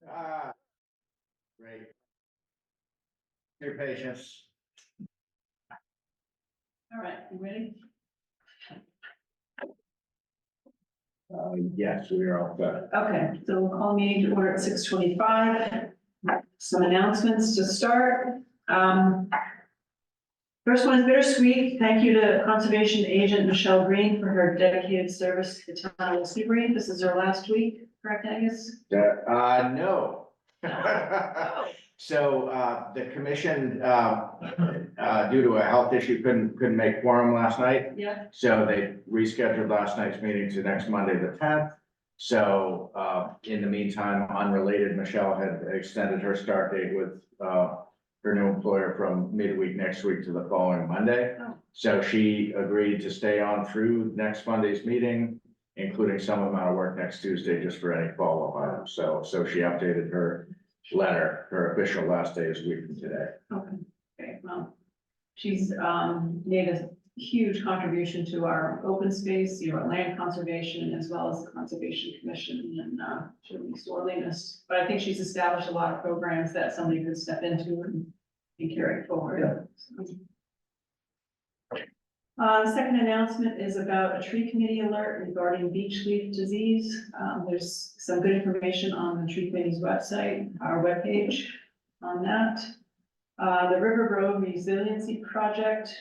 Ah, great. Your patience. All right, you ready? Yes, we are all set. Okay, so we'll call meeting to order at 6:25. Some announcements to start. First one is bittersweet. Thank you to Conservation Agent Michelle Green for her dedicated service to the town of Newbury. This is her last week, correct, Angus? No. Oh. So, the commission, due to a health issue, couldn't make quorum last night. Yeah. So they rescheduled last night's meeting to next Monday, the 10th. So, in the meantime, unrelated, Michelle had extended her start date with, her new employer from midweek next week to the following Monday. Oh. So she agreed to stay on through next Monday's meeting, including some amount of work next Tuesday, just for any follow-up items. So she updated her letter. Her official last day is a week from today. Okay, well, she's made a huge contribution to our open space, our land conservation, as well as the Conservation Commission, and she'll be sorely missed. But I think she's established a lot of programs that somebody could step into and carry forward. The second announcement is about a tree committee alert regarding beech leaf disease. There's some good information on the tree committee's website, our webpage on that. The River Road Resiliency Project,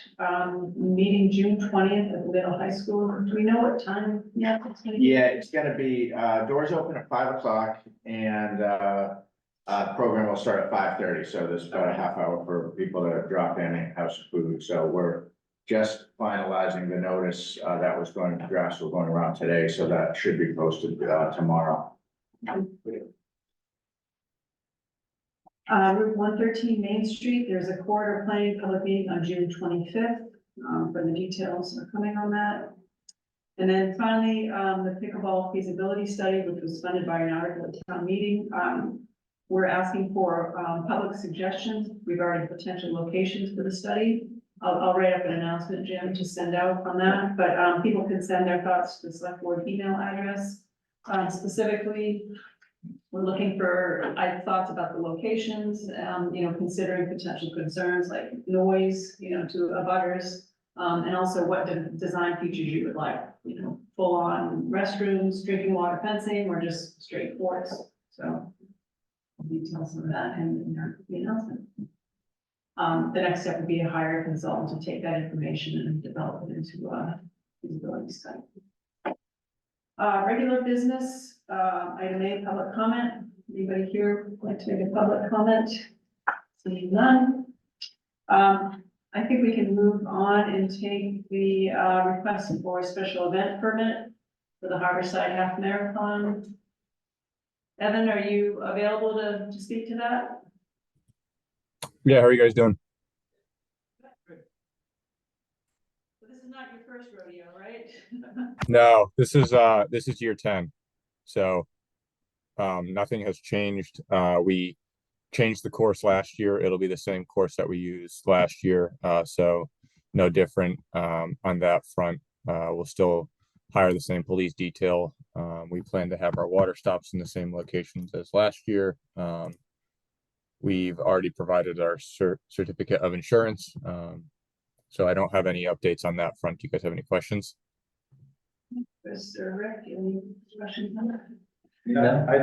meeting June 20th at the middle high school. Do we know what time? Yeah, it's gonna be? Yeah, it's gonna be, doors open at 5 o'clock and, program will start at 5:30. So there's about a half hour for people to drop in and have some food. So we're just finalizing the notice, that was going to drafts were going around today. So that should be posted, tomorrow. Route 113 Main Street, there's a corridor planning public meeting on June 25th. For the details are coming on that. And then finally, the pickleball feasibility study, which was funded by an article at town meeting. We're asking for public suggestions regarding potential locations for the study. I'll write up an announcement, Jim, to send out on that, but people can send their thoughts to the select board email address. Specifically, we're looking for thoughts about the locations, considering potential concerns like noise, to abutters, and also what design features you would like, full on restrooms, drinking water fencing, or just straight courts. So details of that and the announcement. The next step would be to hire a consultant to take that information and develop it into a feasibility study. Regular business, item A, public comment. Anybody here would like to make a public comment? Seeing none. I think we can move on and take the request for a special event permit for the Harborside Half Marathon. Evan, are you available to speak to that? Yeah, how are you guys doing? So this is not your first rodeo, right? No, this is year 10. So nothing has changed. We changed the course last year. It'll be the same course that we used last year. So no different on that front. We'll still hire the same police detail. We plan to have our water stops in the same locations as last year. We've already provided our certificate of insurance. So I don't have any updates on that front. Do you guys have any questions? Mr. Rick, any questions on that? Yeah, I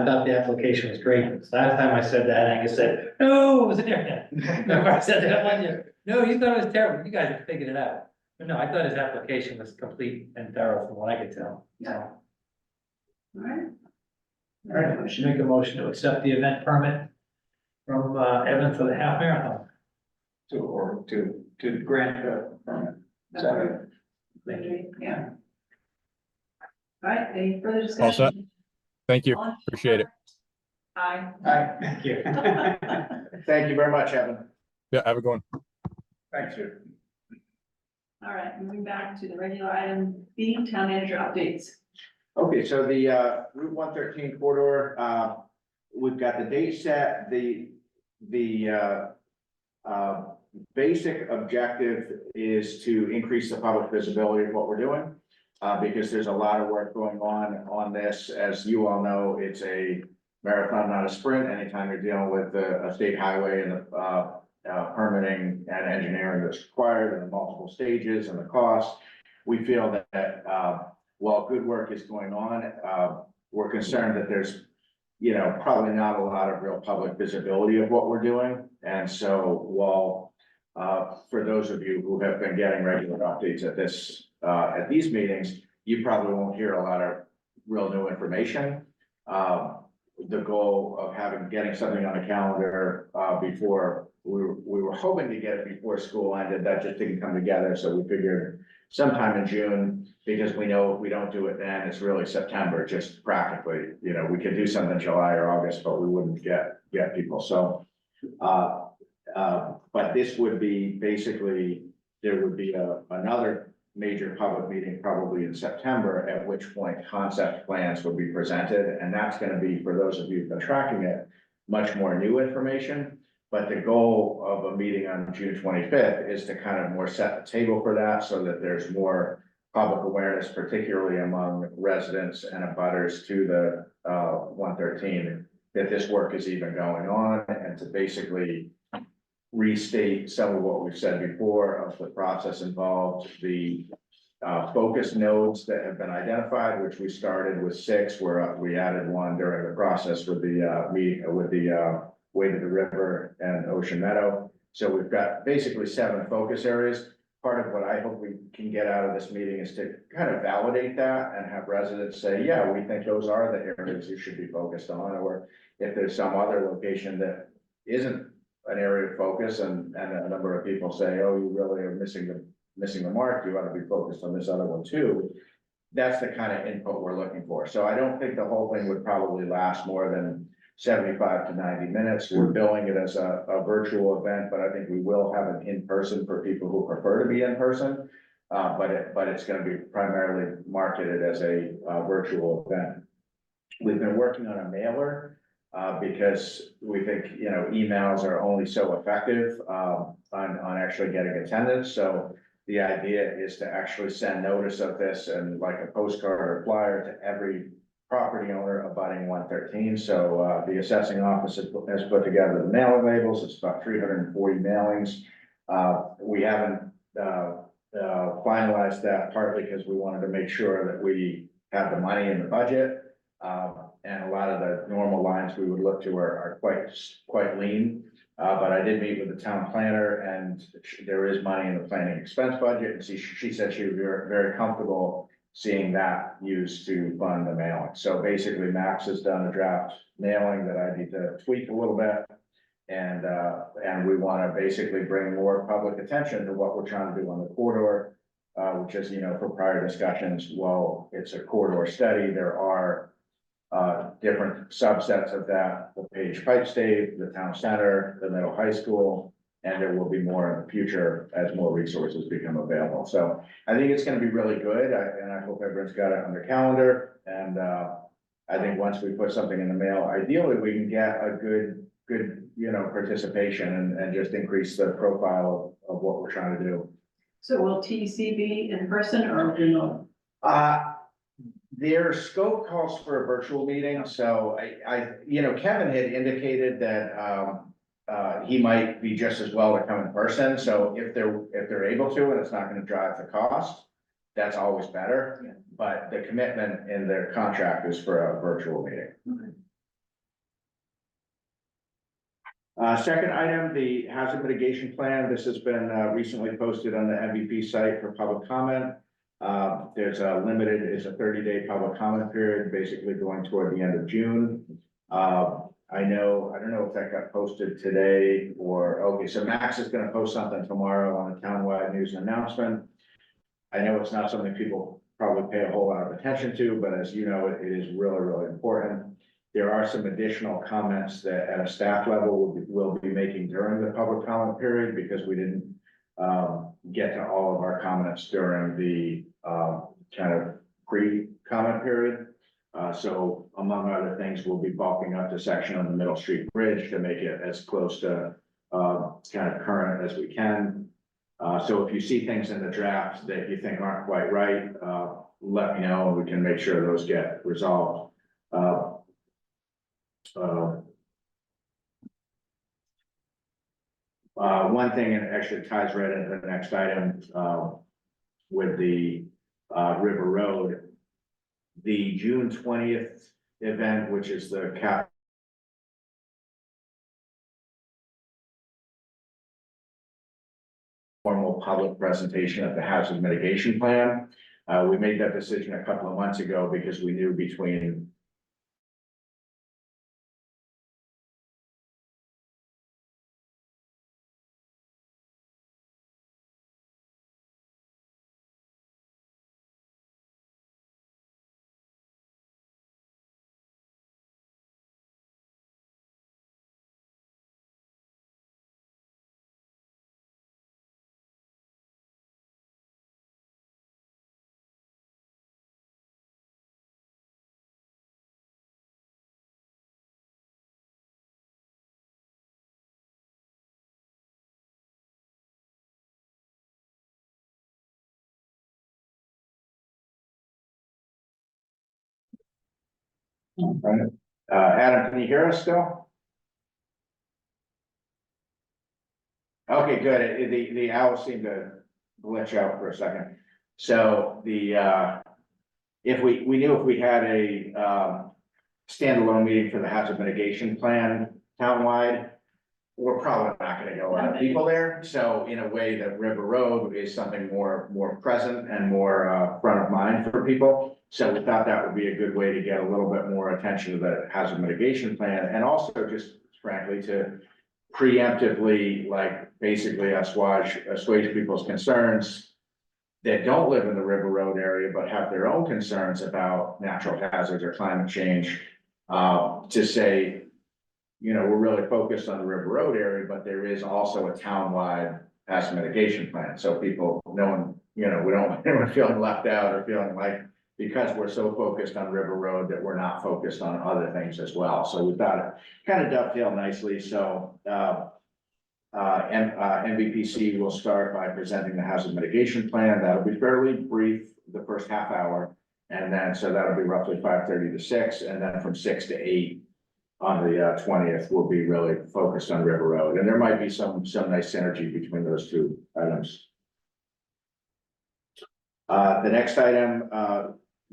thought the application was great. Last time I said that, Angus said, no, it was an internet. Remember I said that one year? No, you thought it was terrible. You guys have figured it out. But no, I thought his application was complete and thorough from what I could tell. Yeah. All right. All right, we should make a motion to accept the event permit from Evan for the half marathon. To grant the permit. Second. Yeah. All right, any further discussion? All set. Thank you. Appreciate it. Aye. Aye, thank you. Thank you very much, Evan. Yeah, have a good one. Thanks, you. All right, moving back to the regular item B, town manager updates. Okay, so the Route 113 corridor, we've got the date set. The basic objective is to increase the public visibility of what we're doing, because there's a lot of work going on this. As you all know, it's a marathon, not a sprint. Anytime you're dealing with a state highway and the permitting and engineering that's required and the multiple stages and the costs, we feel that while good work is going on, we're concerned that there's, you know, probably not a lot of real public visibility of what we're doing. And so while for those of you who have been getting regular updates at these meetings, you probably won't hear a lot of real new information. The goal of getting something on the calendar before we were hoping to get it before school ended, that just didn't come together. So we figured sometime in June, because we know if we don't do it then, it's really September, just practically. You know, we could do something July or August, but we wouldn't get people. So, but this would be basically, there would be another major public meeting probably in September, at which point concept plans would be presented. And that's going to be, for those of you who've been tracking it, much more new information. But the goal of a meeting on June 25th is to kind of more set the table for that, so that there's more public awareness, particularly among residents and abutters to the 113, that this work is even going on, and to basically restate some of what we've said before of the process involved, the focus nodes that have been identified, which we started with 6, where we added 1 during the process with the Way to the River and Ocean Meadow. So we've got basically 7 focus areas. Part of what I hope we can get out of this meeting is to kind of validate that and have residents say, yeah, we think those are the areas you should be focused on. Or if there's some other location that isn't an area of focus, and a number of people say, oh, you really are missing the mark, you ought to be focused on this other one too. That's the kind of input we're looking for. So I don't think the whole thing would probably last more than 75 to 90 minutes. We're billing it as a virtual event, but I think we will have an in-person for people who prefer to be in person. But it's going to be primarily marketed as a virtual event. We've been working on a mailer because we think, you know, emails are only so effective on actually getting attendance. So the idea is to actually send notice of this and like a postcard or flyer to every property owner abutting 113. So the assessing office has put together the mailing labels. It's about 340 mailings. We haven't finalized that, partly because we wanted to make sure that we have the money in the budget. And a lot of the normal lines we would look to are quite lean. But I did meet with the town planner, and there is money in the planning expense budget. And she said she would be very comfortable seeing that used to fund the mailing. So basically Max has done a draft mailing that I need to tweak a little bit. And we want to basically bring more public attention to what we're trying to do on the corridor, which is, you know, for prior discussions, well, it's a corridor study. There are different subsets of that: the Page Pipe Stave, the town center, the middle high school, and there will be more in the future as more resources become available. So I think it's going to be really good, and I hope everyone's got it on their calendar. And I think once we put something in the mail, ideally we can get a good, you know, participation and just increase the profile of what we're trying to do. So will TC be in person or remote? Their scope calls for a virtual meeting, so you know, Kevin had indicated that he might be just as well to come in person. So if they're able to, and it's not going to drive the cost, that's always better. Yeah. But the commitment in their contract is for a virtual meeting. Okay. Second item, the hazard mitigation plan. This has been recently posted on the MVP site for public comment. There's a 30-day public comment period, basically going toward the end of June. I don't know if that got posted today or, okay, so Max is gonna post something tomorrow on the townwide news and announcement. I know it's not something people probably pay a whole lot of attention to, but as you know, it is really, really important. There are some additional comments that at a staff level we'll be making during the public comment period, because we didn't get to all of our comments during the kind of pre-comment period. So among other things, we'll be bulking up the section on the Middle Street Bridge to make it as close to kind of current as we can. So if you see things in the draft that you think aren't quite right, let me know and we can make sure those get resolved. One thing, and it actually ties right into the next item, with the, River Road. The June 20th event, which is the formal public presentation of the hazard mitigation plan. We made that decision a couple of months ago because we knew between Adam, can you hear us still? Okay, good. The owl seemed to glitch out for a second. So if we knew if we had a standalone meeting for the hazard mitigation plan townwide, we're probably not gonna get a lot of people there. So in a way, that River Road is something more present and more front of mind for people. So we thought that would be a good way to get a little bit more attention to the hazard mitigation plan, and also just frankly to preemptively, like, basically assuage people's concerns that don't live in the River Road area, but have their own concerns about natural hazards or climate change. To say, we're really focused on the River Road area, but there is also a townwide hazard mitigation plan. So people, we don't want anyone feeling left out or feeling like, because we're so focused on River Road, that we're not focused on other things as well. So we thought it kind of dovetailed nicely. So NVPC will start by presenting the hazard mitigation plan. That'll be fairly brief, the first half hour. And then, so that'll be roughly 5:30 to 6, and then from 6 to 8 on the 20th, we'll be really focused on River Road. And there might be some nice synergy between those two items. The next item,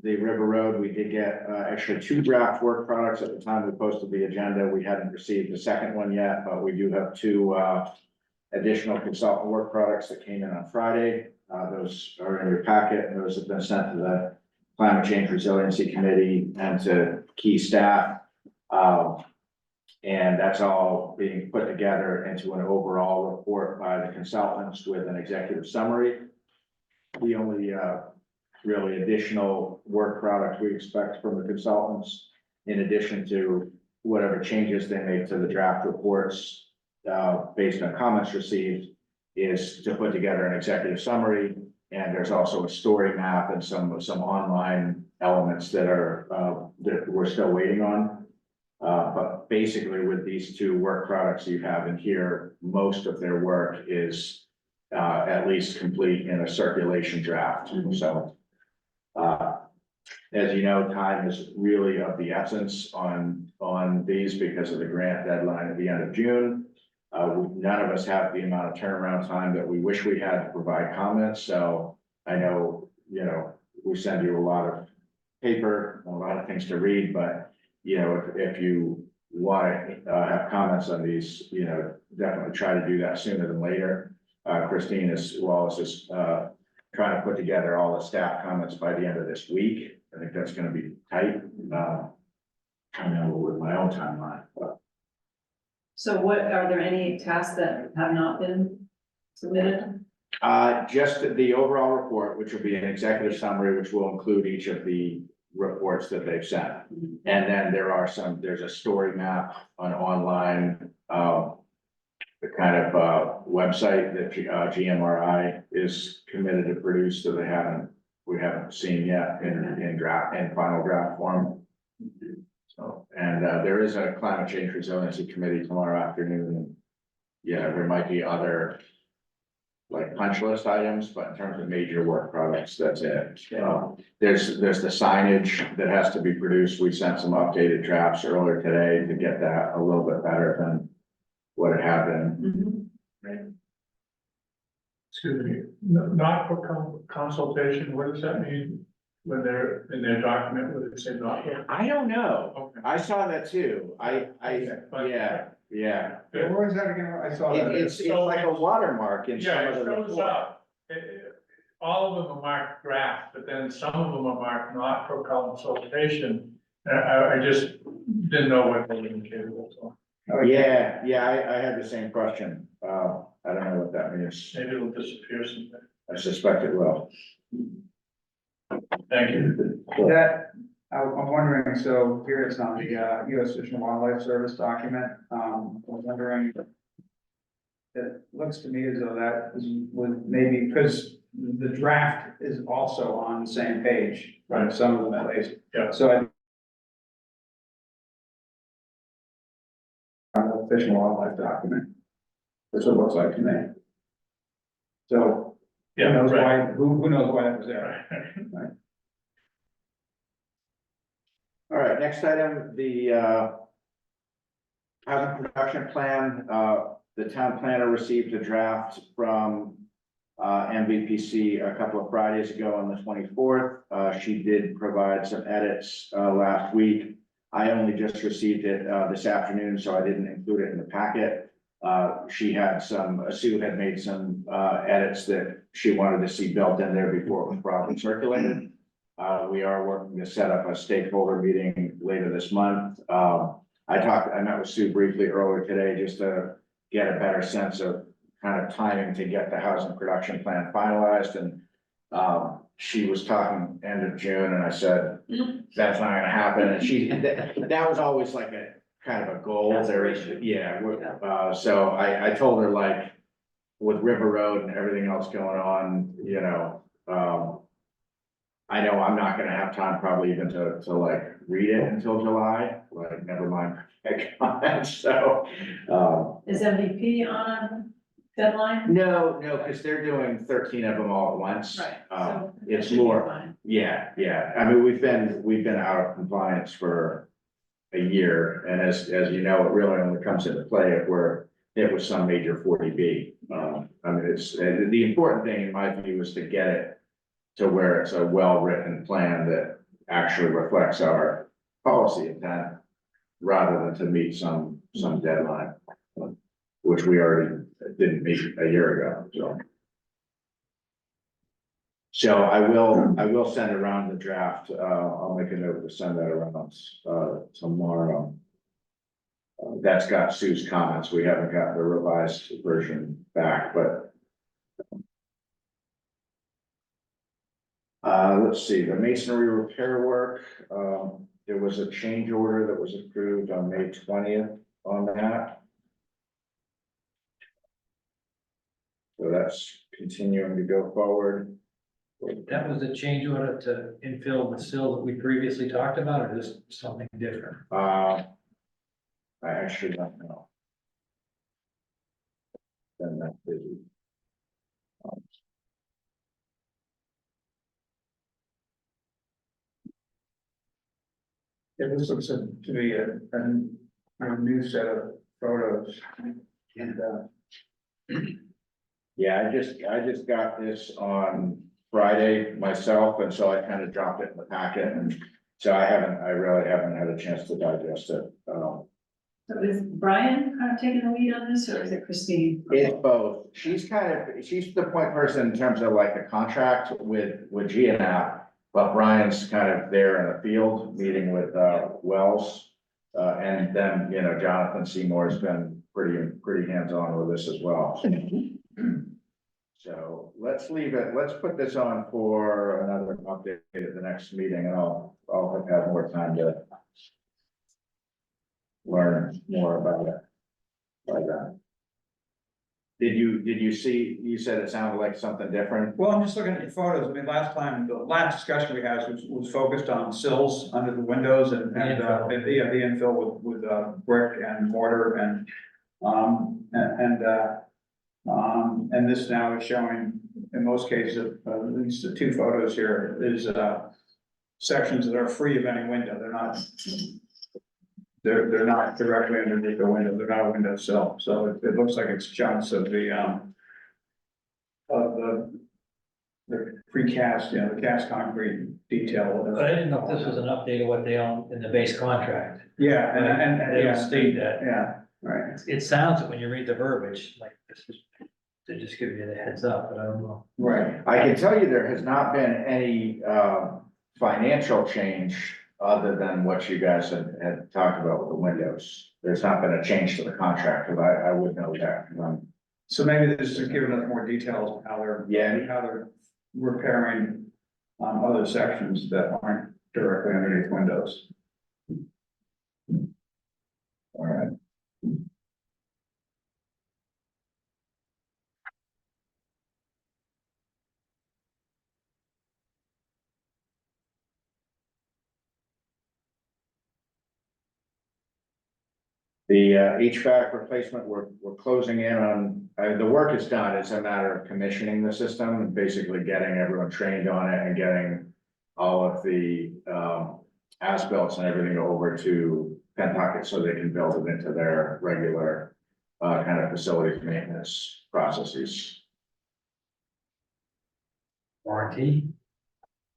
the River Road, we did get actually 2 draft work products at the time we posted the agenda. We hadn't received the second one yet, but we do have 2 additional consultant work products that came in on Friday. Those are in your packet, and those have been sent to the Climate Change Resiliency Committee and to key staff. And that's all being put together into an overall report by the consultants with an executive summary. The only really additional work product we expect from the consultants, in addition to whatever changes they make to the draft reports based on comments received, is to put together an executive summary. And there's also a story map and some online elements that we're still waiting on. But basically, with these 2 work products you have in here, most of their work is at least complete in a circulation draft. So as you know, time is really of the essence on these because of the grant deadline at the end of June. None of us have the amount of turnaround time that we wish we had to provide comments. So I know, we send you a lot of paper, a lot of things to read, but if you want to have comments on these, definitely try to do that sooner than later. Christine Wallace is trying to put together all the staff comments by the end of this week. I think that's going to be tight. I know with my own timeline. But. So are there any tasks that have not been submitted? Just the overall report, which will be an executive summary, which will include each of the reports that they've sent. And then there's a story map on online, the kind of website that GMRI is committed to produce, so we haven't seen yet in final draft form. So, and there is a climate change resiliency committee tomorrow afternoon. And there might be other like punch list items, but in terms of major work products, that's it. There's the signage that has to be produced. We sent some updated drafts earlier today to get that a little bit better than what it had been. Excuse me, not for consultation, what does that mean? When they're in their document, where they say not for? I don't know. Okay. I saw that too. Yeah. Where is that again? I saw that. It's like a watermark in some Yeah, of it the shows report. up. All of them are marked draft, but then some of them are marked not for consultation. I just didn't know what they indicated, that's all. Yeah, I had the same question. I don't know what that means. Maybe it'll disappear someday. I suspect it will. Thank you. That, I'm wondering, so here it's on the, U.S. Fish and Wildlife Service document, I'm wondering. It looks to me as though that would maybe, because the draft is also on the same page, right, some of them at least. Yeah. So Fish and Wildlife document. That's what it looks like to me. So, who Yeah, knows right. why, who knows why that was there? Right. All right, next item, the housing production plan, the town planner received a draft from MVPC a couple of Fridays ago on the 24th. She did provide some edits last week. I only just received it this afternoon, so I didn't include it in the packet. Sue had made some edits that she wanted to see built in there before it was broadly circulated. We are working to set up a stakeholder meeting later this month. I met with Sue briefly earlier today just to get a better sense of kind of timing to get the housing production plan finalized, and she was talking end of June, and I said, that's not gonna happen, and that was always like a kind of a goal, there is, so I told her, like, with River Road and everything else going on, you know, I know I'm not gonna have time probably even to like read it until July, like, never mind comments, so. Is MVP on deadline? No, because they're doing 13 of them all at once. Right. So So it's that should be more, fine. yeah, I mean, we've been out of compliance for a year, and as you know, it really only comes into play if we're hit with some major 40B. I mean, it's, the important thing in my view is to get it to where it's a well-written plan that actually reflects our policy intent, rather than to meet some deadline, which we already didn't meet a year ago, so. So I will send around the draft, I'll make a note to send that around, tomorrow. That's got Sue's comments, we haven't got the revised version back, but. Let's see, the masonry repair work, there was a change order that was approved on May 20th on that. So that's continuing to go forward. That was a change order to infill the sill that we previously talked about, or just something different? I actually don't know. Been that busy. Yeah, this looks to be a new set of photos. And, Yeah, I just got this on Friday myself, and so I kind of dropped it in the packet, and so I really haven't had a chance to digest it. So is Brian kind of taking the lead on this, or is it Christine? It's both. She's the point person in terms of like the contract with GNAP, but Brian's kind of there in the field meeting with Wells. And then, you know, Jonathan Seymour's been pretty hands-on with this as well. So let's leave it, let's put this on for another update at the next meeting, and I'll have more time to learn more about it. Like that. Did you see, you said it sounded like something different? well, I'm just looking at your photos. I mean, the last discussion we had was focused on sills under the windows and, the infill with brick and mortar and this now is showing, in most cases, at least the two photos here, is sections that are free of any window. They're not they're not directly underneath the window, they're not a window sill, so it looks like it's chunks of the precast, the cast concrete detail. But I didn't know if this was an update of what they own in the base contract. Yeah, and They don't state that. yeah, right, It sounds when you read the verbiage, like this is, to just give you the heads up, but I don't know. right. I can tell you there has not been any, financial change other than what you guys had talked about with the windows. There's not been a change to the contract, because I would know that, 'cause I'm So maybe this is just giving us more details on how they're repairing, other sections that aren't directly underneath windows. all right. The HVAC replacement, we're closing in on, the work is done, it's a matter of commissioning the system and basically getting everyone trained on it and getting all of the as-built and everything over to Pentucket so they can build it into their regular kind of facilities maintenance processes. Warranty?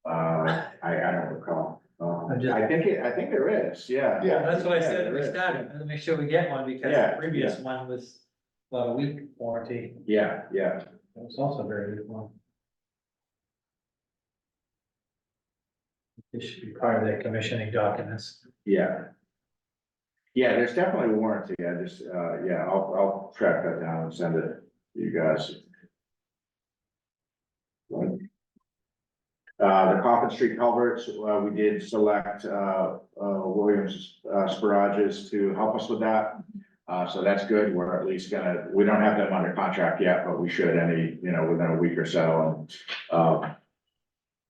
I don't recall. I'm just- I think there is, yeah. That's what I said at there the is, start, yeah. to make sure we get one, because Yeah, the previous one was about a week warranty. Yeah, It was also a very good one. It should be part of their commissioning documents. yeah. Yeah, there's definitely a warranty, I just, I'll track that down and send it to you guys. The Coffin Street culverts, we did select, Williams, Sparages to help us with that. So that's good, we're at least we don't have them under contract yet, but we should within a week or so, and,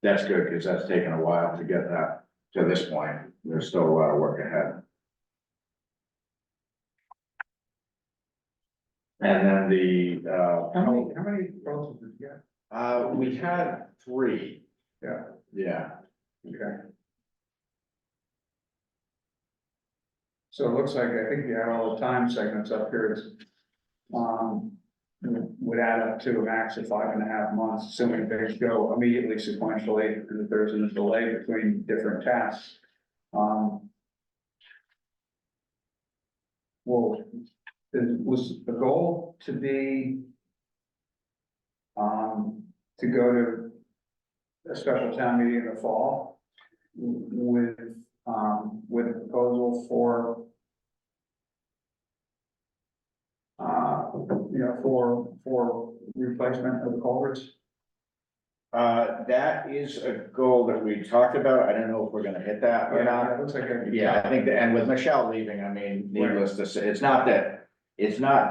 that's good, because that's taken a while to get that to this point, there's still a lot of work ahead. And then How many proposals did you get? we had 3. Yeah. Yeah, Okay. So it looks like, I think you have all the time segments up here, would add up to a max of 5.5 months, assuming things go immediately sequentially, and if there's a delay between different tasks. Well, was the goal to be, to go to a special town meeting in the fall with a proposal for for replacement of the culverts? that is a goal that we talked about, I don't know if we're gonna hit that or not. It looks like. Yeah, I think that, and with Michelle leaving, I mean, needless to say, it's not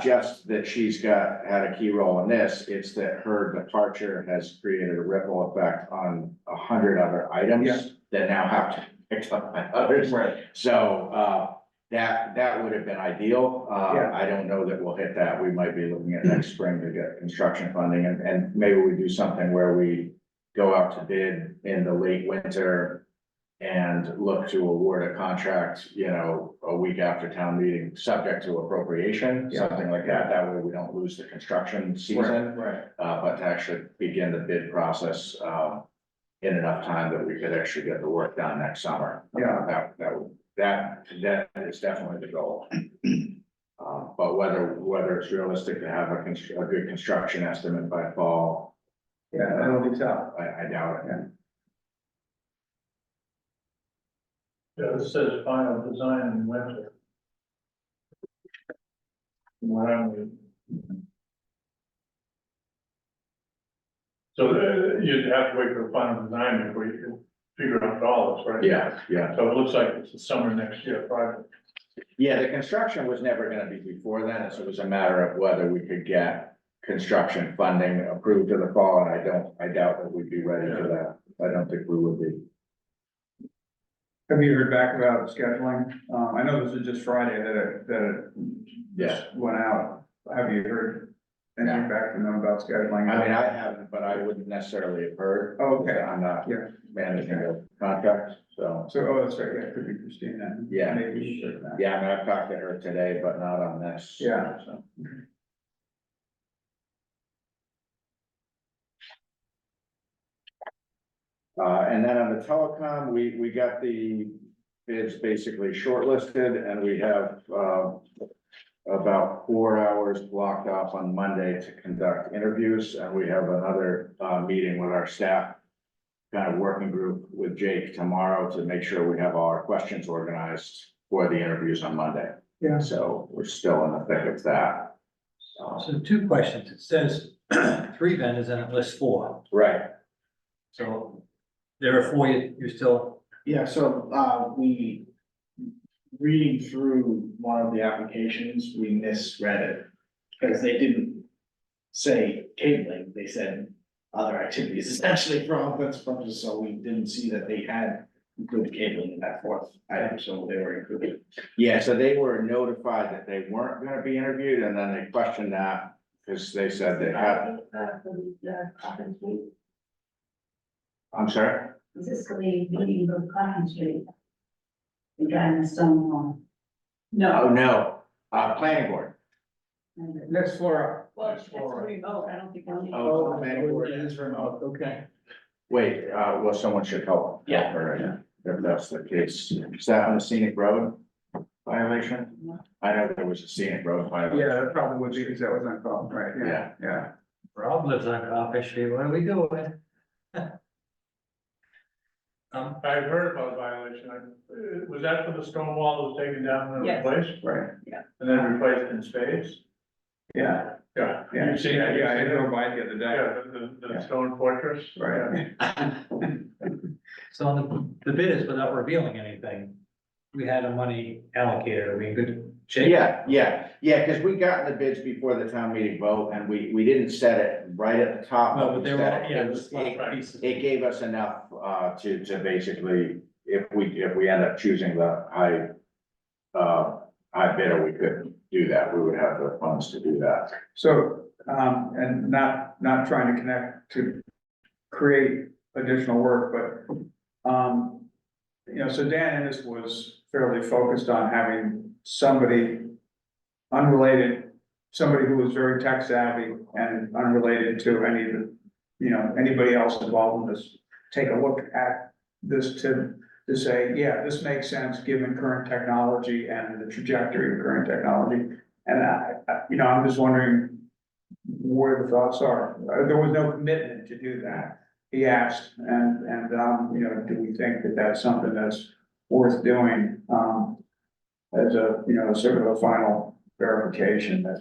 just that she's had a key role in this, it's that her departure has created a ripple effect on 100 other items Yeah. that now have to be picked up by others. Right. So, that would have been ideal. Yeah. I don't know that we'll hit that. We might be looking at next spring to get construction funding, and maybe we do something where we go out to bid in the late winter and look to award a contract, a week after town meeting, subject to appropriation, Yeah. something like that. That way we don't lose the construction season, Right. but to actually begin the bid process, in enough time that we could actually get the work done next summer. Yeah. That is definitely the goal. But whether it's realistic to have a good construction estimate by fall, Yeah, that'll be tough. I doubt it. Yeah, this says final design in winter. What I'm reading. So you'd have to wait for the final design before you can figure out dollars, right? Yeah. So it looks like it's the summer next year project. Yeah, the construction was never gonna be before then, so it was a matter of whether we could get construction funding approved to the fall, and I doubt that we'd be ready for that. I don't think we would be. Have you heard back about scheduling? I know this is just Friday that it Yeah. went out. Have you heard and get back to them about scheduling. I mean, I haven't, but I wouldn't necessarily have heard. Okay. I'm not Yeah. managing the contract, so, So, oh, that's right, yeah, it could be Christina. Yeah. Maybe we should. yeah, I mean, I've talked to her today, but not on this. Yeah. So. And then on the telecom, we got the bids basically shortlisted, and we have, about 4 hours blocked off on Monday to conduct interviews, and we have another, meeting with our staff, kind of working group with Jake tomorrow to make sure we have all our questions organized for the interviews on Monday. Yeah. So we're still in the thick of that. So 2 questions. It says 3 vendors and it lists 4. Right, So there are 4 you're still, Yeah, so, we, reading through one of the applications, we misread it. Because they didn't say cabling, they said other activities essentially for all intents and purposes, so we didn't see that they had included cabling in that 4th item, so they were included. yeah, so they were notified that they weren't gonna be interviewed, and then they questioned that, because they said they had, I'm sorry? Is this for the meeting of Coffin Street? The guy in the stone wall. Oh, No, no, planning board. Next floor up. well, it's remote, I don't think. I'll need- Oh, planning board. It is remote. Okay. Wait, well, someone should help. Yeah. All right, if that's the case. Is that on the scenic road violation? I know there was a scenic road violation. Yeah, that probably would be, because that was on call, right, yeah, yeah. Rob lives on Coffee Street. What are we doing? I've heard about a violation. Was that for the stone wall that was taken down and Yes. replaced? Right, And then replaced in spades? yeah, Yeah. yeah, You've seen it? yeah, I drove by it the other day. Yeah, the stone fortress. Right. So on the bid is without revealing anything. We had the money allocated. Are we in good shape? Yeah, because we got the bids before the town meeting vote, and we didn't set it right at the top. Well, but they were, Set it- yeah, it it was- was left pieces. It gave us enough, to basically, if we end up choosing the high bidder, we could do that, we would have the funds to do that. So, and not trying to connect to create additional work, but, you know, so Dan Ennis was fairly focused on having somebody unrelated, somebody who was very tech savvy and unrelated to any of the, you know, anybody else involved in this, take a look at this to say, yeah, this makes sense given current technology and the trajectory of current technology. And you know, I'm just wondering where the thoughts are. There was no commitment to do that. He asked, and, you know, do we think that that's something that's worth doing, as a, you know, sort of a final verification that.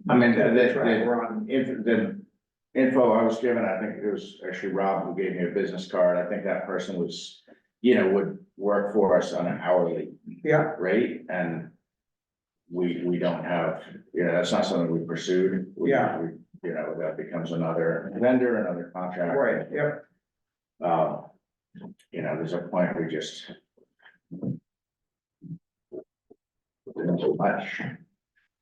I mean, that the- track we're on. If the info I was given, I think it was actually Rob who gave me a business card, I think that person was, you know, would work for us on an hourly Yeah, rate, and we don't have, you know, that's not something we pursued. Yeah. You know, that becomes another vendor, another contract. right, yep, You know, there's a point we just. Didn't do much.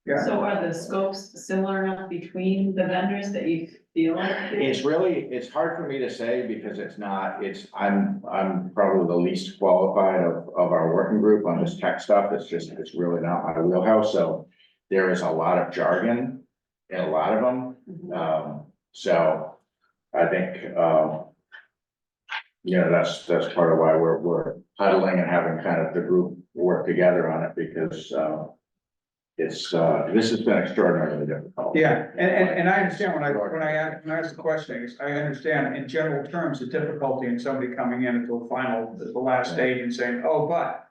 yeah. So are the scopes similar enough between the vendors that you feel like? It's hard for me to say because I'm probably the least qualified of our working group on this tech stuff. It's really not my wheelhouse, so there is a lot of jargon in a lot of them. Mhm. So I think, you know, that's part of why we're huddling and having kind of the group work together on it, because, this has been extraordinarily difficult. Yeah, and I understand when I ask the question, I understand in general terms, the difficulty in somebody coming in until the last stage and saying, oh, but.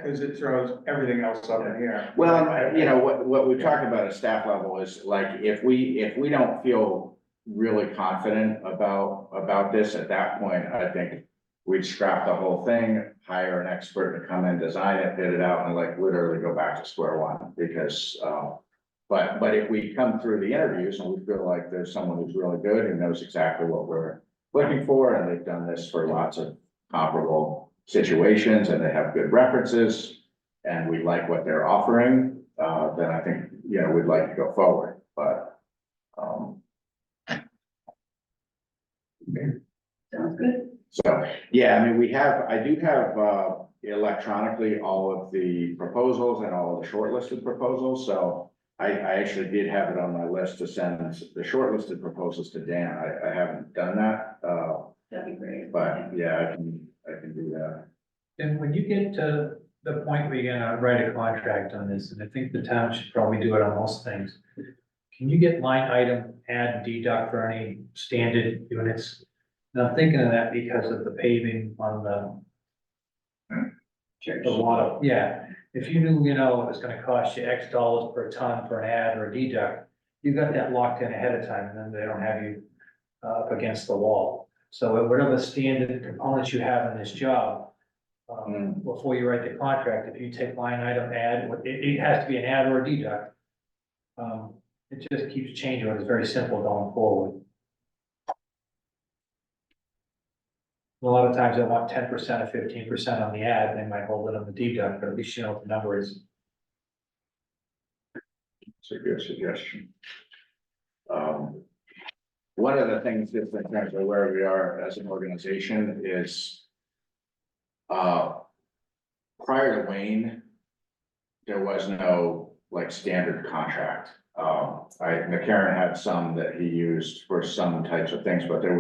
Cause it throws everything else up in here. Well, you know, what we talked about at staff level is like, if we don't feel really confident about this at that point, I think we'd scrap the whole thing, hire an expert to come in, design it, bid it out, and like literally go back to square one, because, but if we come through the interviews and we feel like there's someone who's really good and knows exactly what we're looking for, and they've done this for lots of comparable situations, and they have good references, and we like what they're offering, then I think, you know, we'd like to go forward, but, Sounds good. So, yeah, I mean, I do have, electronically all of the proposals and all of the shortlisted proposals, so I actually did have it on my list to send the shortlisted proposals to Dan. I haven't done that, That'd be great. but yeah, I can do that. And when you get to the point where you're gonna write a contract on this, and I think the town should probably do it on most things. Can you get line item, add and deduct for any standard units? And I'm thinking of that because of the paving on the water, yeah. If you knew, it was gonna cost you X dollars per ton for an add or a deduct, you got that locked in ahead of time, and then they don't have you up against the wall. So whatever standard components you have in this job, before you write the contract, if you take line item add, it has to be an add or a deduct. It just keeps changing, it's very simple going forward. A lot of times I want 10% or 15% on the add, they might hold it on the deduct, but at least you know what the number is. It's a good suggestion. One of the things just in terms of where we are as an organization is, prior to Wayne, there was no like standard contract. McCarran had some that he used for some types of things, but there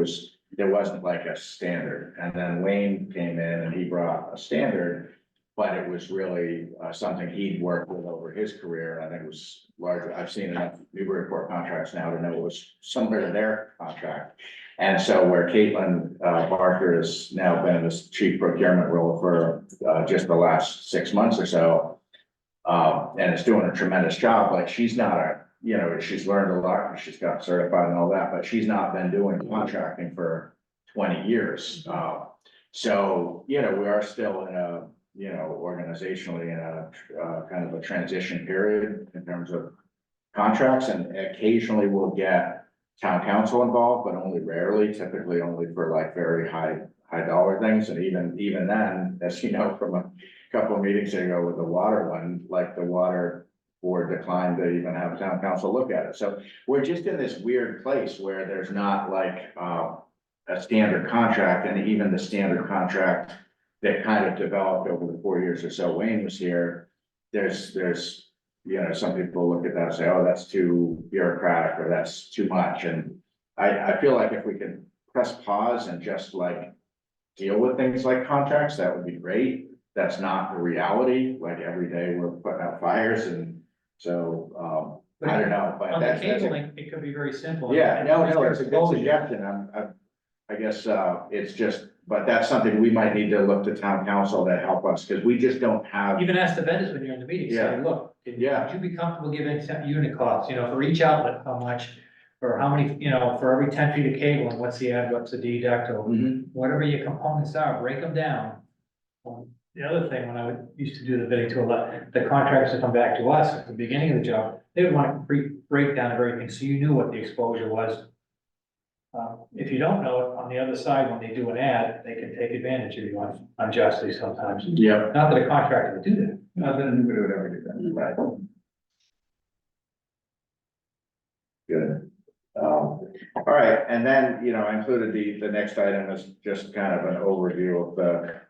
wasn't like a standard. And then Wayne came in and he brought a standard, but it was really something he'd worked with over his career. I think it was larger. I've seen enough Newbury Port contracts now to know it was similar to their contract. And so where Caitlin Barker has now been in this chief procurement role for just the last 6 months or so, and is doing a tremendous job. Like she's not she's learned a lot and she's got certified and all that, but she's not been doing contracting for 20 years. So, we are still in a, organizationally in a kind of a transition period in terms of contracts, and occasionally we'll get town council involved, but only rarely, typically only for like very high dollar things. And even then, as you know, from a couple of meetings ago with the water one, like the water board declined to even have town council look at it. So we're just in this weird place where there's not like a standard contract, and even the standard contract that kind of developed over the 4 years or so Wayne was here, there's some people look at that and say, oh, that's too bureaucratic or that's too much. And I feel like if we could press pause and just like deal with things like contracts, that would be great. That's not the reality. Like every day we're putting out fires, and so I don't know, but On the that's cabling, it could be very simple. yeah, no, it's a good Exposure. suggestion. I guess it's just, but that's something we might need to look to town council to help us, because we just don't have. Even ask the vendors when you're in the meeting, say, Yeah. look, would Yeah. you be comfortable giving some unit costs, for each outlet, how much? Or how many, for every 10 feet of cable, and what's the add, what's the deduct, or Mhm. whatever your components are, break them down. The other thing, when I used to do the bidding to a lot, the contractors would come back to us at the beginning of the job, they would want to break down everything, so you knew what the exposure was. If you don't know it, on the other side, when they do an ad, they can take advantage of you unjustly sometimes. Yeah. Not that a contractor would do that. Not that anybody would ever do that. Right. Good. All right, and then, I included the next item is just kind of an overview of the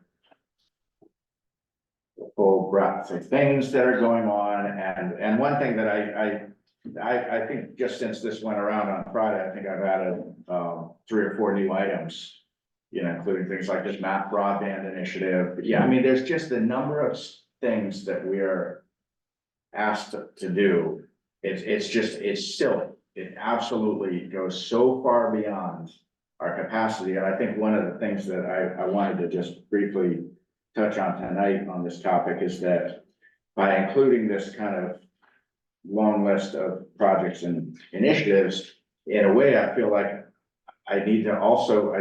full breadth of things that are going on, and one thing that I think just since this went around on Friday, I think I've added 3 or 4 new items, including things like this map broadband initiative. Yeah, I mean, there's just a number of things that we're asked to do. It's silly. It absolutely goes so far beyond our capacity. And I think one of the things that I wanted to just briefly touch on tonight on this topic is that by including this kind of long list of projects and initiatives, in a way, I feel like I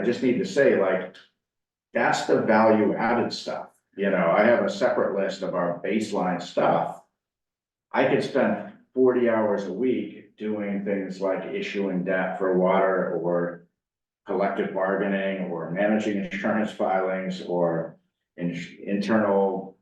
just need to say, like, that's the value added stuff. I have a separate list of our baseline stuff. I could spend 40 hours a week doing things like issuing debt for water, or collective bargaining, or managing insurance filings, or internal,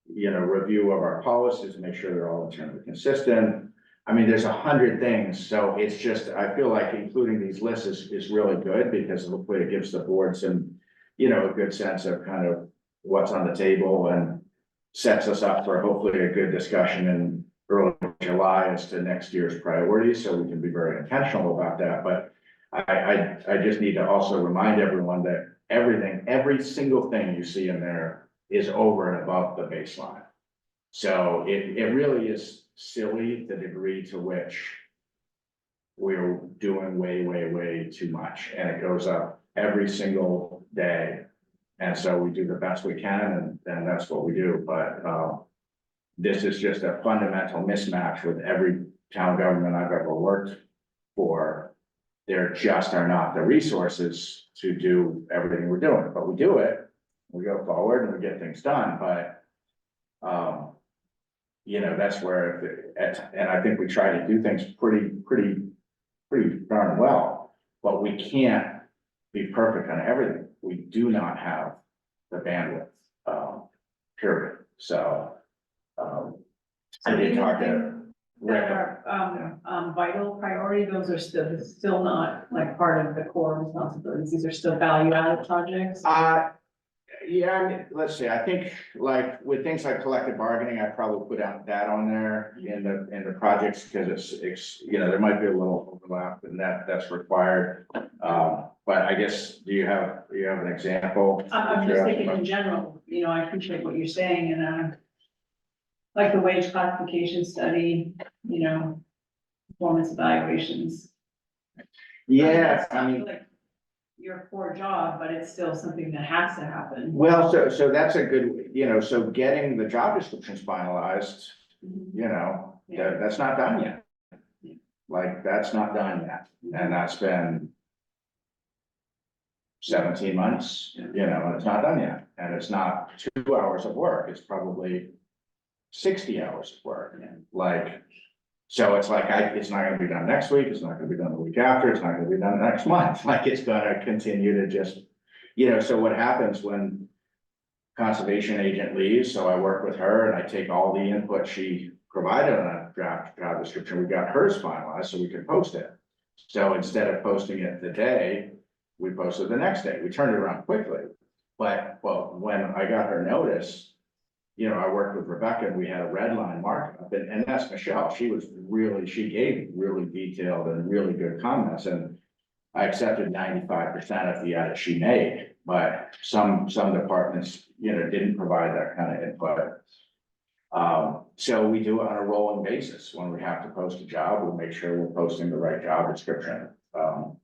review of our policies to make sure they're all internally consistent, I mean, there's 100 things, so it's just, I feel like including these lists is really good because hopefully it gives the board some, a good sense of kind of what's on the table and sets us up for hopefully a good discussion in early July as to next year's priorities, so we can be very intentional about that, but I just need to also remind everyone that every single thing you see in there is over and above the baseline. So it really is silly the degree to which we're doing way too much, and it goes up every single day. And so we do the best we can, and that's what we do, but this is just a fundamental mismatch with every town government I've ever worked for. There just are not the resources to do everything we're doing, but we do it, we go forward and we get things done, but that's where, and I think we try to do things pretty darn well, but we can't be perfect on everything. We do not have the bandwidth, period, so. I did talk to Rick. That are, vital priority, those are still not like part of the core responsibilities, these are still value-added projects. Yeah, I mean, let's see, I think like with things like collective bargaining, I probably put out that on there in the projects, because it's, there might be a little overlap and that's required. But I guess, do you have an example? I'm just thinking in general, I appreciate what you're saying, and, like the wage classification study, performance evaluations. Yeah, I mean, like your core job, but it's still something that has to happen. well, so that's a good, so getting the job descriptions finalized, that's not done yet. Like, that's not done yet, and that's been 17 months, and it's not done yet, and it's not 2 hours of work, it's probably 60 hours of work, like, so it's like, it's not gonna be done next week, it's not gonna be done the week after, it's not gonna be done next month, like, it's gonna continue to just, so what happens when conservation agent leaves, so I work with her and I take all the input she provided on a draft job description, we got hers finalized so we could post it. So instead of posting it the day, we posted the next day, we turned it around quickly, but, well, when I got her notice, I worked with Rebecca and we had a red line markup, and that's Michelle. She gave really detailed and really good comments, and I accepted 95% of the edit she made, but some departments, didn't provide that kind of input. So we do it on a rolling basis. When we have to post a job, we'll make sure we're posting the right job description.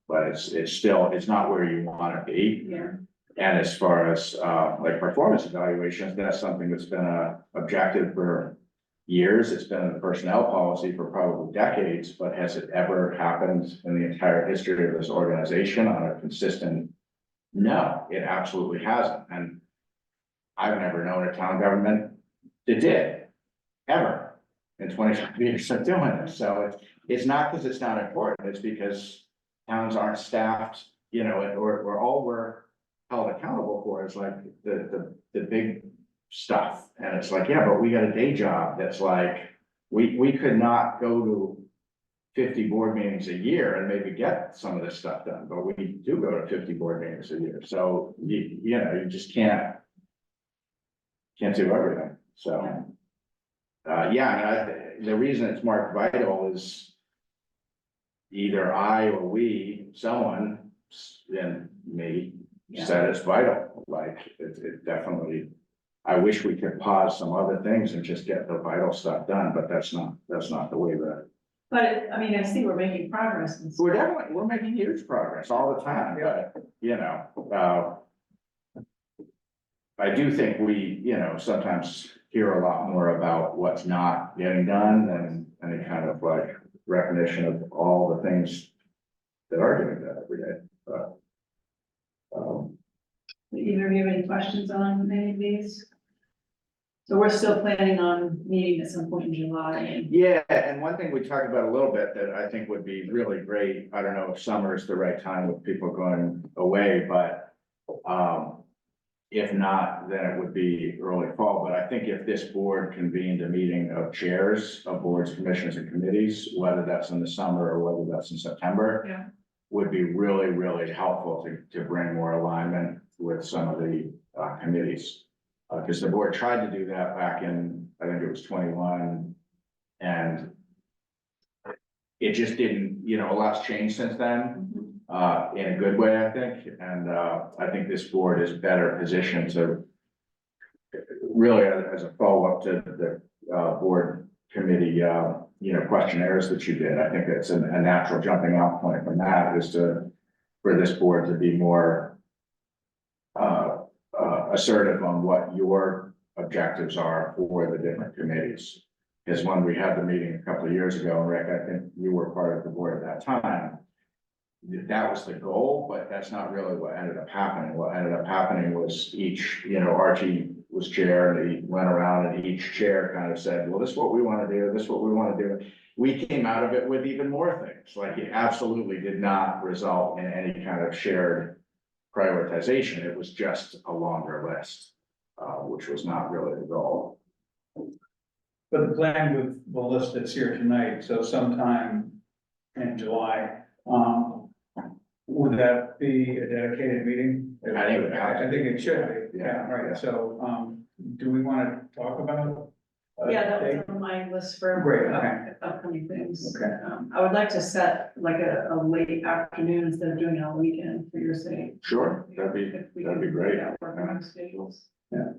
But it's not where you want to be. Yeah. And as far as like performance evaluations, that's something that's been a objective for years. It's been in the personnel policy for probably decades, but has it ever happened in the entire history of this organization on a consistent? No, it absolutely hasn't. And I've never known a town government that did, ever, in 25 years of doing this. So it's not because it's not important, it's because towns aren't staffed, or all we're held accountable for is like the big stuff. And it's like, yeah, but we got a day job that's like, we could not go to 50 board meetings a year and maybe get some of this stuff done, but we do go to 50 board meetings a year. So you just can't do everything. So the reason it's marked vital is either I or someone, and me, said it's vital. Like it definitely, I wish we could pause some other things and just get the vital stuff done, but that's not the way that. But I see we're making progress. We're making huge progress all the time, but I do think we, sometimes hear a lot more about what's not getting done than any kind of like recognition of all the things that are getting done every day, but. Either of you have any questions on any of these? So we're still planning on meeting at some point in July. Yeah, and one thing we talked about a little bit that I think would be really great, I don't know if summer is the right time with people going away, but If not, then it would be early fall, but I think if this board convened a meeting of chairs of boards, commissions and committees, whether that's in the summer or whether that's in September. Yeah. Would be really, really helpful to bring more alignment with some of the committees. Because the board tried to do that back in, I think it was 21. And it just didn't, you know, a lot's changed since then, in a good way, I think. And I think this board is better positioned to really, as a follow-up to the board committee, you know, questionnaires that you did. I think it's a natural jumping off point from that is for this board to be more assertive on what your objectives are for the different committees. Because when we had the meeting a couple of years ago, Rick, I think you were part of the board at that time. That was the goal, but that's not really what ended up happening. What ended up happening was each, you know, Archie was chair and he went around and each chair kind of said, well, this is what we want to do. This is what we want to do. We came out of it with even more things. Like it absolutely did not result in any kind of shared prioritization. It was just a longer list, which was not really the goal. But the plan with the list that's here tonight, so sometime in July, would that be a dedicated meeting? I think it would have to I think it should be, yeah, Yeah. right, so, do we wanna talk about? Yeah, that was on my list for Great, okay. upcoming things. Okay. I would like to set like a late afternoon instead of doing it on a weekend for your sake. Sure, If we that'd be can great. work on our schedules. Yeah.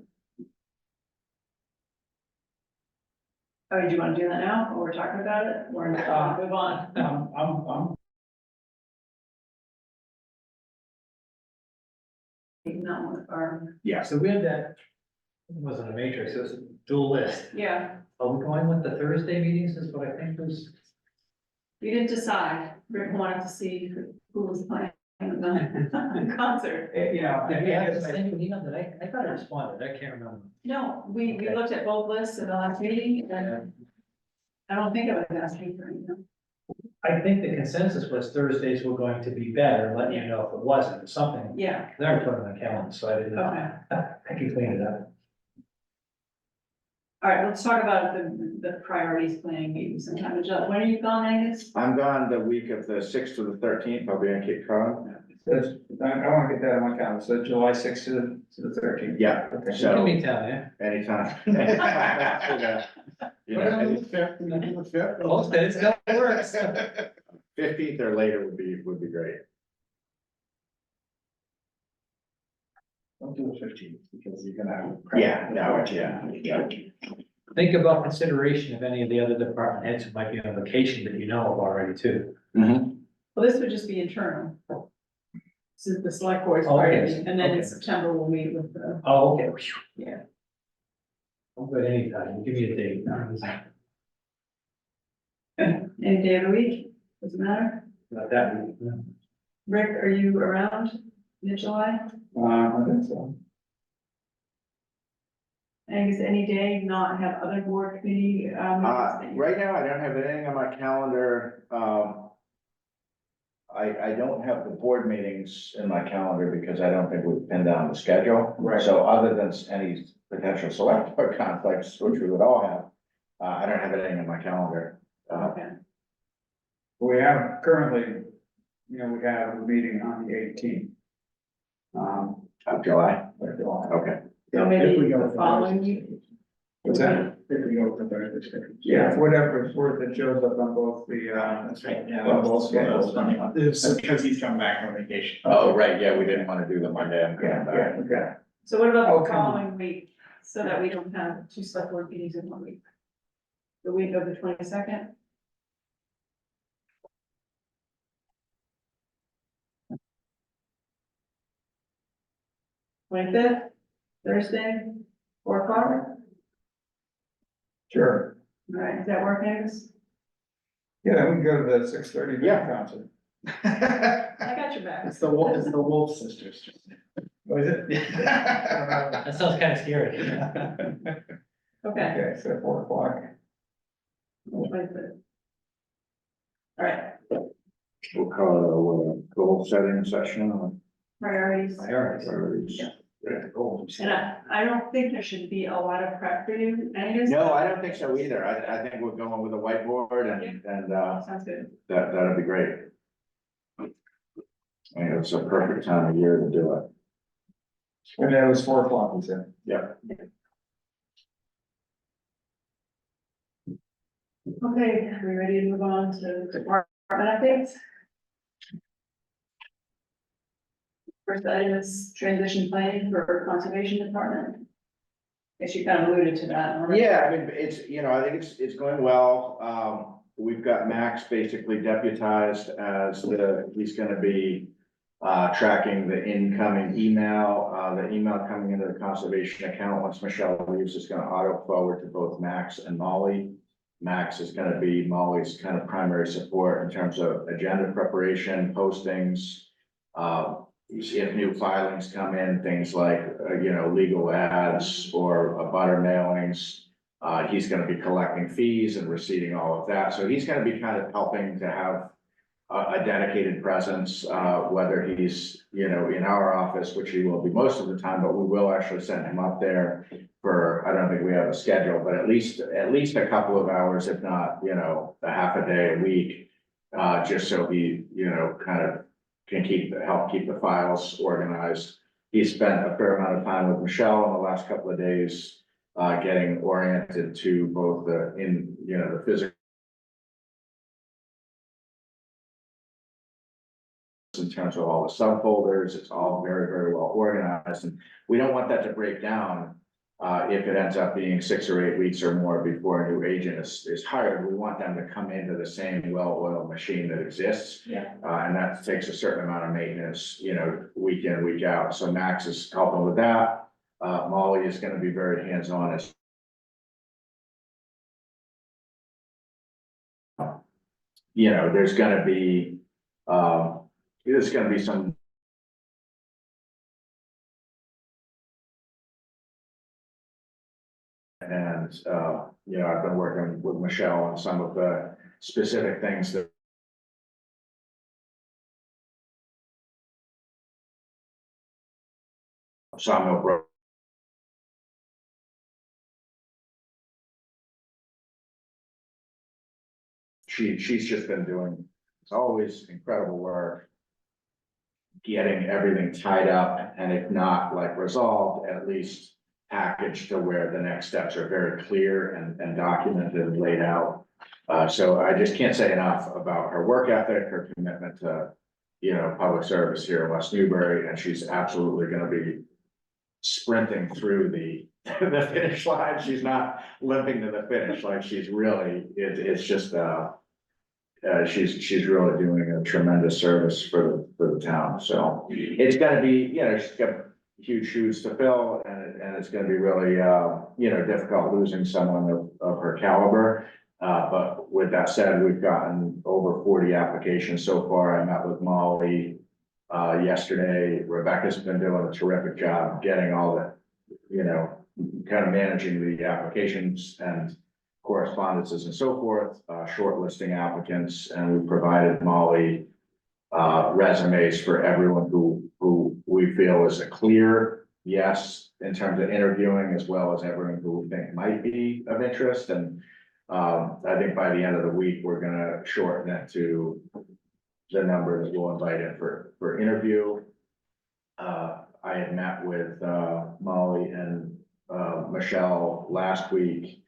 Oh, do you want to do that now, or we're talking about it, or move on? I'm Not one of our, Yeah, So we had that, it wasn't a matrix, it was a dual list. yeah, Are we going with the Thursday meetings is what I think was, we didn't decide. Rick wanted to see who was playing the concert. you know, did we have to send you an email? Did I thought I responded, I can't remember. No, we Okay. looked at both lists at the last meeting, and I don't think I was asking for anything. I think the consensus was Thursdays were going to be better, letting you know if it wasn't, or something. Yeah, Then I put it on my calendar, so I didn't, okay. I can clean it up. All right, let's talk about the priorities planning meeting sometime. When are you gone, Angus? I'm gone the week of the 6th to the 13th. I'll be in Cape Cod. that's, I wanna get that on my calendar, so July 6th to the 13th. Yeah, Okay. You can so meet down there. anytime. You know, Most of it still works. 15th or later would be great. Don't do the 15th because you're gonna have. Yeah, no, yeah. Think about consideration of any of the other department heads who might be on vacation that you know of already too. Mhm. Well, this would just be internal. This is the select board's Oh, okay. priority, and then in Okay. September we'll meet with the, Oh, okay. yeah. I'm good anytime, give me a date. Any day of the week, doesn't matter. Not that week, no. Rick, are you around mid-July? I think so. Angus, any day not have other board committee, meetings that you- Right now, I don't have anything on my calendar. I don't have the board meetings in my calendar because I don't think we've pinned down the schedule. Right. So other than any potential select board conflicts, which we would all have, I don't have anything in my calendar. Okay, We have currently, you know, we have a meeting on the 18th. Of July, Of July. okay. so If maybe we go the for following Thursday. week. What's that? If we go for Thursday. Yeah, whatever it's worth, it shows up on both the, That's right, yeah. on both schedules. It's because he's come back from vacation. Oh, right, yeah, we didn't want to do the Monday. I'm coming Yeah, back. okay. So what about Oh, the come on. following week, so that we don't have two select board meetings in 1 week? The week of the 22nd? Twenty-fifth, Thursday, 4 o'clock, all Sure. right, does that work, Angus? Yeah, we can go to the 6:30 Yeah. concert. I got your back. It's the Wolf Sisters. What is it? That sounds kind of scary. Okay. Okay, so 4 o'clock. 25th. All right, We'll call it a goal setting session on priorities. Priorities. priorities. Yeah. Yeah. And I don't think there should be a lot of prep for you, Angus. No, I don't think so either. I think we're going with a whiteboard and Sounds good. that'd be great. I mean, it's a perfect time of year to do it. And it was 4 o'clock, you said. Yeah. Okay, are we ready to move on to department updates? First item is transition planning for conservation department. Guess you kind of alluded to that already. Yeah, I mean, it's, you know, I think it's going well. We've got Max basically deputized as he's gonna be tracking the incoming email, the email coming into the conservation account. Once Michelle leaves, is gonna auto forward to both Max and Molly. Max is gonna be Molly's kind of primary support in terms of agenda preparation, postings. You see if new filings come in, things like, you know, legal ads or butter mailings. He's gonna be collecting fees and receiving all of that. So he's gonna be kind of helping to have a dedicated presence, whether he's, you know, in our office, which he will be most of the time, but we will actually send him up there for, I don't think we have a schedule, but at least a couple of hours, if not, you know, a half a day a week, just so he, you know, kind of can help keep the files organized. He spent a fair amount of time with Michelle in the last couple of days, getting oriented to both the physical in terms of all the subfolders. It's all very, very well organized, and we don't want that to break down if it ends up being 6 or 8 weeks or more before a new agent is hired. We want them to come into the same well-oiled machine that exists. Yeah. And that takes a certain amount of maintenance, you know, week in, week out. So Max is helping with that. Molly is gonna be very hands-on as you know, there's gonna be some and, you know, I've been working with Michelle on some of the specific things that Sawmill Brook. She's just been doing, it's always incredible work getting everything tied up, and if not like resolved, at least packaged to where the next steps are very clear and documented and laid out. So I just can't say enough about her work ethic, her commitment to, you know, public service here in West Newbury, and she's absolutely gonna be sprinting through the finish line. She's not limping to the finish, like she's really, it's just, she's really doing a tremendous service for the town. So it's gonna be, you know, she's got huge shoes to fill, and it's gonna be really, you know, difficult losing someone of her caliber. But with that said, we've gotten over 40 applications so far. I met with Molly yesterday. Rebecca's been doing a terrific job getting all the, you know, kind of managing the applications and correspondences and so forth, shortlisting applicants, and we provided Molly resumes for everyone who we feel is a clear yes in terms of interviewing, as well as everyone who we think might be of interest. And I think by the end of the week, we're gonna shorten it to the number that we'll invite in for interview. I had met with Molly and Michelle last week.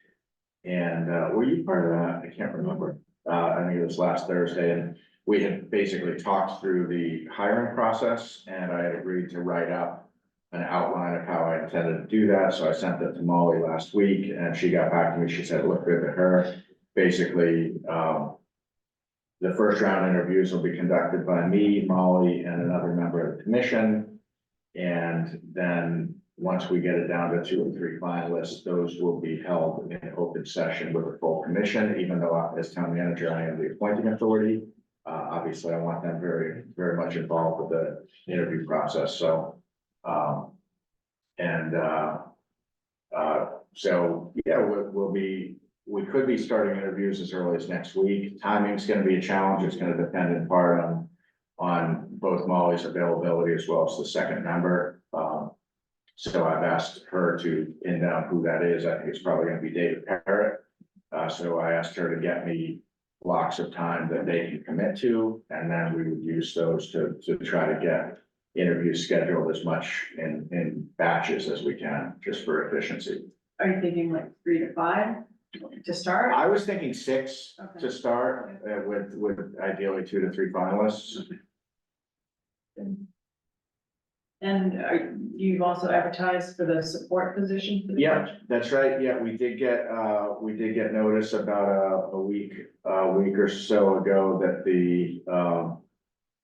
And were you part of that? I can't remember. I think it was last Thursday, and we had basically talked through the hiring process, and I had agreed to write up an outline of how I intended to do that. So I sent that to Molly last week, and she got back to me. She said it looked good to her. Basically, the first round interviews will be conducted by me, Molly, and another member of the commission. And then once we get it down to 2 or 3 finalists, those will be held in an open session with the full commission, even though as town manager, I am the appointing authority. Obviously, I want them very, very much involved with the interview process. So, so yeah, we could be starting interviews as early as next week. Timing's gonna be a challenge. It's gonna depend in part on both Molly's availability as well as the second member. So I've asked her to pin down who that is. I think it's probably gonna be David Parrott. So I asked her to get me blocks of time that they can commit to, and then we would use those to try to get interviews scheduled as much in batches as we can, just for efficiency. Are you thinking like 3 to 5 to start? I was thinking 6 Okay. to start, with ideally 2 to 3 finalists. And you've also advertised for the support position? for the Yeah, budget? that's right. Yeah, we did get notice about a week or so ago that the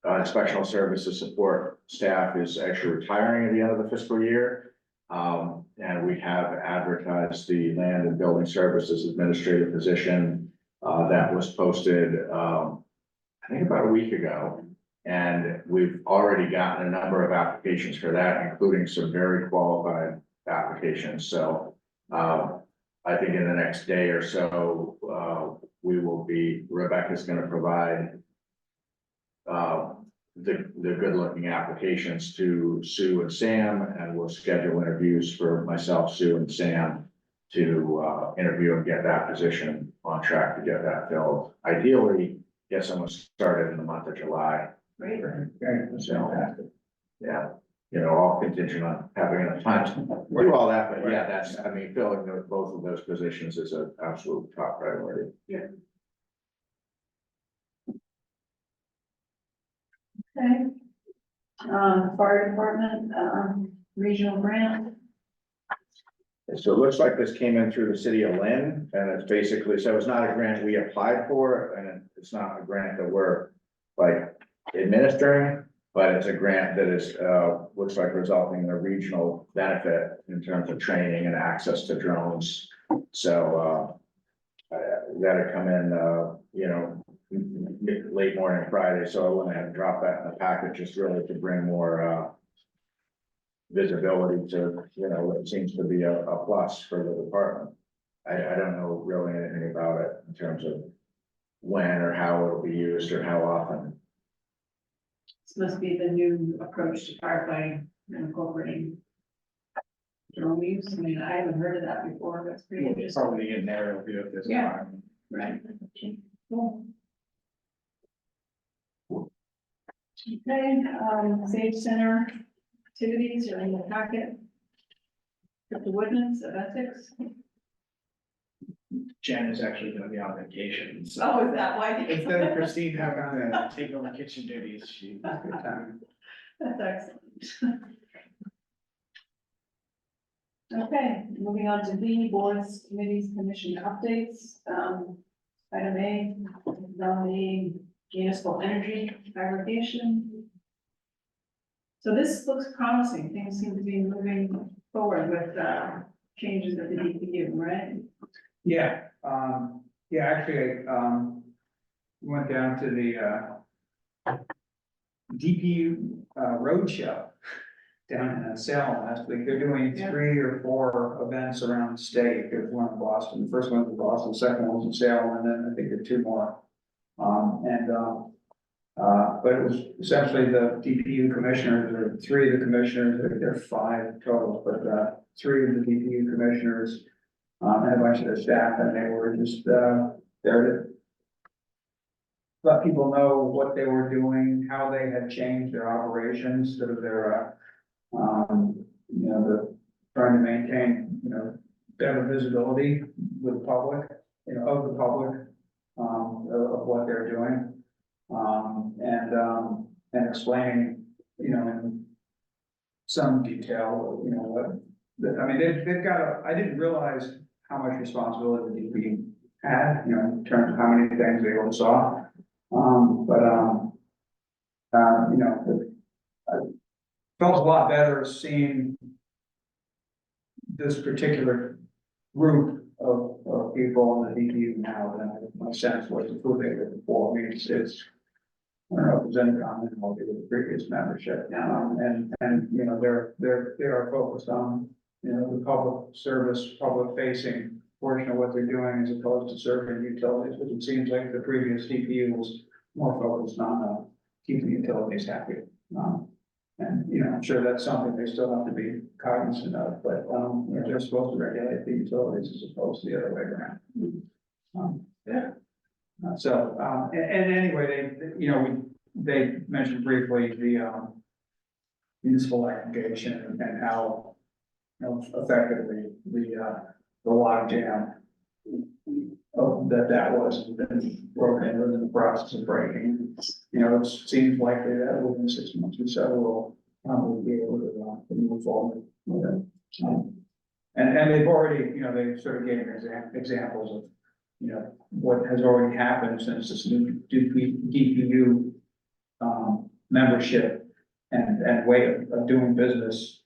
inspectional services support staff is actually retiring at the end of the fiscal year. And we have advertised the land and building services administrative position that was posted, I think about a week ago. And we've already gotten a number of applications for that, including some very qualified applications. So I think in the next day or so, Rebecca's gonna provide the good looking applications to Sue and Sam, and we'll schedule interviews for myself, Sue and Sam to interview and get that position on track to get that filled. Ideally, get someone started in the month of July. Great. So, yeah, all contingent on having enough time to do all that, but yeah, that's, I mean, filling both of those positions is an absolute top priority. Okay. Fire department, regional grant. So it looks like this came in through the city of Lynn, and it's basically, so it's not a grant we applied for, and it's not a grant that we're like administering, but it's a grant that is, looks like resulting in a regional benefit in terms of training and access to drones. So, that had come in, late morning Friday, so I went ahead and dropped that in the packet, just really to bring more, visibility to, what seems to be a plus for the department. I don't know really anything about it in terms of when or how it'll be used or how often. This must be the new approach to firefighting, incorporating drone use. I mean, I haven't heard of that before. That's pretty It's interesting. probably an aerial view of this Yeah. environment. Right. Cool. Okay, Sage Center activities are in the packet. At the Woodlands of Essex. Jen is actually gonna be on vacation, so. Oh, is that why? Instead of Christine having to take over kitchen duties, she. That's excellent. Okay, moving on to B, boards, committees, commission updates. Item A, nominating municipal energy aggregation. So this looks promising. Things seem to be moving forward with changes at the DPU, right? Yeah, actually, went down to the DPU roadshow down in Salem last week. They're doing Yeah. 3 or 4 events around the state. There's one in Boston, the first one was in Boston, the second one was in Salem, and then I think there are 2 more. But it was essentially the DPU commissioners, or 3 of the commissioners, there are 5 total, but 3 of the DPU commissioners and a bunch of their staff, and they were just there to let people know what they were doing, how they had changed their operations, sort of their, the trying to maintain, better visibility with the public, of the public, of what they're doing. And explaining, in some detail, they've got I didn't realize how much responsibility the DP had, in terms of how many things they oversaw. I felt a lot better seeing this particular group of people in the DPU now than my sense was who they were before. I mean, it's I don't know if there's any comment on the previous membership, they are focused on, the public service, public facing portion of what they're doing as opposed to serving utilities, which it seems like the previous DPU was more focused on, keeping utilities happy. And, you know, I'm sure that's something they still have to be cognizant of, but, they're supposed to regulate the utilities as opposed to the other way around. Yeah. And anyway, they mentioned briefly the, municipal aggregation and how, effectively the log jam that was been broken and was in the process of breaking. It seems likely that within 6 months or so, we'll probably be able to move forward with it. And they've already, they sort of gave examples of, what has already happened since this new DPU membership and way of doing business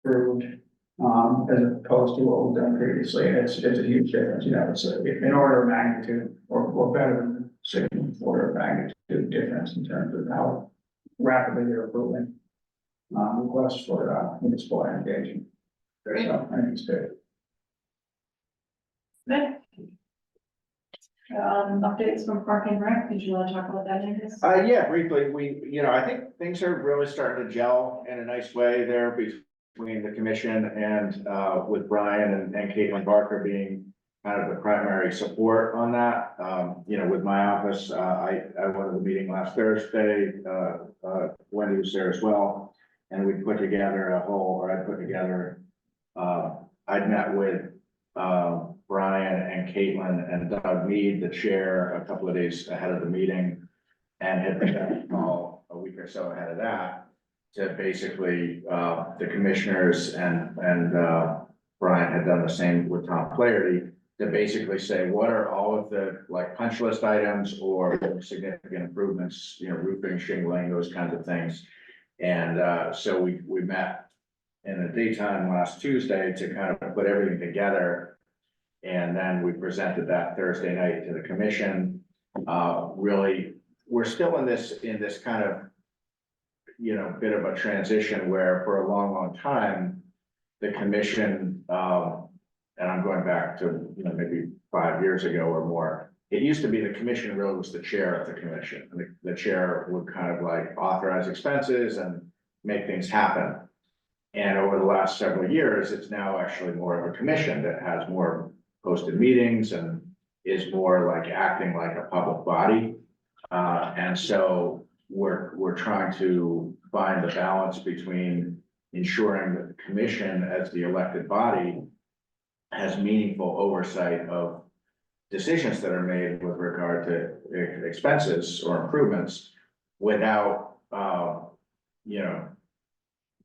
approved, as opposed to what we've done previously. It's a huge difference, it's an order of magnitude or better than significant order of magnitude difference in terms of how rapidly they're approving requests for municipal aggregation. So I think it's good. Good. Updates from Park and Rec, did you want to talk about that, Angus? Yeah, briefly, I think things are really starting to gel in a nice way there between the commission and, with Brian and Caitlin Barker being kind of the primary support on that. With my office, I went to the meeting last Thursday, Wendy was there as well. And we put together I'd met with, Brian and Caitlin and Doug Mead, the chair, a couple of days ahead of the meeting. And had been on a call a week or so ahead of that to basically, the commissioners and Brian had done the same with Tom Flaherty to basically say, what are all of the like punch list items or significant improvements, roofing, shingling, those kinds of things. And so we met in the daytime last Tuesday to kind of put everything together. And then we presented that Thursday night to the commission. Really, we're still in this kind of, bit of a transition where for a long time, the commission, and I'm going back to, maybe 5 years ago or more, it used to be the commission really was the chair of the commission. And the chair would kind of like authorize expenses and make things happen. And over the last several years, it's now actually more of a commission that has more posted meetings and is more like acting like a public body. And so we're trying to find the balance between ensuring that the commission as the elected body has meaningful oversight of decisions that are made with regard to expenses or improvements without,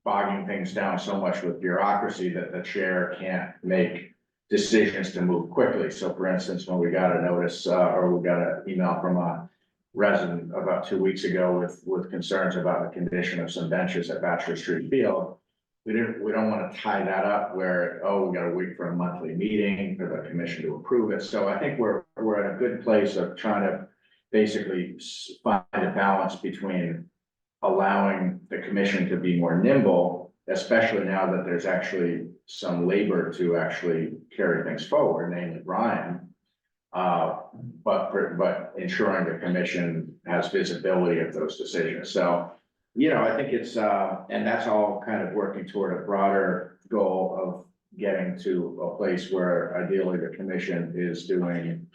bogging things down so much with bureaucracy that the chair can't make decisions to move quickly. So for instance, when we got a notice, or we got an email from a resident about 2 weeks ago with concerns about the condition of some benches at Bachelor Street Field, we don't want to tie that up where, we got to wait for a monthly meeting for the commission to approve it. So I think we're in a good place of trying to basically find a balance between allowing the commission to be more nimble, especially now that there's actually some labor to actually carry things forward, namely Brian. But ensuring the commission has visibility of those decisions. So, I think it's, and that's all kind of working toward a broader goal of getting to a place where ideally the commission is doing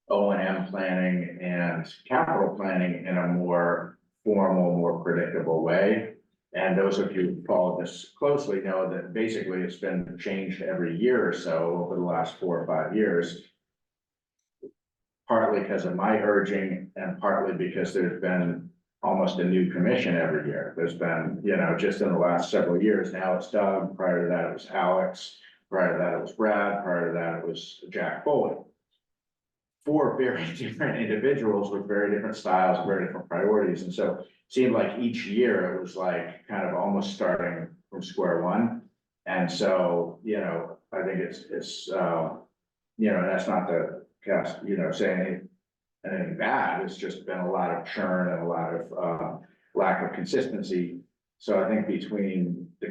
O&M planning and capital planning in a more formal, more predictable way. And those of you who follow this closely know that basically it's been changed every year or so over the last 4 or 5 years. Partly because of my urging and partly because there's been almost a new commission every year. There's been, just in the last several years, now it's Doug, prior to that it was Alex, prior to that it was Brad, prior to that it was Jack Foley. 4 very different individuals with very different styles, very different priorities. And so it seemed like each year it was like kind of almost starting from square one. And so, I think it's and that's not the cast, saying anything bad. It's just been a lot of churn and a lot of lack of consistency. So I think between the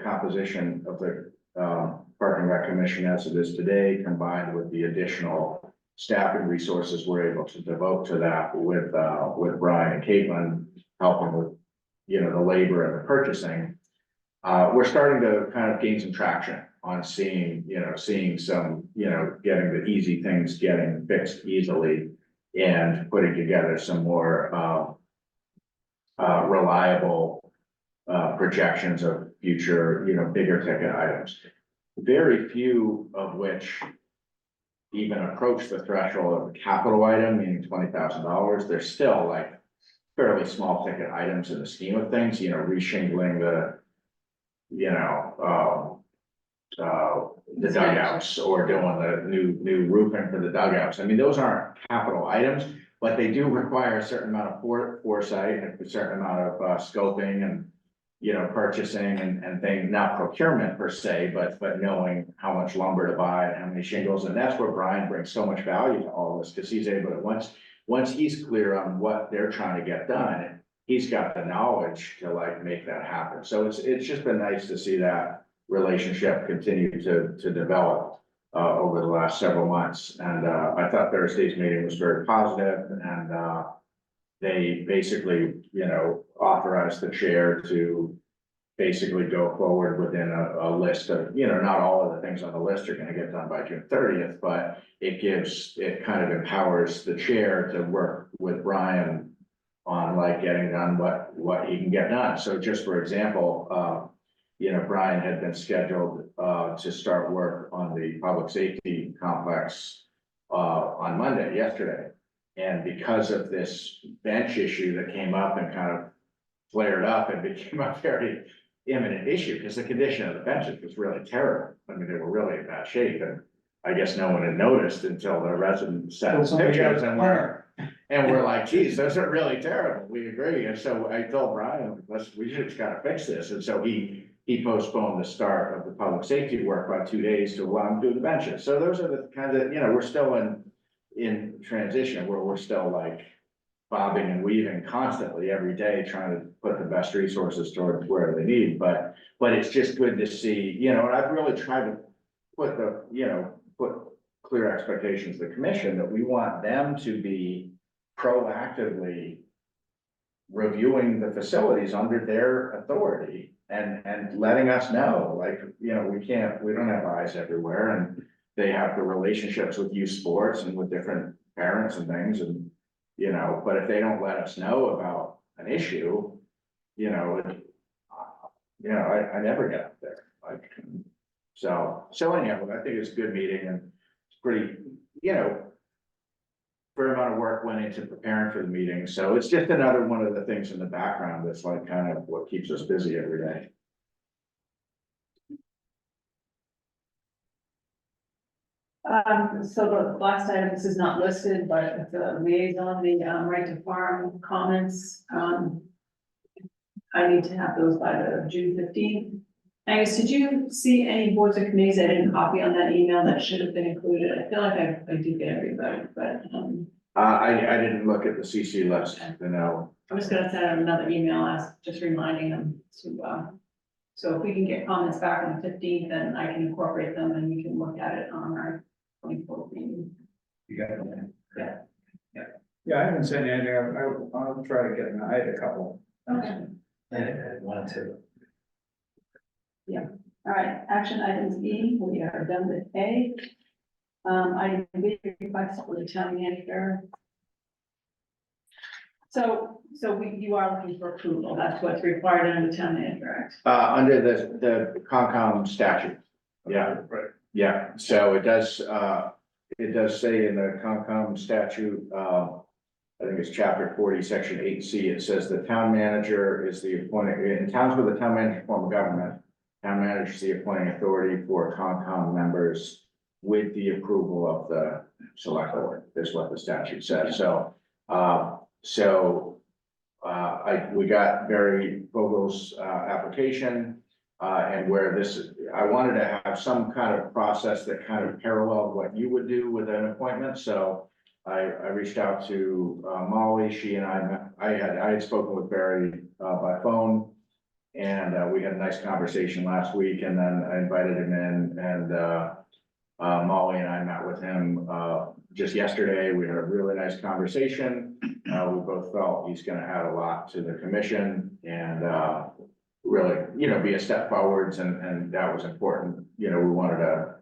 composition of the Park and Rec Commission as it is today, combined with the additional staffing resources we're able to devote to that with Brian and Caitlin helping with, you know, the labor and the purchasing. We're starting to kind of gain some traction on seeing some, getting the easy things getting fixed easily and putting together some more, reliable, projections of future, bigger ticket items. Very few of which even approach the threshold of a capital item, meaning $20,000. They're still like fairly small ticket items in the scheme of things, reshingling the dugouts or doing the new roofing for the dugouts. I mean, those aren't capital items, but they do require a certain amount of foresight and a certain amount of scoping and, purchasing and things, not procurement per se, but knowing how much lumber to buy and how many shingles. And that's where Brian brings so much value to all this, because he's able to, once he's clear on what they're trying to get done, he's got the knowledge to like make that happen. So it's just been nice to see that relationship continue to develop over the last several months. And I thought Thursday's meeting was very positive, and they basically, authorized the chair to basically go forward within a list of, not all of the things on the list are gonna get done by June 30th, but it kind of empowers the chair to work with Brian on like getting done what he can get done. So just for example, Brian had been scheduled to start work on the public safety complex on Monday, yesterday. And because of this bench issue that came up and kind of flared up and became a very imminent issue, because the condition of the benches was really terrible. I mean, they were really in bad shape, and I guess no one had noticed until the residents sent pictures and we're like, geez, those are really terrible. We agree. And so I told Brian, we just gotta fix this. And so he postponed the start of the public safety work by 2 days to allow him to do the benches. So those are the kinds of, we're still in transition where we're still like bobbing and weaving constantly every day, trying to put the best resources towards where they need. But it's just good to see, and I've really tried to put put clear expectations to the commission that we want them to be proactively reviewing the facilities under their authority and letting us know, like, we don't have eyes everywhere, and they have the relationships with youth sports and with different parents and things, and, but if they don't let us know about an issue, I never get up there, like, so anyhow, I think it's a good meeting, and it's pretty, fair amount of work went into preparing for the meeting, so it's just another one of the things in the background that's like kind of what keeps us busy every day. So the last item, this is not listed, but it's a liaison, the right to farm comments. I need to have those by the June 15th. Angus, did you see any boards or committees I didn't copy on that email that should have been included? I feel like I did get everybody, but I didn't look at the CC list, I'm just gonna send out another email, just reminding them to, so if we can get comments back on the 15th, then I can incorporate them and we can look at it on our 24th meeting. You got it. Yeah. Yeah, I haven't sent anything. I'll try to get them. I had a couple. Okay. I had one too. All right, action items E, we are done with A. Item B, request for the town manager. So you are looking for approval, that's what's required under the Town Manager Act. under the Concom statute. Yeah, Right. yeah, so it does say in the Concom statute, I think it's chapter 40, section 8C, it says the town manager is the appointing, in towns with a town manager form of government, town manager is the appointing authority for Concom members with the approval of the select board, is what the statute says. We got Barry Vogel's application, and where I wanted to have some kind of process that kind of paralleled what you would do with an appointment. So I reached out to Molly. She and I met. I had spoken with Barry by phone, and we had a nice conversation last week. And then I invited him in, and Molly and I met with him, just yesterday. We had a really nice conversation. We both felt he's gonna add a lot to the commission and, really, be a step forwards and that was important. We wanted to,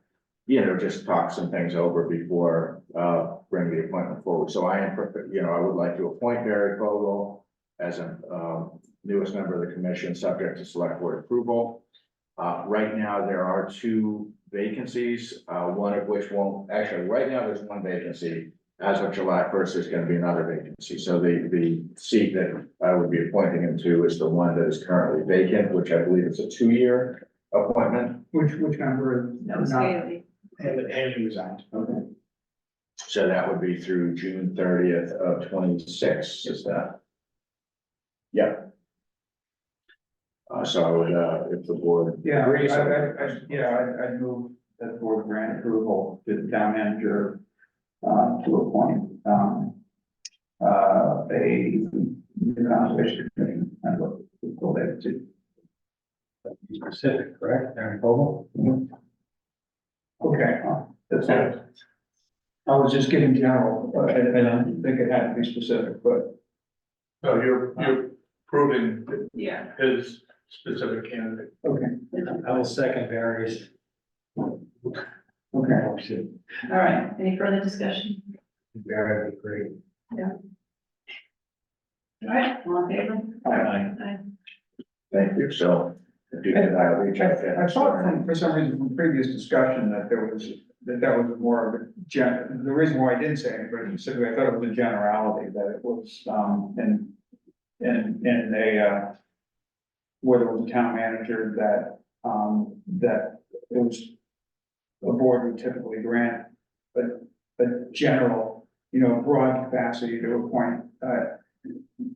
just talk some things over before, bring the appointment forward. So I am, I would like to appoint Barry Vogel as a, newest member of the commission, subject to select board approval. Right now, there are 2 vacancies, one of which won't, actually, right now, there's 1 vacancy. As of July 1st, there's gonna be another vacancy. So the seat that I would be appointing him to is the one that is currently vacant, which I believe is a 2-year appointment. Which member? That was Haley. Haley resigned. Okay. So that would be through June 30th of 26, is that? Yeah. So I would, if the board. Yeah, agrees, I'd move that the board grant approval to the town manager, to appoint, a new conservation commission member related to. Specific, correct, Aaron Vogel? Okay, that's it. I was just getting general, I don't think it had to be specific, but. So you're proving Yeah. his specific candidate. Okay, I will second Barry's. okay. All right, any further discussion? Barry would agree. All right, all in favor? Aye. Thank you, so. if you could, reach out to- I thought for some reason from previous discussion that that was more of a the reason why I didn't say anything specifically, I thought it was a generality, that it was, in a, where there was a town manager that it was a board would typically grant, but general, broad capacity to appoint,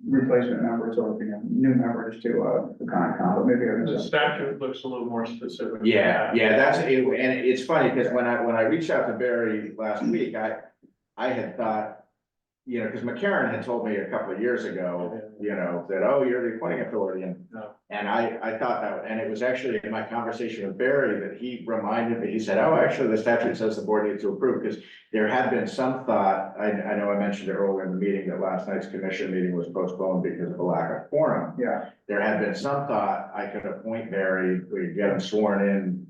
replacement members or, new members to, the Concom, but maybe I The was. statute looks a little more specific. Yeah, that's it, and it's funny, because when I reached out to Barry last week, I had thought, because McCarran had told me a couple of years ago, that, oh, you're the appointing authority, No. and I thought that, and it was actually in my conversation with Barry that he reminded me, he said, oh, actually, the statute says the board needs to approve, because there had been some thought, I know I mentioned earlier in the meeting that last night's commission meeting was postponed because of a lack of quorum. Yeah, There had been some thought I could appoint Barry, we could get him sworn in,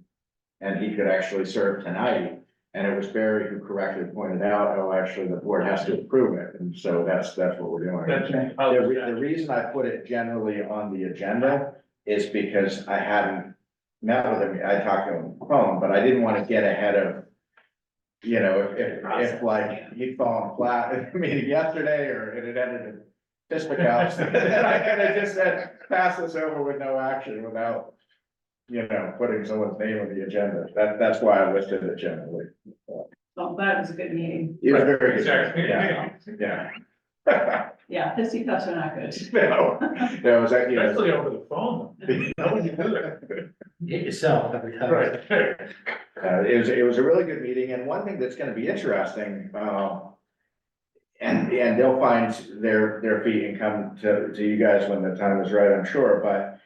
and he could actually serve tonight. And it was Barry who correctly pointed out, oh, actually, the board has to approve it, and so that's what we're doing. That's Okay. how The, the the reason I put it generally on the agenda is because I hadn't met with him, I talked to him on the phone, but I didn't want to get ahead of, if like he'd fallen flat at the meeting yesterday, or it had ended in fisticuffs, then I could have just said, pass this over with no action without, putting someone's name on the agenda. That's why I listed it generally. Well, that was a good meeting. It was very good. Exactly. Yeah. Yeah, fisticuffs are not good. No, it was like, Especially over the phone. How would you do that? Hit yourself every time. Right. it was a really good meeting, and one thing that's gonna be interesting, and they'll find their feet and come to you guys when the time is right, I'm sure, but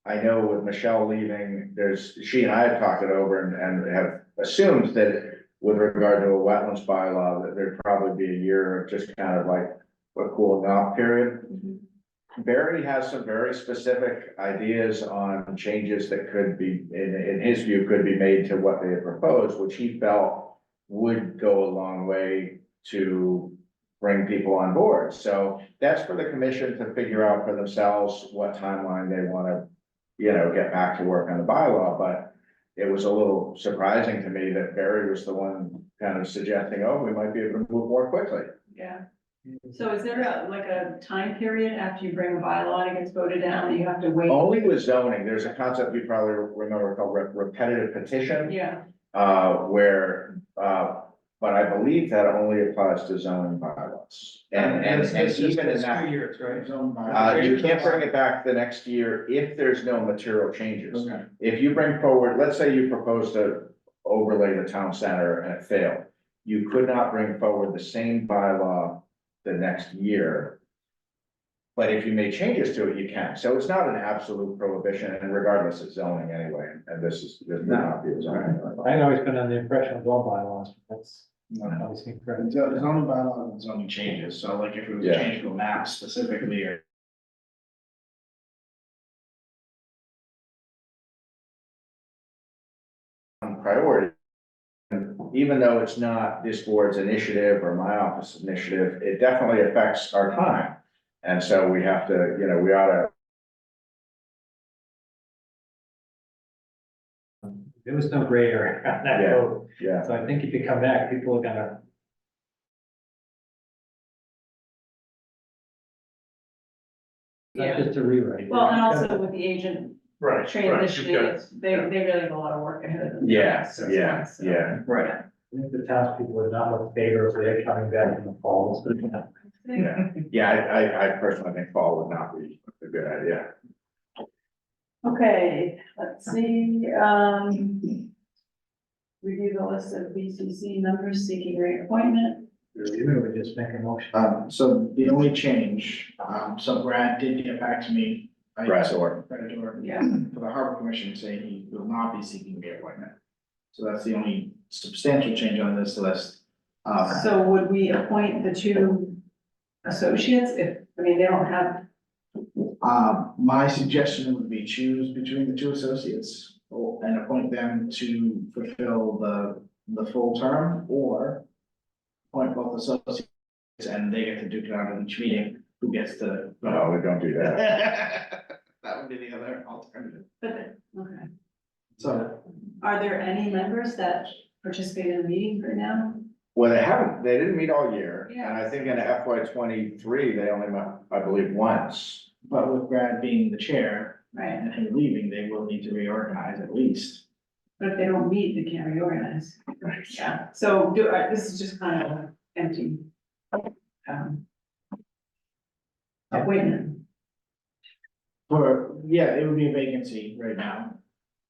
I know with Michelle leaving, she and I have talked it over and have assumed that with regard to a wetlands bylaw, that there'd probably be a year of just kind of like a cooling off period. Barry has some very specific ideas on changes that could be, in his view, could be made to what they had proposed, which he felt would go a long way to bring people on board. So that's for the commission to figure out for themselves what timeline they want to, get back to work on the bylaw. But it was a little surprising to me that Barry was the one kind of suggesting, oh, we might be able to move more quickly. Yeah. So is there a time period after you bring a bylaw and it gets voted down, that you have to wait? Only with zoning, there's a concept you probably remember called repetitive petition. Yeah, But I believe that only applies to zoning bylaws. And even in that, 2 years, right? you can't bring it back the next year if there's no material changes. Okay. If you bring forward, let's say you proposed to overlay the town center and it failed, you could not bring forward the same bylaw the next year But if you make changes to it, you can. So it's not an absolute prohibition, and regardless of zoning anyway, and this would not be a zoning. I've always been under the impression of all bylaws, but that's No, not no. always The incorrect. zoning bylaw and zoning changes, so like if it was Yeah. changed to a map specifically or. Priority. And even though it's not this board's initiative or my office initiative, it definitely affects our time. And so we have to, we ought to. There was no gray area on that Yeah. road, Yeah, so I think if you come back, people are gonna. Not just a rewrite. Well, and also with the agent Right, transitioning, they really have a lot of work ahead of them. yeah, 6 yeah, months, so. yeah. Right. I think the townspeople are not in favor of their coming back in the fall, so, you know. Yeah, I personally think fall would not be a good idea. Okay, let's see, review the list of BCC members seeking reappointment. You would just make a motion. So the only change, so Brad did get back to me. Brad Orr. Brad Orr, Yeah. for the Harbor Commission saying he will not be seeking reappointment. So that's the only substantial change on this list. So would we appoint the two associates if, they don't have, My suggestion would be choose between the two associates and appoint them to fulfill the full term, or appoint both associates and they get to duke it out at each meeting, who gets to. No, we don't do that. That would be the other alternative. okay. So, Are there any members that participate in the meeting right now? Well, they didn't meet all year, Yeah. and I think in FY 23 they only met, I believe, once. but with Brad being the chair Right, and him leaving, they will need to reorganize at least. but if they don't meet, they can't reorganize. Right. Yeah, so this is just kind of empty. Appointment. It would be a vacancy right now.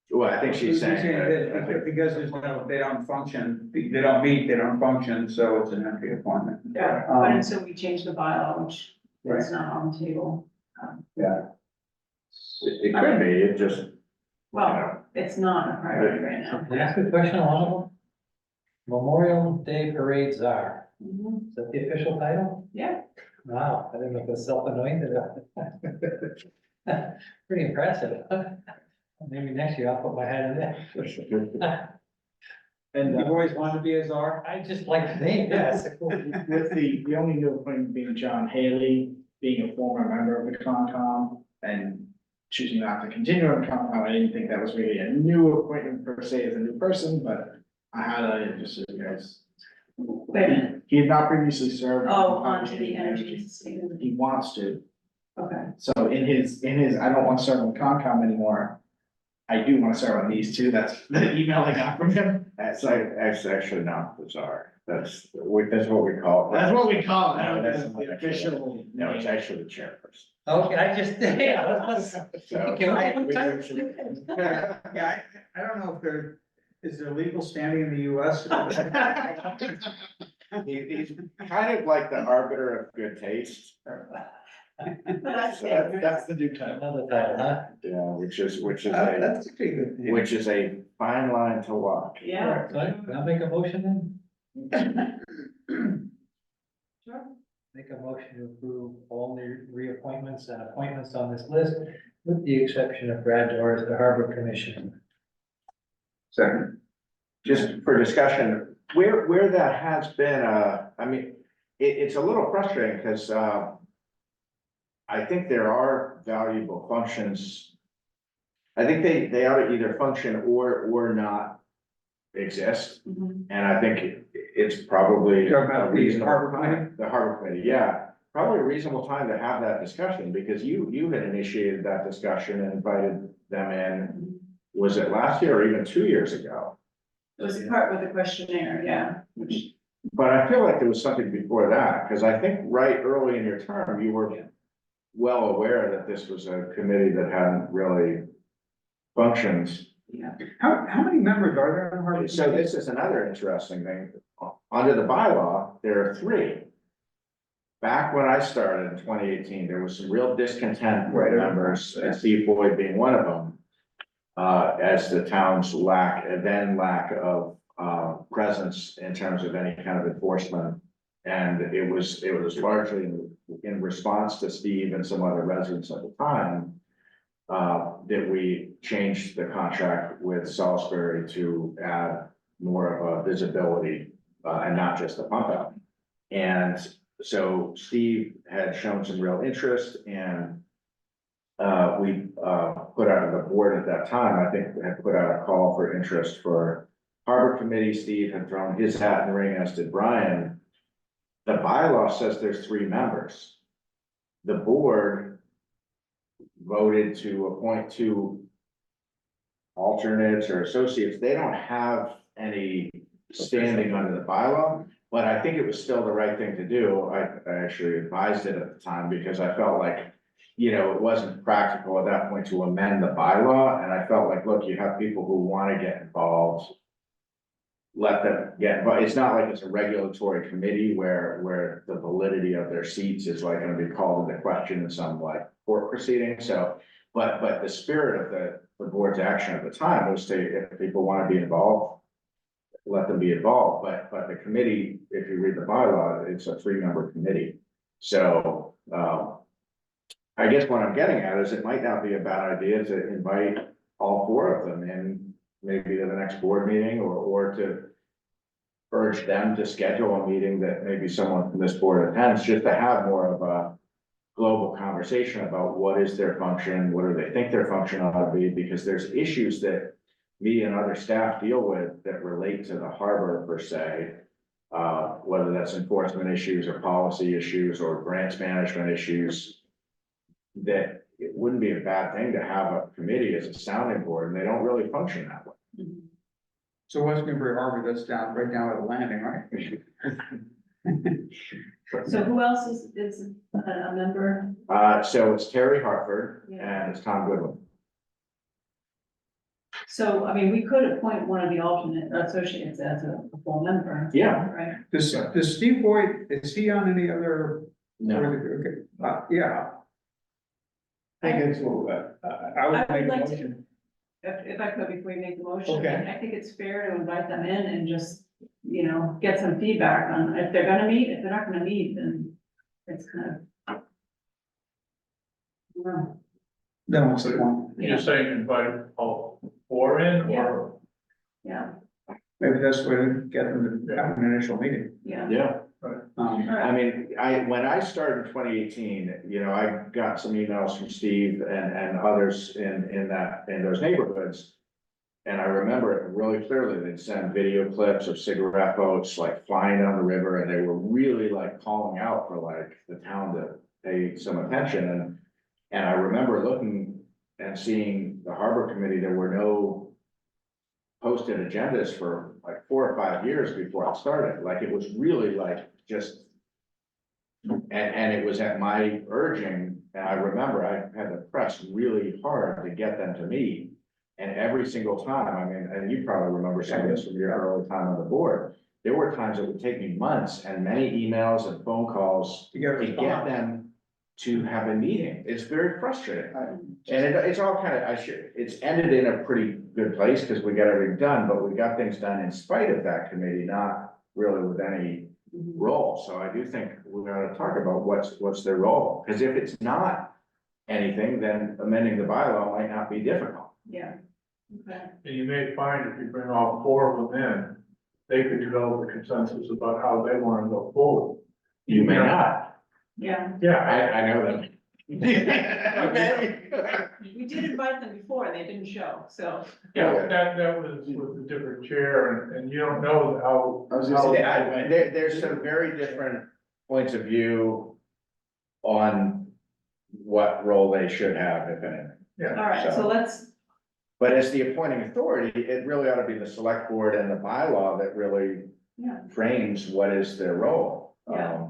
Well, I think she's saying that, I think- Because there's no, they don't function, they don't meet, they don't function, so it's an empty appointment. Yeah, but until we change the bylaw, which is not on the table. it could be, it just, Well, it's not a priority right now. Can I ask a question on one of them? Memorial Day Parade Czar, Mhm. is that the official title? Yeah, Wow, I didn't know if it's self-anointed. Pretty impressive. Maybe next year I'll put my hat in there. And You've always wanted to be a czar? I just like the name, yeah, it's a cool. with the only new appointment being John Haley, being a former member of the Concom and choosing not to continue on the Concom, I didn't think that was really a new appointment per se as a new person, but I highlighted it just so you guys. wait a minute. He had not previously served. Oh, onto the energy and sustainability. He wants to, Okay, so in his, I don't want to serve on Concom anymore. I do want to serve on these two, that's the email I got from him. That's actually not bizarre, that's what we call it. That's what we call it, No, that's that's not the actually- official. No, it's actually the chairperson. Okay, I just, yeah, let's. So- Can I- Yeah, I don't know if is there legal standing in the US? He's kind of like the arbiter of good taste. So That's the new title. Another title, huh? Yeah, which is That's a pretty good. which is a fine line to walk. yeah. Right, can I make a motion then? Sure. Make a motion to approve all the reappointments and appointments on this list, with the exception of Brad Doris, the Harbor Commission. Second. Just for discussion, where that has been, it's a little frustrating because, I think there are valuable functions. I think they ought to either function or not exist. Mhm. And I think it's probably Talking about a the reasonable Harbor time, the Harbor Committee, yeah. Probably a reasonable time to have that discussion because you had initiated that discussion and invited them in. Was it last year or even 2 years ago? It was a part with the questionnaire, yeah, which, But I feel like there was something before that, because I think right early in your term, you were well aware that this was a committee that hadn't really functioned. yeah. How many members are there on Harvard? So this is another interesting thing. Under the bylaw, there are 3. back when I started in 2018, there was some real discontent Right. with members, and Steve Boyd being one of them. As the town's lack of, presence in terms of any kind of enforcement. And it was largely in response to Steve and some other residents at the time. That we changed the contract with Salisbury to add more of a visibility, and not just the pump out. And so Steve had shown some real interest, and we put out the board at that time, I think, had put out a call for interest for Harbor Committee. Steve had thrown his hat in the ring, as did Brian. The bylaw says there's 3 members. The board voted to appoint 2 alternates or associates. They don't have any standing under the bylaw, but I think it was still the right thing to do. I actually advised it at the time because I felt like, it wasn't practical at that point to amend the bylaw, and I felt like, look, you have people who want to get involved. Let them get involved. It's not like it's a regulatory committee where the validity of their seats is like gonna be called into question in some like court proceeding, so. But the spirit of the board's action at the time was to, if people want to be involved, let them be involved, but the committee, if you read the bylaw, it's a 3-member committee. So, I guess what I'm getting at is it might not be a bad idea to invite all 4 of them in, maybe to the next board meeting, or to urge them to schedule a meeting that maybe someone from this board attends, just to have more of a global conversation about what is their function, what do they think their function ought to be, because there's issues that me and other staff deal with that relate to the harbor per se. Whether that's enforcement issues or policy issues or grants management issues. That it wouldn't be a bad thing to have a committee as a sounding board, and they don't really function that way. So West Newbury Harbor, that's right down at the landing, right? So who else is a member? So it's Terry Hartford Yeah. and it's Tom Goodwin. So, I mean, we could appoint one of the alternate associates as a full member. Yeah. Right? Does Steve Boyd, is he on any other? No, Okay, yeah. I think it's, I would I would make a like to- motion. If I could, before we make the motion, Okay. I think it's fair to invite them in and just, get some feedback on if they're gonna meet. If they're not gonna meet, then it's kind of. Well, Then what's the point? You're saying invite all 4 in, or? yeah, Maybe that's the way to get them to have an initial meeting. yeah. yeah. All I right. mean, when I started in 2018, I got some emails from Steve and others in those neighborhoods. And I remember it really clearly. They'd send video clips of cigarette boats like flying down the river, and they were really like calling out for like the town to pay some attention. And I remember looking and seeing the harbor committee, there were no posted agendas for like 4 or 5 years before I started. Like, it was really like just. And it was at my urging, and I remember I had to press really hard to get them to meet. And every single time, I mean, and you probably remember some of this from your early time on the board, there were times it would take me months and many emails and phone calls To get a to get response. them to have a meeting. It's very frustrating. And it's all kind of, it's ended in a pretty good place because we got everything done, but we got things done in spite of that committee, not really with any role. So I do think we ought to talk about what's their role, because if it's not anything, then amending the bylaw might not be difficult. Yeah. Okay. And you may find if you bring all 4 of them in, they could develop a consensus about how they want to go forward. You may not. Yeah, Yeah, I know them. Okay. we did invite them before, and they didn't show, so. yeah, that was with a different chair, and you don't know how. I was gonna say, There's some very different points of view on what role they should have, if anything. All right, so let's, But as the appointing authority, it really ought to be the select board and the bylaw that really yeah. frames what is their role. Yeah.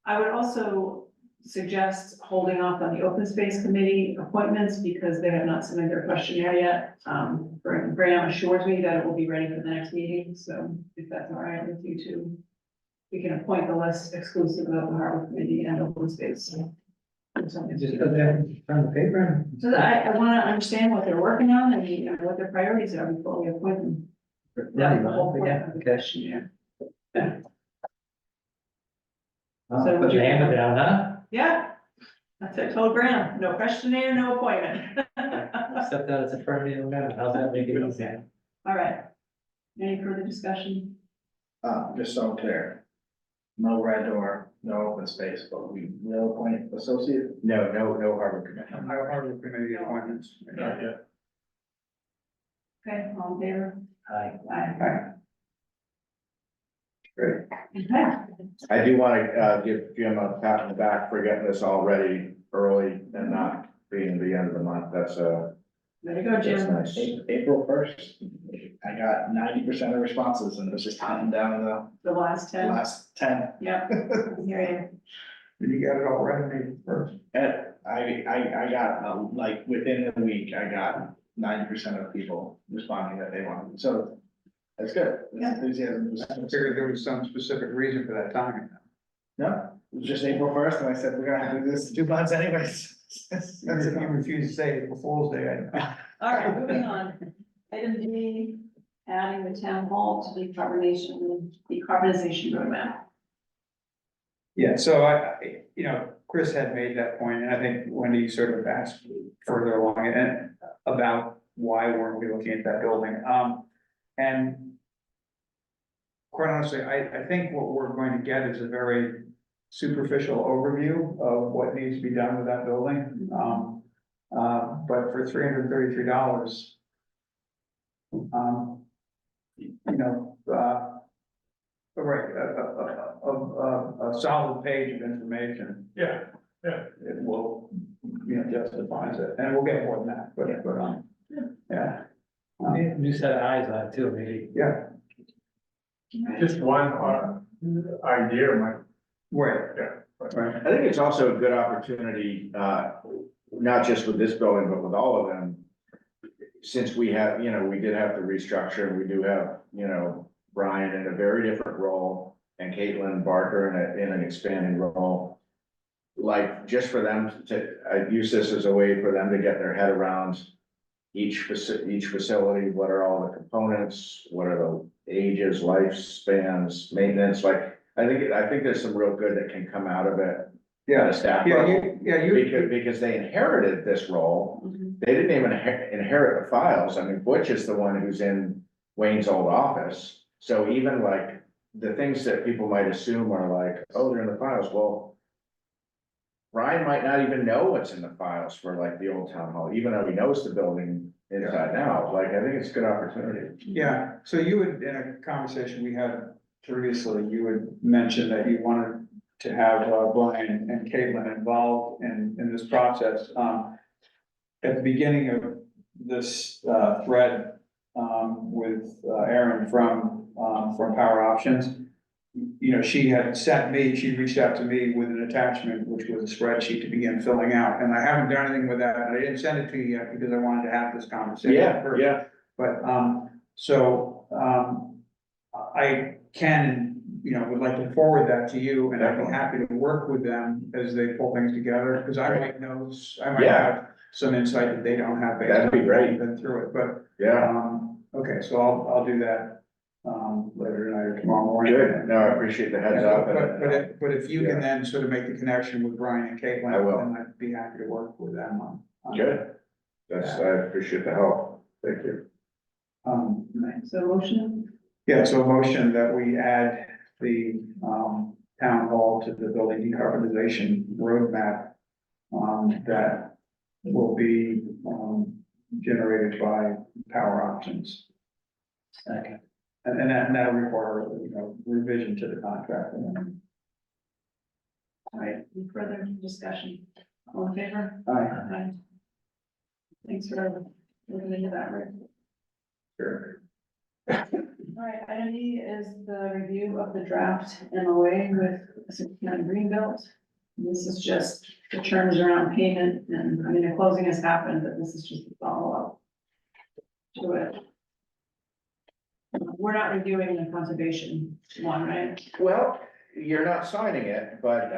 I would also suggest holding off on the open space committee appointments because they have not submitted their questionnaire yet. Graham assures me that it will be ready for the next meeting, so if that's all right with you two. we can appoint the list exclusive of the harbor committee and open space. So Just put that on the paper. So that I wanna understand what they're working on and what their priorities are before we appoint them. That's the whole point Yeah, of the okay. questionnaire. Yeah. Well, So put would the you- hammer down, huh? Yeah, that's what I told Graham, no questionnaire, no appointment. Accept that as a affirmative amendment, how's that make it easy? All right. Any further discussion? Just so I'm clear. No red door, no open space, but we will appoint associate. No harbor commission. No harbor committee appointments. Not yet. Okay, all in favor? Aye. Aye. Great. Okay, I do want to give Jim a pat on the back for getting this all ready early and not being the end of the month. That's there you go, that's Jim. nice. April 1st, I got 90% of responses and it was just counting down The last the 10, last 10. yep, here You got it all ready May first. And I got, like, within the week, I got 90% of people responding that they wanted, so that's good. Yeah. Enthusiasm. I figured there was some specific reason for that timing. No, it was just April 1st, and I said, we're gonna do this in 2 months anyways. If you refuse to say April Fool's Day, I. All right, moving on. Item D, adding the town hall to decarbonization roadmap. Yeah, so Chris had made that point, and I think Wendy sort of asked further along and about why weren't we looking at that building, and quite honestly, I think what we're going to get is a very superficial overview of what needs to be done with that building, but for $333, a solid page of information. Yeah, yeah. It will, justifies it, and we'll get more than that, but, yeah. New set of eyes on it too, maybe. Yeah, Just one idea, Mike. right, Yeah. right, I think it's also a good opportunity, not just with this building, but with all of them. Since we have, we did have to restructure, and we do have, Brian in a very different role and Caitlin Barker in an expanding role. Like, just for them to, I use this as a way for them to get their head around each facility, what are all the components, what are the ages, lifespans, maintenance, like, I think there's some real good that can come out of it. At a staff level, because they inherited this role, Mhm. they didn't even inherit the files, I mean, Butch is the one who's in Wayne's old office. So even like, the things that people might assume are like, oh, they're in the files, well. Brian might not even know what's in the files for like the old town hall, even though he knows the building inside out, like, I think it's a good opportunity. yeah, so you would, in a conversation we had previously, you would mention that you wanted to have Brian and Caitlin involved in this process. At the beginning of this thread with Erin from Power Options, she had she reached out to me with an attachment, which was a spreadsheet to begin filling out, and I haven't done anything with that, and I didn't send it to you yet because I wanted to have this conversation first. Yeah, But, I can, would like to forward that to you, and I'd be happy to work with them as they pull things together, because I might know, I might Yeah. have some insight that they don't have. based That'd be on great. having Been through it, but, yeah, okay, so I'll do that, later tonight or tomorrow morning. good, no, I appreciate the heads up. But if you can then sort of make the connection with Brian and Caitlin, I will. then I'd be happy to work with them on. Good, I appreciate the help, thank you. Right, so motion, Yeah, so a motion that we add the town hall to the building decarbonization roadmap. That will be generated by Power Options. Second. And that'll require, revision to the contract. all right, any further discussion? All in favor? Aye. Aye. Thanks for looking into that, Rick. Sure. All right, item E is the review of the draft MOA with Essex County Greenbelt. This is just the terms around payment, and I mean, the closing has happened, but this is just a follow-up to it. We're not reviewing the conservation one, right? Well, you're not signing it, but,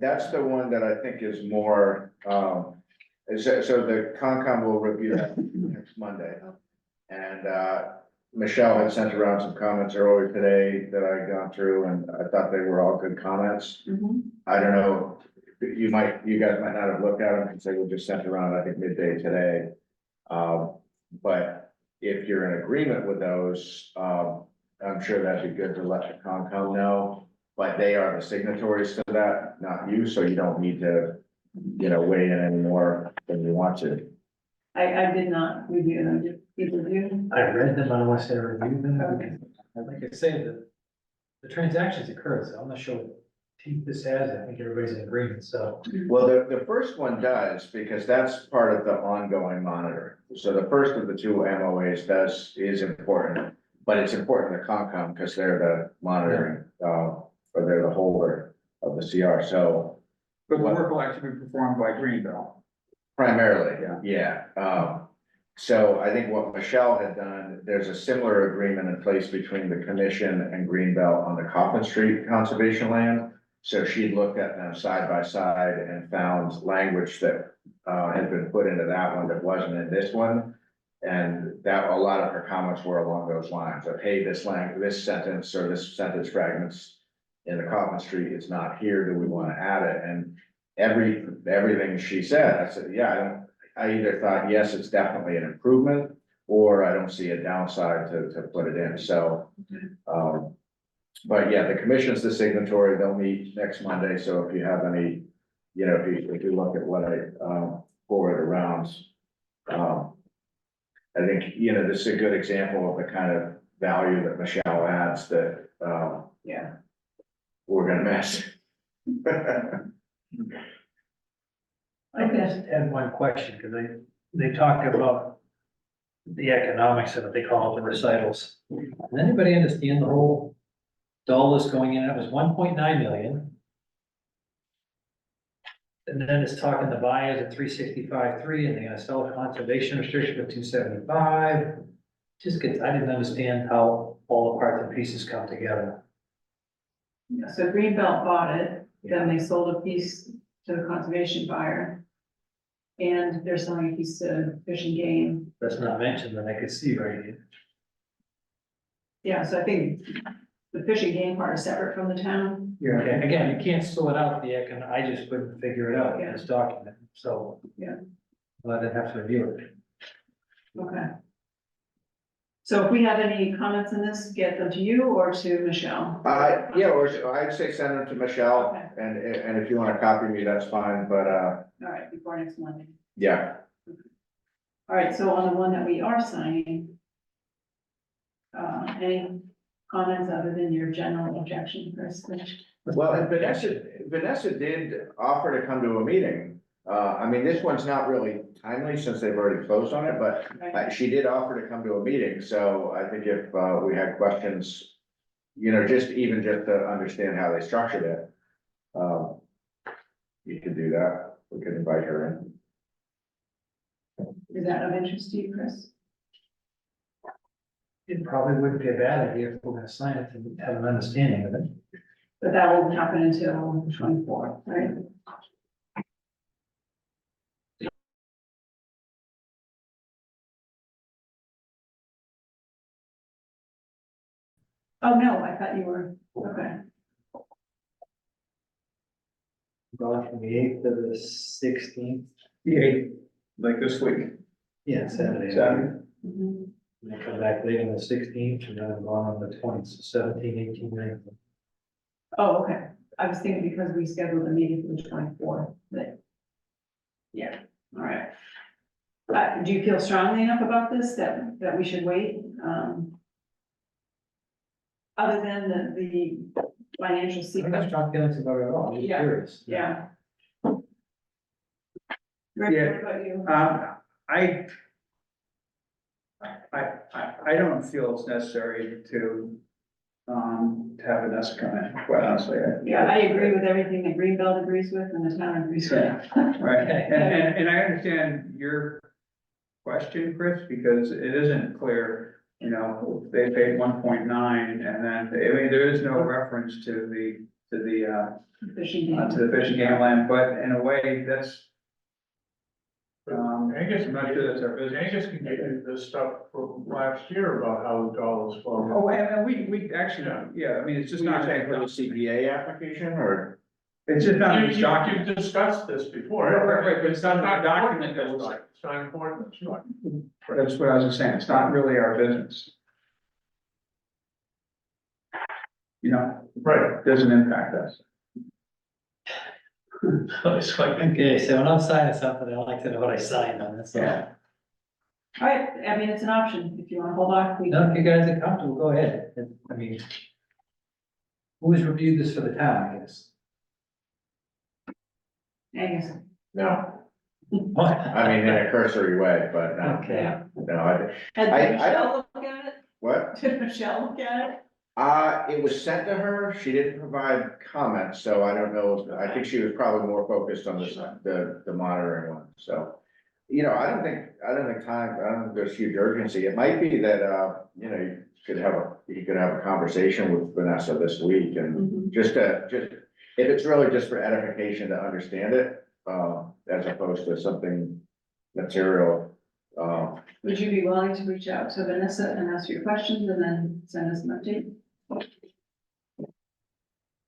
that's the one that I think is more, so the Concom will review that next Monday. And, Michelle had sent around some comments earlier today that I gone through, and I thought they were all good comments. Mhm. I don't know, you guys might not have looked at them, because they were just sent around, I think, midday today. But if you're in agreement with those, I'm sure that'd be good to let the Concom know. But they are the signatories to that, not you, so you don't need to, weigh in any more than you want to. I did not review them, did people review? I read them, I don't want to say I reviewed them, like I say, the transactions occurred, so I'm not sure what teeth this has, I think everybody's in agreement, so. Well, the first one does, because that's part of the ongoing monitoring. So the first of the two MOAs is important, but it's important to Concom because they're the monitoring, or they're the holder of the CR, so But the work will actually be performed by Greenbelt. primarily, yeah. So I think what Michelle had done, there's a similar agreement in place between the commission and Greenbelt on the Coffin Street conservation land. So she looked at them side by side and found language that had been put into that one that wasn't in this one. And that a lot of her comments were along those lines of, hey, this sentence or this sentence fragments in the Coffin Street is not here. Do we want to add it? And everything she said, I said, yeah, I either thought, yes, it's definitely an improvement, or I don't see a downside to put it in. So, but yeah, the commission's the signatory. They'll meet next Monday. So if you have any, if you look at what I forwarded around, I think, this is a good example of the kind of value that Michelle adds that, Yeah. we're gonna miss. I just had one question, because they talked about the economics of what they call the recitals. Does anybody understand the whole dollars going in? It was 1.9 million. And then it's talking the buyers at 365.3, and they're gonna sell a conservation restriction of 275. I didn't understand how all the parts and pieces come together. Yeah, so Greenbelt bought it, then they sold a piece to the conservation buyer. And they're selling a piece to Fish and Game. That's not mentioned, that I could see right here. Yeah, so I think the Fish and Game part is separate from the town. Okay, again, you can't sort out I just couldn't figure it out in this document, so. Yeah. Well, I'd have to review it. Okay. So if we have any comments on this, get them to you or to Michelle? Yeah, or I'd say send them to Michelle, Okay. and if you want to copy me, that's fine, but, All right, before next Monday. yeah. All right, so on the one that we are signing, any comments other than your general objection, Chris? Well, Vanessa did offer to come to a meeting. I mean, this one's not really timely since they've already closed on it, but Right. she did offer to come to a meeting, so I think if, we had questions, just to understand how they structured it, you could do that. We could invite her in. Is that of interest to you, Chris? It probably wouldn't be a bad idea if we're gonna sign it to have an understanding of it. But that won't happen until the 24th, right? Oh, no, I thought you were, okay. Going from the 8th to the 16th. Yeah, like this week. Yeah, Saturday. Saturday. Mhm. And then come back later on the 16th, and then I'm going on the 20th, 17, 18, 19. Oh, okay. I was thinking because we scheduled a meeting for the 24th, that. Yeah, all right. Do you feel strongly enough about this that we should wait? Other than the financial I don't have secret, strong feelings about it at all, I'm just Yeah. curious. yeah. Rick, Yeah. what about you? I don't feel it's necessary to have Vanessa come in, quite honestly. Yeah, I agree with everything that Greenbelt agrees with and the town agrees with. Right, and I understand your question, Chris, because it isn't clear. you know, they paid 1.9, and then, I mean, there is no reference to the, Fishing to game. the fishing game land, but in a way, that's, Angus, I'm not sure that's our business. Angus can get you this stuff from last year about how the dollars flow. Oh, and we actually, yeah, I mean, it's just not saying for the CPA application, or? it's just not in this You've document. discussed this before. Right, but it's not in our document that was, It's not important, it's not. that's what I was just saying, it's not really our business. You know, Right. it doesn't impact us. It's like, Okay, so when I'm signing something, I like to know what I signed on, that's all. Yeah. All right, I mean, it's an option, if you wanna hold off, we No, if you guys are comfortable, go ahead. I mean, who's reviewed this for the town, I guess? Angus. No, I mean, in a cursory way, but no, Okay, no, Had I Michelle look at it? what? Did Michelle look at it? It was sent to her, she didn't provide comments, so I don't know, I think she was probably more focused on the monitoring one, so. You know, I don't think there's huge urgency, it might be that, you know, you could have a conversation with Vanessa this week and just if it's really just for edification to understand it, as opposed to something material. Would you be willing to reach out to Vanessa and ask your questions and then send us an update?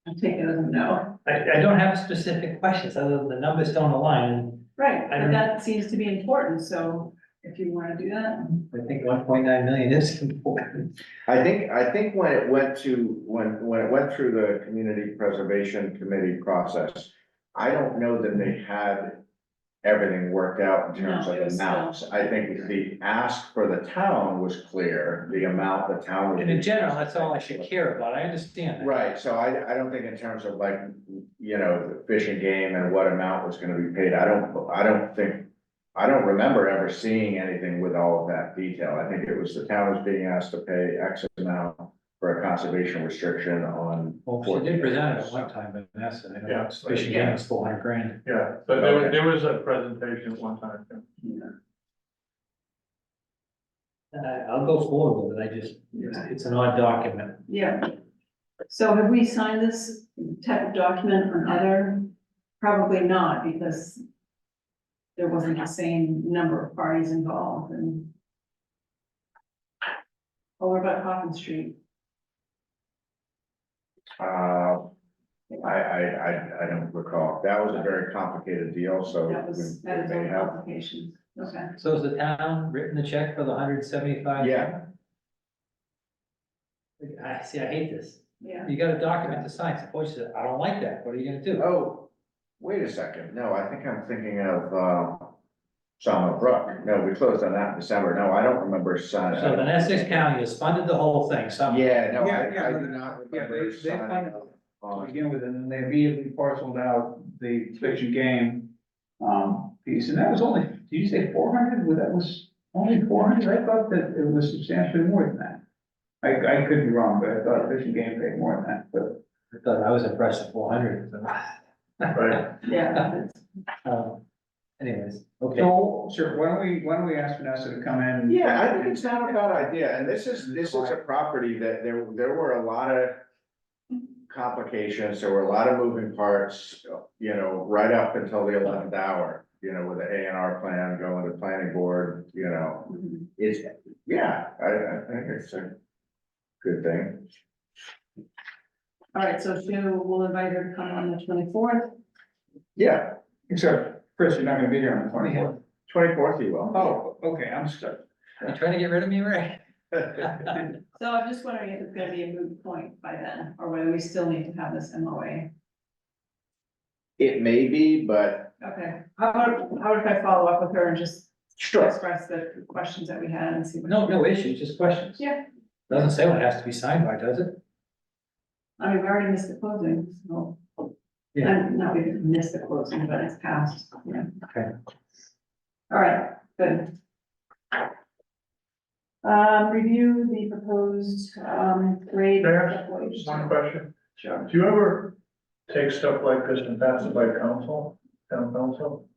I'll take it as a no. I don't have specific questions, other than the numbers don't align, Right, I but don't- that seems to be important, so if you wanna do that. I think 1.9 million is important. I think when it went to, when it went through the Community Preservation Committee process, I don't know that they had everything worked out in terms No, of it was amounts. still- I think the ask for the town was clear, the amount the town. was And in general, that's all I should responsible. care about, I understand that. Right, so I don't think in terms of like, you know, the fish and game and what amount was gonna be paid, I don't remember ever seeing anything with all of that detail. I think it was the town was being asked to pay X amount for a conservation restriction on. Well, she did present it at one time, but that's, I know, Yeah. it's fishing game was 400 grand. yeah, but there was a presentation at one time. Yeah. I'll go forward with it, it's an odd document. Yeah. So have we signed this type of document on other? Probably not, because there wasn't the same number of parties involved and. Oh, what about Coffin Street? I don't recall. That was a very complicated deal, so. That was, that is we may on have- complications, okay. So has the town written the check for the 175? Yeah. I hate this. Yeah, You got a document to sign, suppose you said, I don't like that, what are you gonna do? Oh, wait a second. No, I think I'm thinking of, Sawmill Brook. No, we closed on that in December. No, I don't remember signing. So then Essex County has funded the whole thing somehow. Yeah, no, Yeah, I do not yeah, remember they signing funded up to on. begin with, and then they immediately parceled out the fish and game, piece, and that was only, did you say 400? Well, that was only 400, I thought that it was substantially more than that. I could be wrong, but I thought fish and game paid more than that, but. I thought I was impressed at 400. so. Right. yeah, Anyways, okay. So, sure, why don't we ask Vanessa to come in? Yeah, I think it's not a bad idea, and this is a property that there were a lot of complications, there were a lot of moving parts, you know, right up until the 11th hour, you know, with the A&R plan going to planning board, you know, Mhm. it's, yeah, I think it's a good thing. All right, so Sue, we'll invite her to come on the 24th. Yeah, Except, Chris, you're not gonna be here on the 24th. 24th you will. Oh, okay, I'm stuck. You trying to get rid of me, Ray? So I'm just wondering if it's gonna be a moot point by then, or whether we still need to have this MOA. It may be, but Okay, how about if I follow up with her and just sure, express the questions that we had and see what. No issues, just questions. Yeah. Doesn't say what has to be signed by, does it? I mean, we already missed the closing, so. Yeah. No, we didn't miss the closing, but it's passed, yeah. Okay. All right, good. Review the proposed, grade. Can I ask one question? Sure. Do you ever take stuff like this and pass it by council, town council?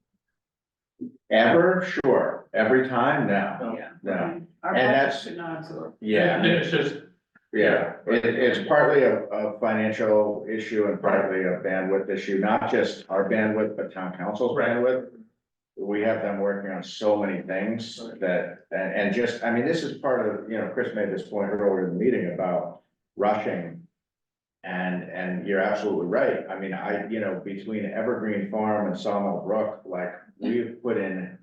Ever, sure, every time, no, Yeah. no, Our And budget that's- should not absorb. yeah. It's just, Yeah, it's partly a financial issue and partly a bandwidth issue, not just our bandwidth, but town council's bandwidth. We have them working on so many things that, and just, I mean, this is part of, Chris made this point earlier in the meeting about rushing. And you're absolutely right. I mean, between Evergreen Farm and Sawmill Brook, like, we've put in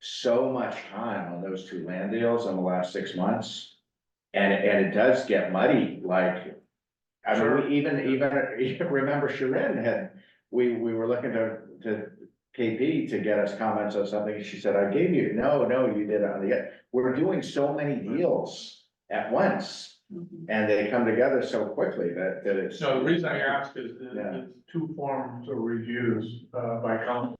so much time on those two land deals in the last 6 months. And it does get muddy, like, I mean, we even remember Sharon we were looking to KP to get us comments on something. She said, I gave you, no, you did it on the, we're doing so many deals at once. Mhm. And they come together so quickly that it's. so the reason I ask is that Yeah. it's two forms of reviews, by council.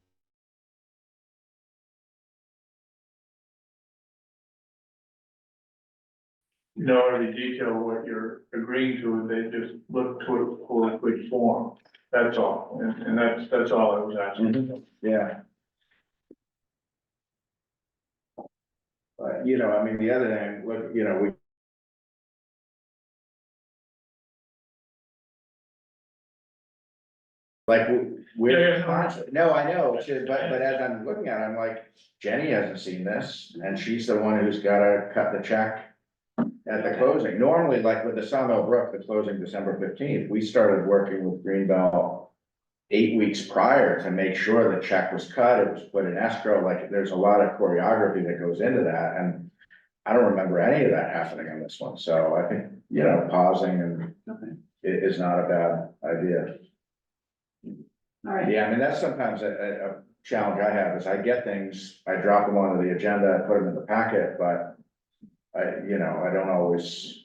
You know, every detail of what you're agreeing to, and they just look to it for a quick form, that's all, and that's all I was asking. Mhm. Yeah. But, I mean, the other thing, look, we. Like, we're Yeah, yeah. constantly, no, I know, but as I'm looking at it, I'm like, Jenny hasn't seen this, and she's the one who's gotta cut the check. At the closing, normally, like with the Sawmill Brook, the closing December 15th, we started working with Greenbelt 8 weeks prior to make sure the check was cut, it was put in escrow, like, there's a lot of choreography that goes into that, and I don't remember any of that happening on this one, so I think, pausing and Okay, is not a bad idea. all right. Yeah, I mean, that's sometimes a challenge I have, is I get things, I drop them onto the agenda, I put them in the packet, but I don't always.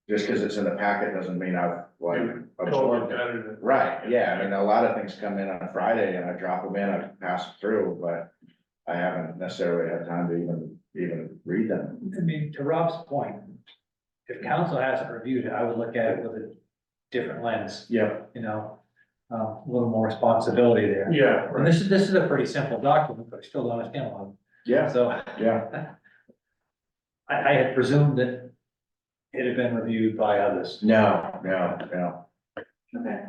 Just because it's in the packet doesn't mean I've like Totally absorbed it. better than. Right, yeah, I mean, a lot of things come in on Friday and I drop them in, I pass it through, but I haven't necessarily had time to even read them. I mean, to Rob's point, if council hasn't reviewed it, I would look at it with a different lens, Yeah. a little more responsibility there. Yeah, And right. this is a pretty simple document, but I still don't understand a lot of it. Yeah, So yeah, I had presumed that it had been reviewed by others. no. Okay.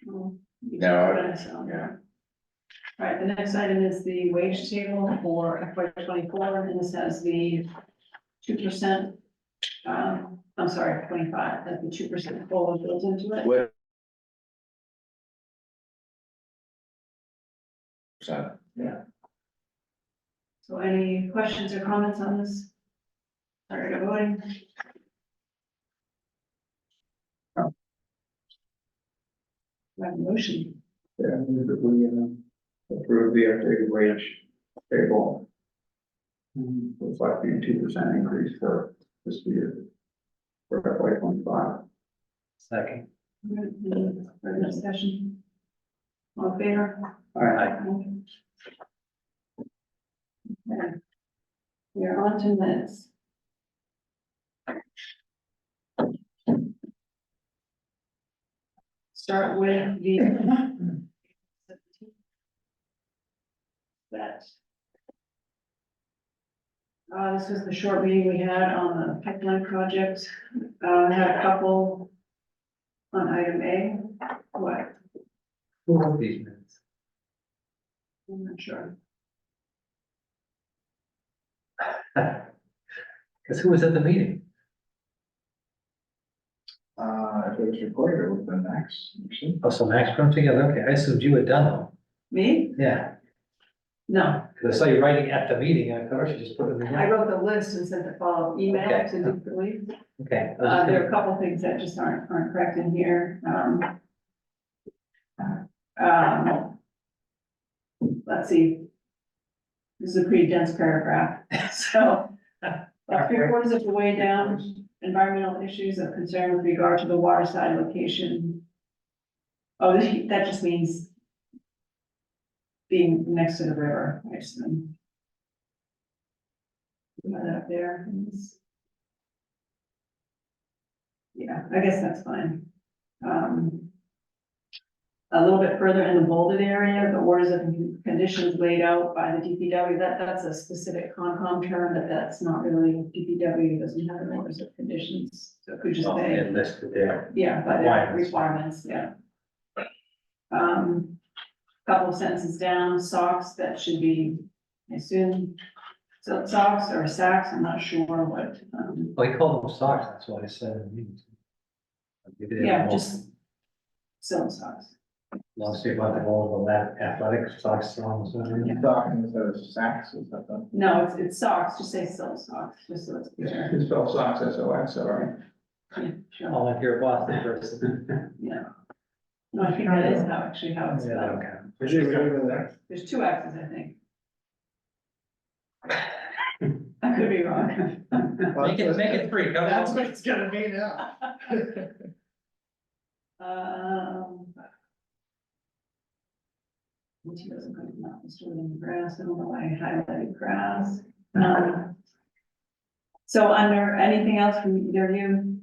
Well, you No, took that, so, yeah. All right, the next item is the wage table for FY 24, and this has the 2%. I'm sorry, 25, that's the 2% COLA built into it. What? So, So any questions or comments on this? Start voting. Do I have a motion? Yeah, I move that we approve the updated wage table. Reflecting 2% increase for this year. For FY 25. Second. All right, any further discussion? All in favor? All right, Okay. We are on to minutes. Start with the. That. This was the short meeting we had on the pipeline project. I had a couple on item A. What? Who wrote these minutes? I'm not sure. Because who was at the meeting? if it was recorded, it would have been Max. Oh, so Max put them together. Okay, I assumed you had done them. Me? Yeah, No, because I saw you writing at the meeting, and I thought you just put them I together. wrote the list and sent the follow-up email Okay. to Duke Police. Okay. There are a couple things that just aren't correct in here. Let's see. This is a pretty dense paragraph, so. About 3/4 of the way down, environmental issues of concern with regard to the water side location. Oh, that just means being next to the river, I assume. Put that up there. Yeah, I guess that's fine. A little bit further in the bolded area, the orders of conditions laid out by the DPW, that's a specific Concom term, but that's not really, DPW doesn't have an orders of conditions, so it could just Oh, say, and listed there. yeah, by the Requirements. requirements, yeah. Couple of sentences down, socks, that should be, I assume, silk socks or sacks, I'm not sure what, Well, he called them socks, that's why I said it means. yeah, just silk socks. Let's see about the role of that athletic socks on. Yeah. Talking instead of sacks or something. No, it's socks, just say silk socks, just so it's clear. It's spelled socks, S-O-X, all right. Yeah, sure, Oh, if you're a Boston person. yeah. No, I think that is how it's Yeah, spelled. okay. Is it really that? There's two X's, I think. I could be wrong. Make it three, come That's on. what it's gonna be now. He doesn't go not disturbing grass, I don't know why I highlighted grass. So under anything else from either of you?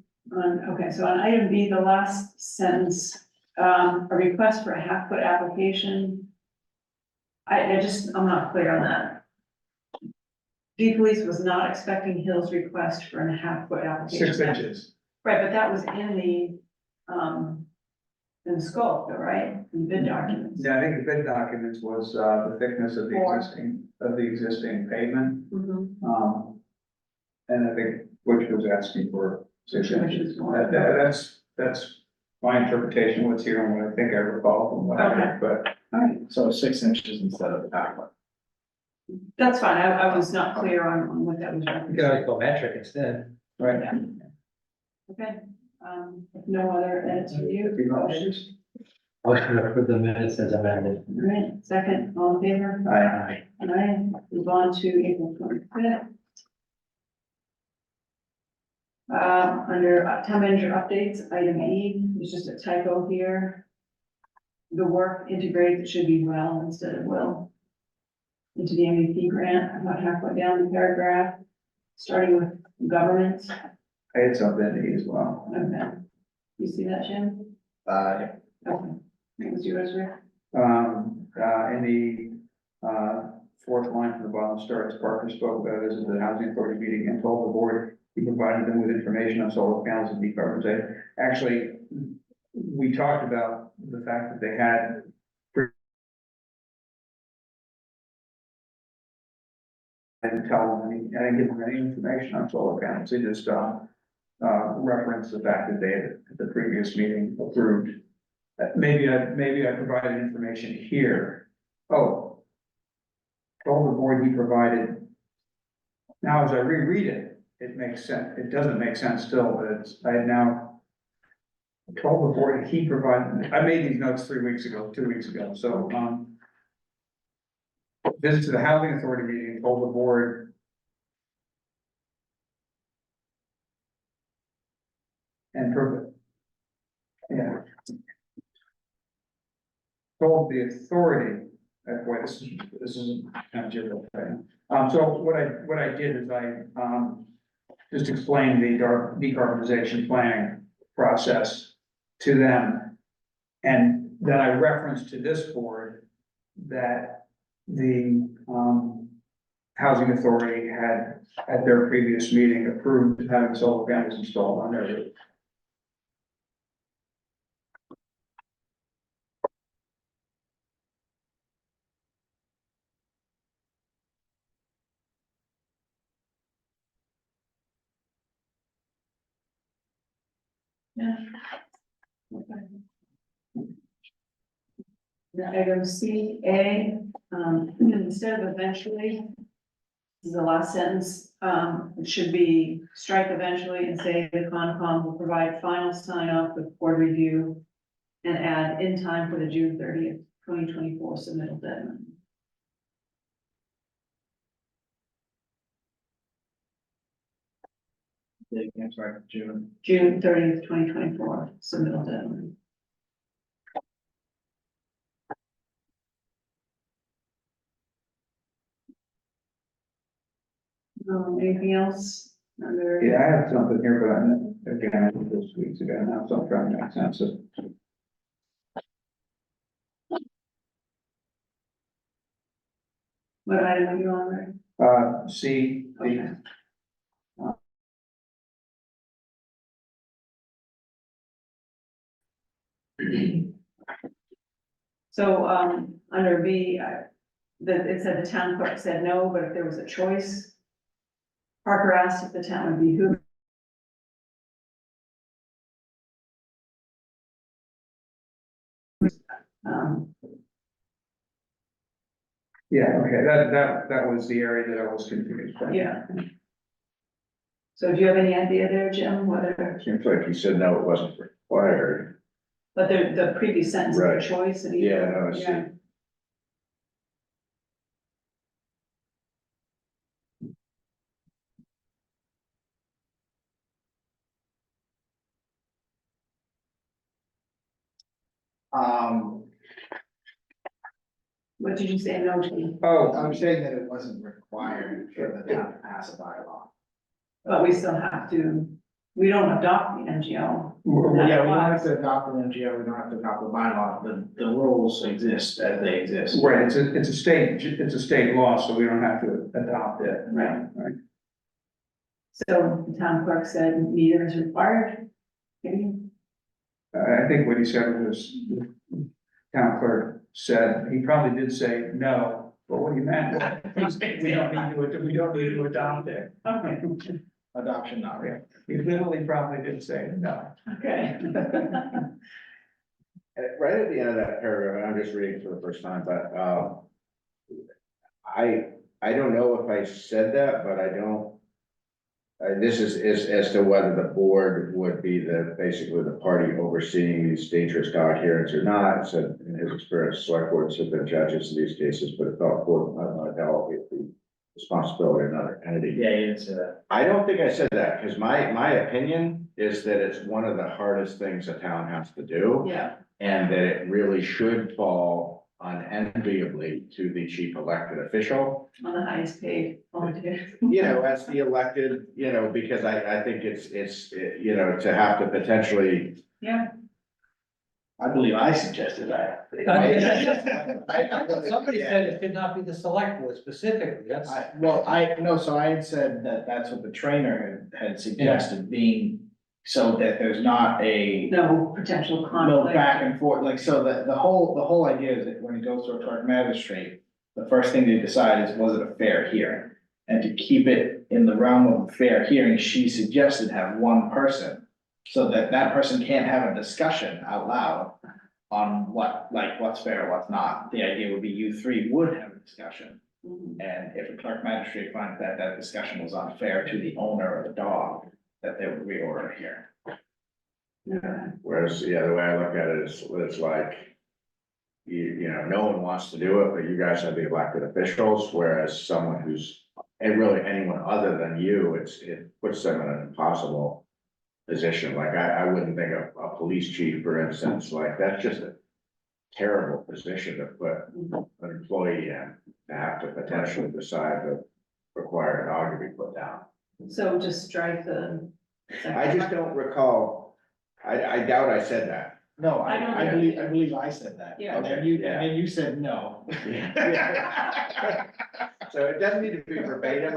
Okay, so on item B, the last sentence, a request for a half-foot application. I'm not clear on that. D Police was not expecting Hill's request for a half-foot application. 6 inches. Right, but that was in the scope, though, right, in the bid documents. Yeah, I think the bid documents was, the thickness of Four. the existing pavement. Mhm. And I think Butch was asking for 6 Which inches. is more. That's my interpretation, what's here and what I think I recall from what I read, but All right, So 6 inches instead of that one. that's fine, I was not clear on what that was. You could always go metric instead. right. Yeah. Okay, if no other edits for you, motion. Motion to approve the minutes as amended. All right, second, all in favor? Aye. All right, move on to April 25th. Under town manager updates, item E, there's just a typo here. The work integrates, it should be well instead of will. Into the MVP grant, about halfway down the paragraph, starting with government. I had something to eat as well. Okay. You see that, Jim? Yeah. Okay. That was yours, Rick? In the, fourth line from the bottom starts, Parker spoke about this at the housing authority meeting and told the board he provided them with information on solar panels and decarbonization. Actually, we talked about the fact that they had I didn't tell them any, I didn't give them any information on solar panels, they just, referenced the fact that they had, at the previous meeting, approved. Maybe I provided information here. Oh. Told the board he provided. Now, as I reread it, it makes sense, it doesn't make sense still, but it's, I had now. Told the board he provided, I made these notes 2 weeks ago, so, visit to the housing authority meeting, told the board. And prove it. Yeah. Told the authority, boy, this is kind of gibberish, right? So what I did is I, just explained the decarbonization planning process to them. And then I referenced to this board that the, housing authority had, at their previous meeting, approved having solar panels installed on their roof. Yeah. Okay. Now, item C, A, instead of eventually, this is the last sentence, it should be strike eventually and say the Concom will provide final sign off with board review and add in time for the June 30th, 2024 submittal deadline. That's right, June. June 30th, 2024 submittal deadline. Anything else? Under, Yeah, I have something here, but again, I did this weeks ago now, so I'm trying to make sense of. What item are you on, Rick? C, D. Okay. So, under B, it said the town clerk said no, but if there was a choice, Parker asked if the town would be who. Um, Yeah, okay, that was the area that I was confused by. yeah. So do you have any idea there, Jim, whether, Seems like you said no, it wasn't required. but the previous sentence of Right. the choice? that he- Yeah, no, I see. Yeah. What did you say no to? Oh, I'm saying that it wasn't required for the town to pass a bylaw. But we still have to, we don't adopt the MGL. Yeah, we don't have to adopt an MGO, we don't have to adopt a bylaw, the rules exist as they exist. right, it's a state law, so we don't have to adopt it. Right. Right. So the town clerk said neither is required. Maybe. I think what he said was, the town clerk said, he probably did say no, but what he meant was, we don't need to adopt it. Okay, Adoption not required. He literally probably did say no. okay. Right at the end of that paragraph, and I'm just reading for the first time, but, I don't know if I said that, but I don't. This is as to whether the board would be basically the party overseeing these dangerous dog hearings or not. It said in his experience, select boards have been judges in these cases, but it felt important, I don't know, delegate the responsibility of another entity. Yeah, you didn't say that. I don't think I said that, because my opinion is that it's one of the hardest things a town has to do. Yeah, And that it really should fall unenviably to the chief elected official. on the highest paid volunteer. You know, as the elected, you know, because I think it's, you know, to have to potentially. Yeah, I believe I suggested that. Somebody said it should not be the select board specifically, that's. So I had said that that's what the trainer had suggested, being so that there's not a no potential no conflict. back and forth, like, so that the whole idea is that when it goes to a clerk magistrate, the first thing they decide is, was it a fair hearing? And to keep it in the realm of a fair hearing, she suggested have one person, so that that person can't have a discussion out loud on what's fair, what's not. The idea would be you three would have a discussion. Mhm. And if a clerk magistrate finds that that discussion was unfair to the owner of the dog, that they would reorder a hearing. Okay. Whereas, yeah, the way I look at it is, it's like. You know, no one wants to do it, but you guys are the elected officials, whereas someone who's, and really anyone other than you, it puts them in an impossible. Position, like I wouldn't think of a police chief, for instance, like that's just a terrible position to put an employee in, to have to potentially decide to require a dog to be put down. So just strike the. I just don't recall, I doubt I said that. No, I don't I believe I said that. Yeah. And then you said no. So it doesn't need to be verbatim,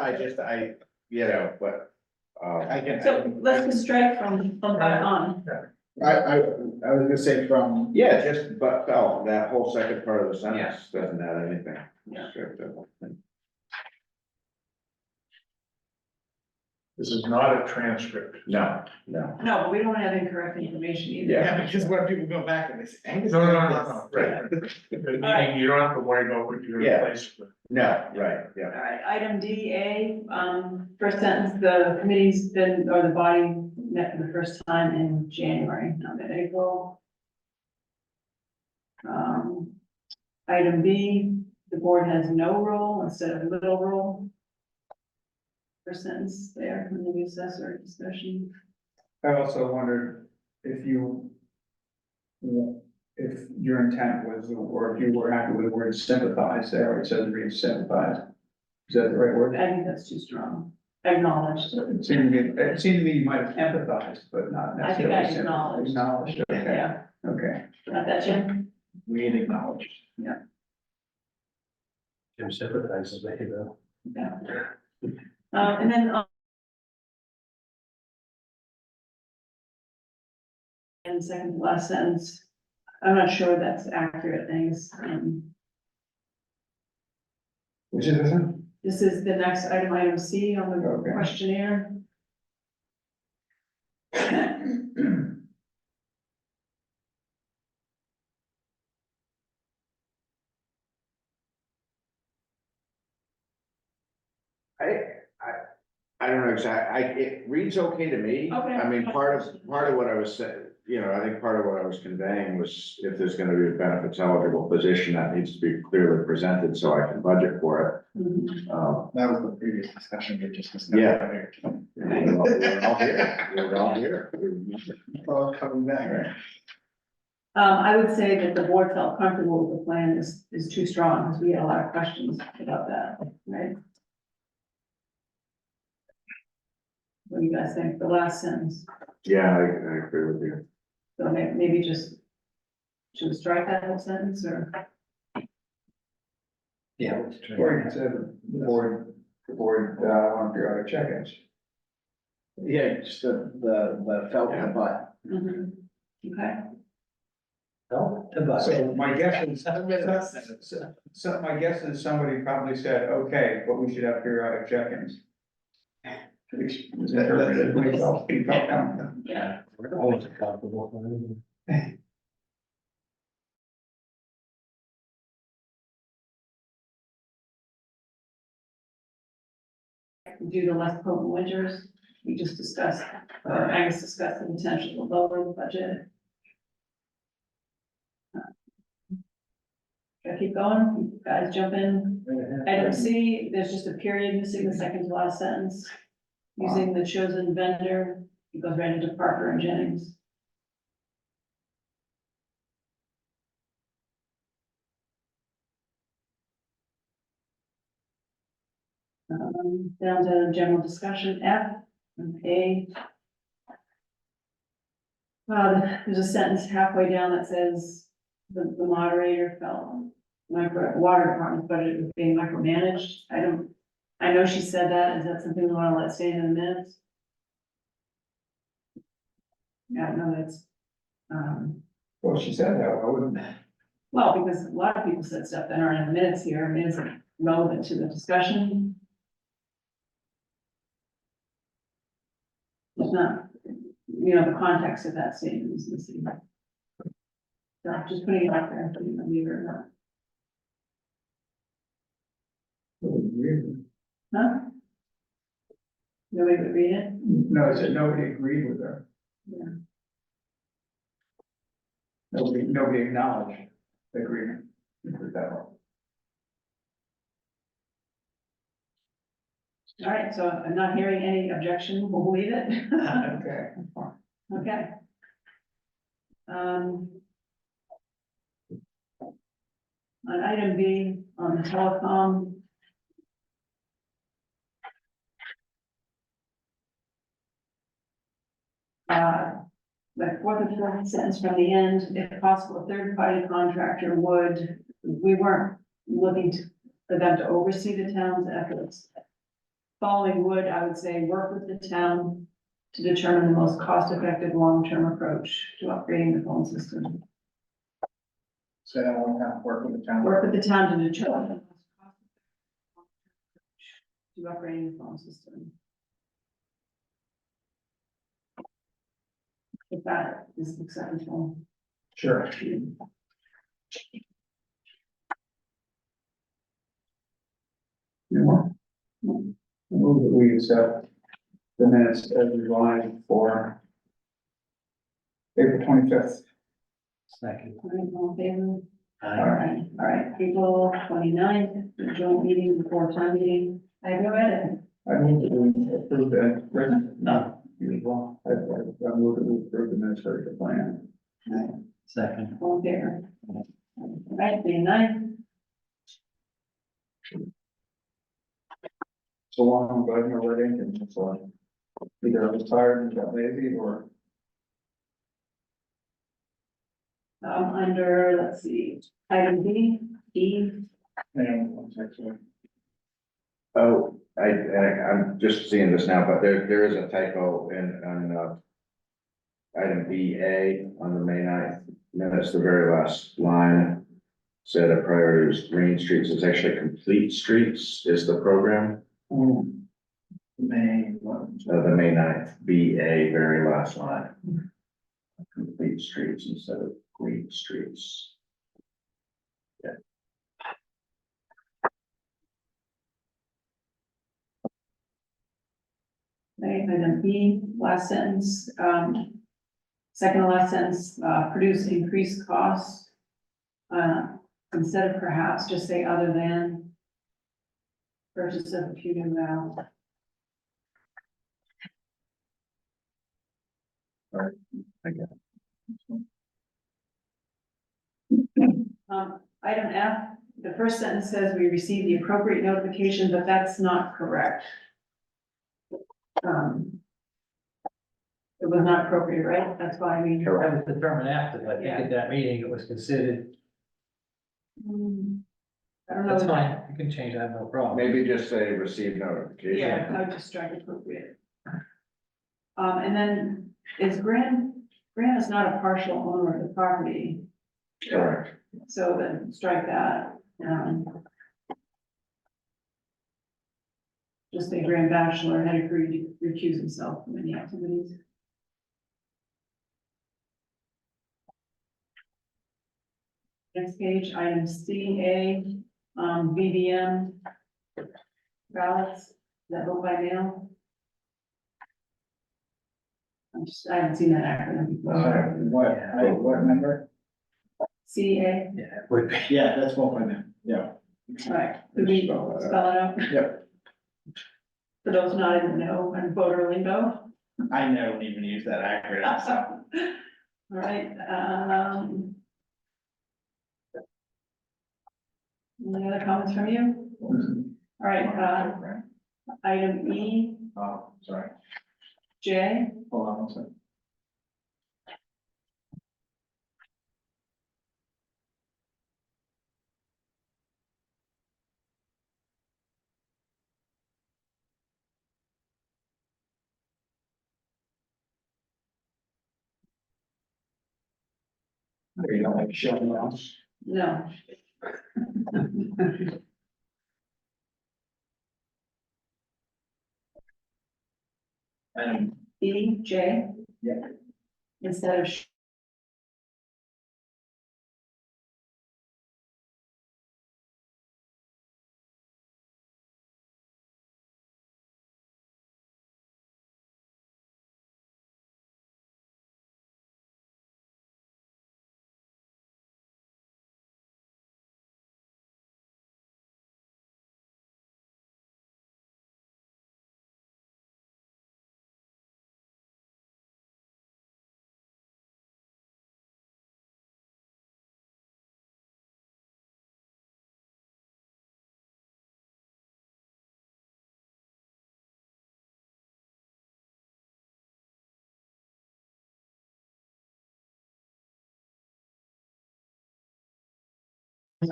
you know, but, I can. So let's just strike from back on. I was gonna say from. yeah, just, but, that whole second part of the sentence doesn't add anything. Yeah. This is not a transcript. No. No, but we don't have incorrect information either. Yeah. Because when people go back and they say. Angus No, said no, this. no, right. Meaning you don't have to worry about what you're Yeah. replacing with. No, right, yeah. All right, item D, A, first sentence, the committee's been, or the body met for the first time in January, not in April. Item B, the board has no role instead of little role. First sentence there, in the assessor discussion. I also wondered if you, if your intent was, or if you were happy with the word sympathize there, where it says read sympathize. Is that the right word? I think that's too strong. Acknowledged. It seemed to me you might have empathized, but not I think necessarily. I sympathized. acknowledged. Acknowledged, okay, Yeah, okay. got that, Jim? We had acknowledged. Jim sympathizes with you though. Yeah. And then. And second to last sentence, I'm not sure that's accurate, things, Which is this one? this is the next item C on the Okay. questionnaire. I don't know exactly, it reads okay to me. Okay. I mean, part of what I was saying, you know, I think part of what I was conveying was if there's gonna be a benefits eligible position, that needs to be clearly presented so I can budget for Mhm. it. That was the previous discussion we just discussed. Yeah. earlier. We're all here, we're all here. All coming back, right? I would say that the board felt comfortable with the plan is too strong, because we had a lot of questions about that, right? What do you guys think, the last sentence? Yeah, I agree with you. So maybe just, should we strike that whole sentence, or? Yeah. let's try. Or you can say the board, on periodic check-ins. Yeah, just the felt in the butt. Mhm. Okay, No, to buy. So my guess is, so my guess is somebody probably said, okay, but we should have periodic check-ins. Which was interpreted, we felt down. yeah, We're always comfortable. due to less potent winters, we just discussed, or Angus discussed the potential of lowering the budget. Should I keep going? You guys jump in. Item C, there's just a period missing the second to last sentence. Using the chosen vendor, it goes right into Parker and Jennings. Down to general discussion, F and A. There's a sentence halfway down that says the moderator felt water department's budget was being micromanaged. I know she said that. Is that something we want to let stay in the minutes? Yeah, no, that's, Well, she said that, why wouldn't? well, because a lot of people said stuff that aren't in the minutes here. I mean, is it relevant to the discussion? It's not, you know, the context of that statement is missing. So I'm just putting it out there, putting it leave it or not. Huh? Nobody would read it? No, it said nobody agreed with her. Yeah. Nobody acknowledged the agreement. Put it that way. All right, so I'm not hearing any objection, we'll leave it. Okay, fine. Okay. On item B, on the telecom. Like fourth and fifth sentence from the end, if possible, a third-party contractor would, we weren't looking for them to oversee the town's efforts. Following would, I would say, work with the town to determine the most cost-effective long-term approach to upgrading the phone system. So that one time work with the town. Work with the town to determine the most cost-effective approach to upgrading the phone system. If that is acceptable. Sure. You want? I move that we accept the minutes as revised for April 25th. Second. All in favor? Aye. All right, April 29th, the joint meeting before town meeting. I have no edit. I move that we approve the written. No. You will. I move that we approve the administrative plan. Second. All in favor? All right, the 9th. So long, but I've never read anything, so either I was tired and got lazy or. Under, let's see, item B, E, Oh, I'm just seeing this now, but there is a typo on item BA on the May 9th minutes, the very last line. Said a priority is green streets, it's actually complete streets is the program. May, what? The May 9th, BA, very last line. Complete streets instead of green streets. Okay, item B, last sentence, second to last sentence, produce increased costs. Instead of perhaps, just say other than. Purchase of a few new valves. I get Item F, the first sentence says we received the appropriate notification, but that's not correct. It was not appropriate, right? That's why we. That was determined after, I think at that meeting, it was considered, I don't know. that's fine, you can change that, no problem. Maybe just say receive notification. Yeah, I would just strike appropriate. And then Grant is not a partial owner of the property, Correct. so then strike that. Just say Grant Bachelor had agreed to recuse himself from any activities. Next page, item CA, VBM ballots that vote by mail. I haven't seen that acronym before. What number? CA, Yeah, it would be. Yeah, that's what I meant, yeah. all right, could we spell it out? Yep. For those not in the know and voter lingo. I don't even use that acronym, so. All right, any other comments from you? All right, item E, Oh, sorry, J, hold on one second. You don't like showing else? no. And E, J. Yeah. Instead of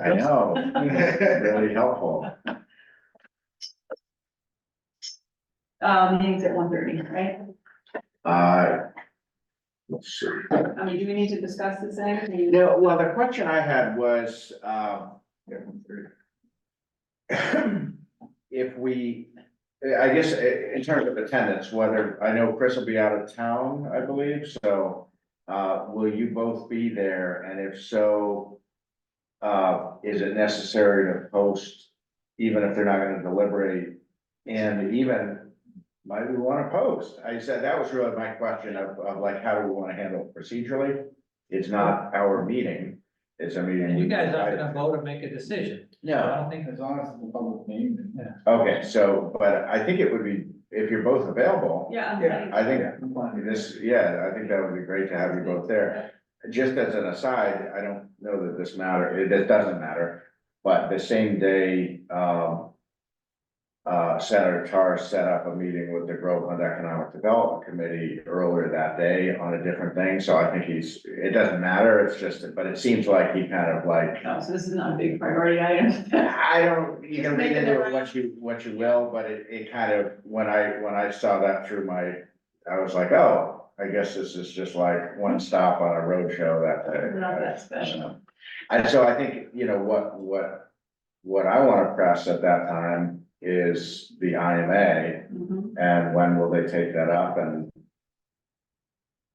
I know, really helpful. meetings at 1:30, right? Let's see. I mean, do we need to discuss this thing? No, well, the question I had was, if we, I guess, in terms of attendance, whether, I know Chris will be out of town, I believe, so. Will you both be there, and if so, is it necessary to post, even if they're not gonna deliberate? And even, might we wanna post? I said, that was really my question of like, how do we wanna handle it procedurally? It's not our meeting, it's a meeting. And you guys aren't I- gonna vote or make a decision. So No. I don't think, as long as it's a public meeting. Okay, so, but I think it would be, if you're both available, Yeah. Yeah. I think I'm fine with this. this, yeah, I think that would be great to have you both there. Just as an aside, I don't know that this matter, it doesn't matter, but the same day, Senator Tar set up a meeting with the Groveland Economic Development Committee earlier that day on a different thing, so I think it doesn't matter, it's just, but it seems like he kind of like. Oh, so this is not a big priority item. I don't, you can read Just making into it it what you will, but it kind of, when I saw that through I was like, oh, I guess this is just like one stop on a road show that day. Not that special. And so I think, you know, what I wanna press at that time is the IMA, Mhm. and when will they take that up, and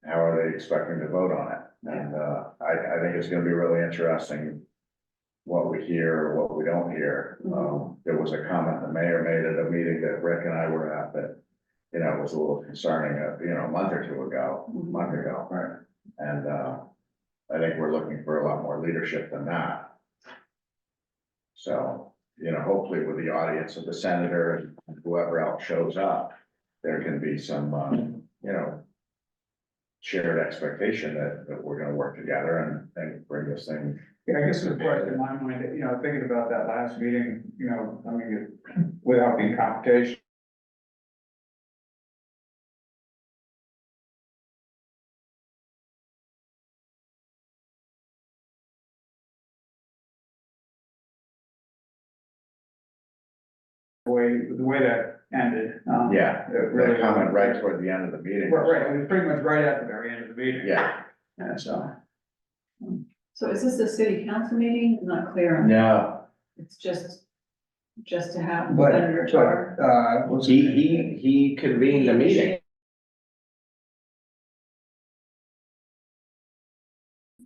how are they expecting to vote on it? And, I think it's gonna be really interesting what we hear or what we don't hear. There was a comment the mayor made at a meeting that Rick and I were at that, you know, was a little concerning, a month or two ago, right? And, I think we're looking for a lot more leadership than that. So, you know, hopefully with the audience of the senator and whoever else shows up, there can be some, you know, shared expectation that we're gonna work together and bring this thing. Yeah, I guess the question in my mind, you know, thinking about that last meeting, you know, I mean, without being confrontation. The way that ended. Yeah, it really the comment right toward the end of the meeting. Right, it was pretty much right at the very end of the meeting. Yeah. And so, So is this a city council meeting? I'm not clear on. No, It's just to have but, Senator Tar. what's his name? he convened the meeting.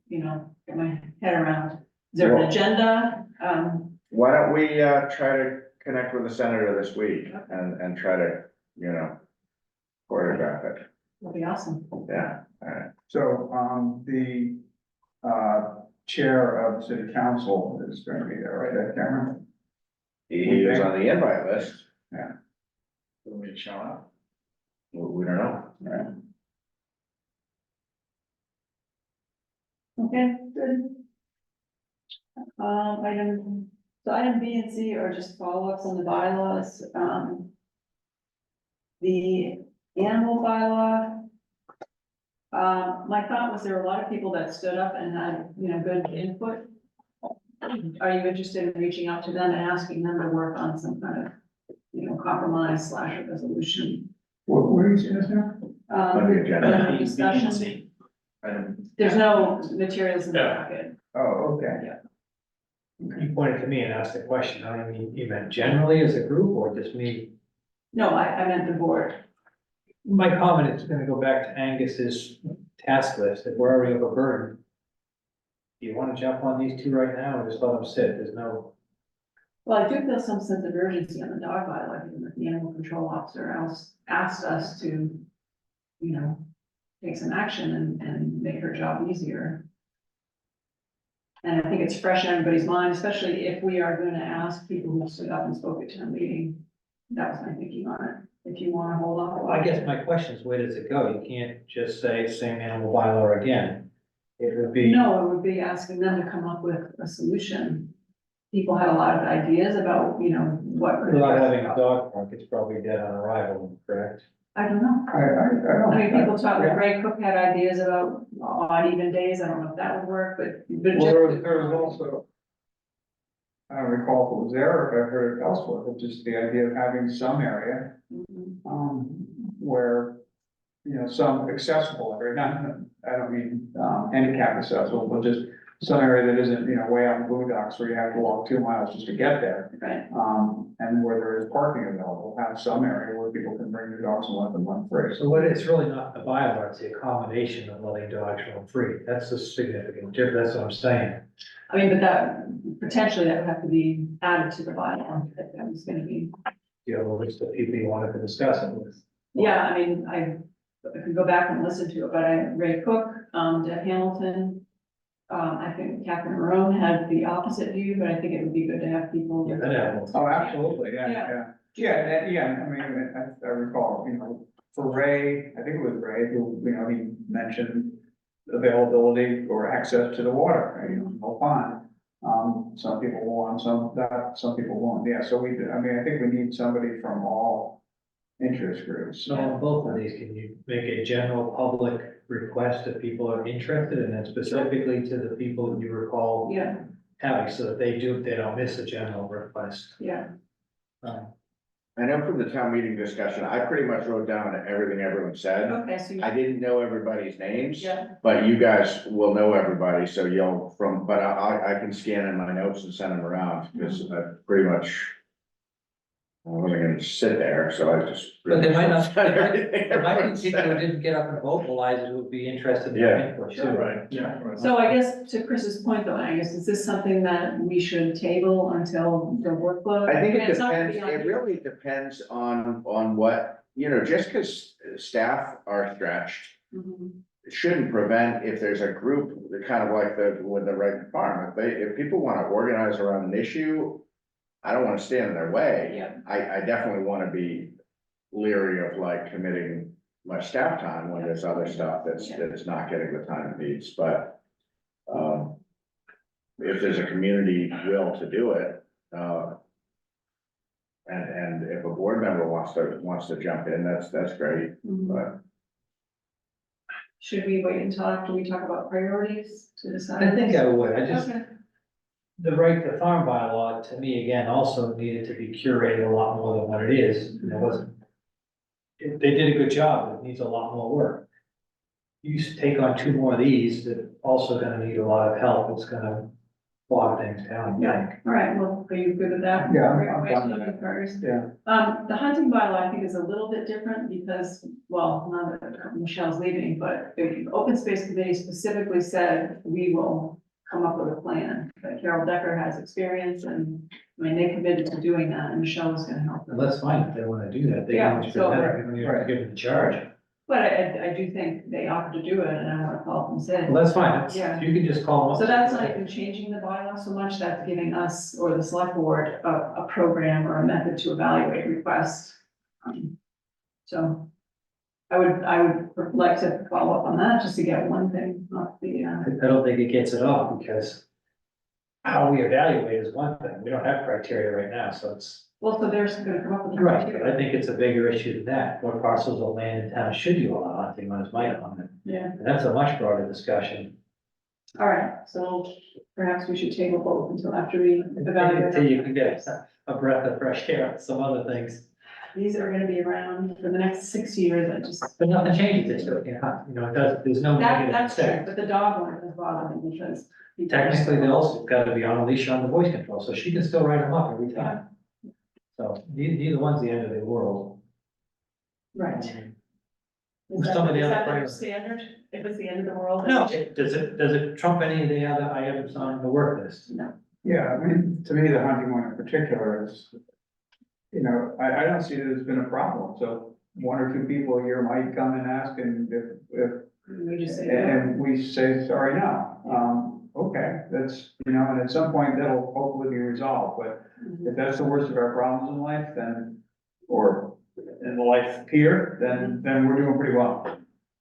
You know, get my head around. Is there an Well- agenda? Why don't we, try to connect with the senator this week and try to, you know, choreograph it. That'd be awesome. Yeah, all right. So, the, chair of the city council is going to be there, right, Cameron? He was on the invite list. Yeah. Will he show up? We don't know. Right. Okay, good. Item B and C are just follow-ups on the bylaws. The animal bylaw. My thought was there were a lot of people that stood up and had, you know, good input. Are you interested in reaching out to them and asking them to work on some kind of, you know, compromise / resolution? Where are you seeing this now? On the agenda. Discussion. There's no materials in the packet. Oh, okay. You pointed to me and asked the question, I don't mean, you meant generally as a group or just me? No, I meant the board. My comment is gonna go back to Angus's task list, if we're already overburdened. Do you wanna jump on these two right now or just let them sit? There's no, Well, I do feel some sense of urgency on the dog bylaw, given that the animal control officer asked us to, you know, take some action and make her job easier. And I think it's fresh in everybody's mind, especially if we are gonna ask people who stood up and spoke at town meeting. That was my thinking on it. If you wanna hold off. I guess my question is, where does it go? You can't just say same animal bylaw again. It would be. No, it would be asking them to come up with a solution. People had a lot of ideas about, you know, what. could- Without having a dog park, it's probably dead on arrival, correct? I don't know. I don't. I mean, people talk, like Ray Cook had ideas about odd even days, I don't know if that would work, but Well, just. there was also, I don't recall if it was there or if I heard it elsewhere, but just the idea of having some area, Mhm. where, you know, some accessible area, not, I don't mean, handicap accessible, but just some area that isn't, you know, way out in the boondocks where you have to walk 2 miles just to get there. Right, And where there is parking available, have some area where people can bring their dogs and let them run free. So what, it's really not the bylaw, it's the accommodation of letting dogs roam free. That's the significant difference, that's what I'm saying. I mean, but that, potentially that would have to be added to the bylaw, if that was gonna be. You have a list of people you wanted to discuss it with. Yeah, I mean, I could go back and listen to it, but Ray Cook, Deb Hamilton. I think Catherine Roan had the opposite view, but I think it would be good to have people. Yeah, that happens. Oh, absolutely, yeah, Yeah. yeah, I mean, I recall, you know, for Ray, I think it was Ray, who, you know, he mentioned availability or access to the water, you know, no pond. Some people want some, that, some people won't, yeah, so I mean, I think we need somebody from all interest groups. So on both of these, can you make a general public request if people are interested, and then specifically to the people that you recall Yeah, having, so that they don't miss a general request? yeah, I know from the town meeting discussion, I pretty much wrote down everything everyone said. okay, so, I didn't know everybody's names. yeah, But you guys will know everybody, so you'll but I can scan in my notes and send them around, because I pretty much. I wasn't gonna sit there, so I just. But they might not, pretty much there might everyone be people who said. didn't get up and vocalize it, who would be interested in their Yeah. input too. Sure. Right, yeah. right. so I guess to Chris's point though, Angus, is this something that we should table until the workload? I think it It's not gonna depends, be on it you. really depends on what, just because staff are stretched. Mhm. It shouldn't prevent if there's a group, kind of like with the Wright Farm, if people wanna organize around an issue. I don't wanna stand in their way. Yeah, I definitely wanna be leery of like committing much staff time when there's other stuff that's not getting the time it needs, but. If there's a community will to do it, and if a board member wants to jump in, that's great, mhm. but. Should we wait until after we talk about priorities to decide? I think I would, I just, Okay, the right to farm bylaw, to me, again, also needed to be curated a lot more than what it is, and it wasn't. They did a good job, it needs a lot more work. You take on 2 more of these, that also gonna need a lot of help, it's gonna bog things down, I yeah, think. all right, well, are you good with that? Yeah, I'm Right, fine with right, that. first. Yeah, The hunting bylaw, I think, is a little bit different because, well, not that Michelle's leaving, but the open space committee specifically said, we will come up with a plan. But Carol Decker has experience and, I mean, they committed to doing that and Michelle was gonna help them. And that's fine if they wanna do that, they Yeah, can just so- present it, we don't have to give them the charge. But I do think they offered to do it and I wanna call them and say. Well, that's fine, that's, Yeah. you can just call them up. So that's not even changing the bylaw so much, that's giving us or the select board a program or a method to evaluate requests. So I would like to follow up on that, just to get one thing off the, I don't think it gets it off, because how we evaluate is one thing, we don't have criteria right now, so it's. well, so they're gonna come up with. a Right, but criteria. I think it's a bigger issue than that, what parcels of land in town should you allow hunting on is my comment, Yeah, and that's a much broader discussion. all right, so perhaps we should table both until after we evaluate. Until you can get a breath of fresh air on some other things, These are gonna be around for the next 6 years, I just, but nothing changes, it's, it does, there's no negative that's true, effect. but the dog one is bothering me because. people are Technically, so- they also gotta be on a leash on the voice control, so she can still write them up every time. So neither one's the end of the world. Right. Is Some of the is other that the players- standard, if it's the end of the world? No, does it trump any of the other items on the work list? No, yeah, I mean, to me, the hunting one in particular is, I don't see that it's been a problem, so 1 or 2 people a year might come and ask, and if we just say, no. and we say, sorry, no, okay, that's, and at some point that'll hopefully be resolved, but Mhm. if that's the worst of our problems in life, then, or in the life here, then we're doing pretty well.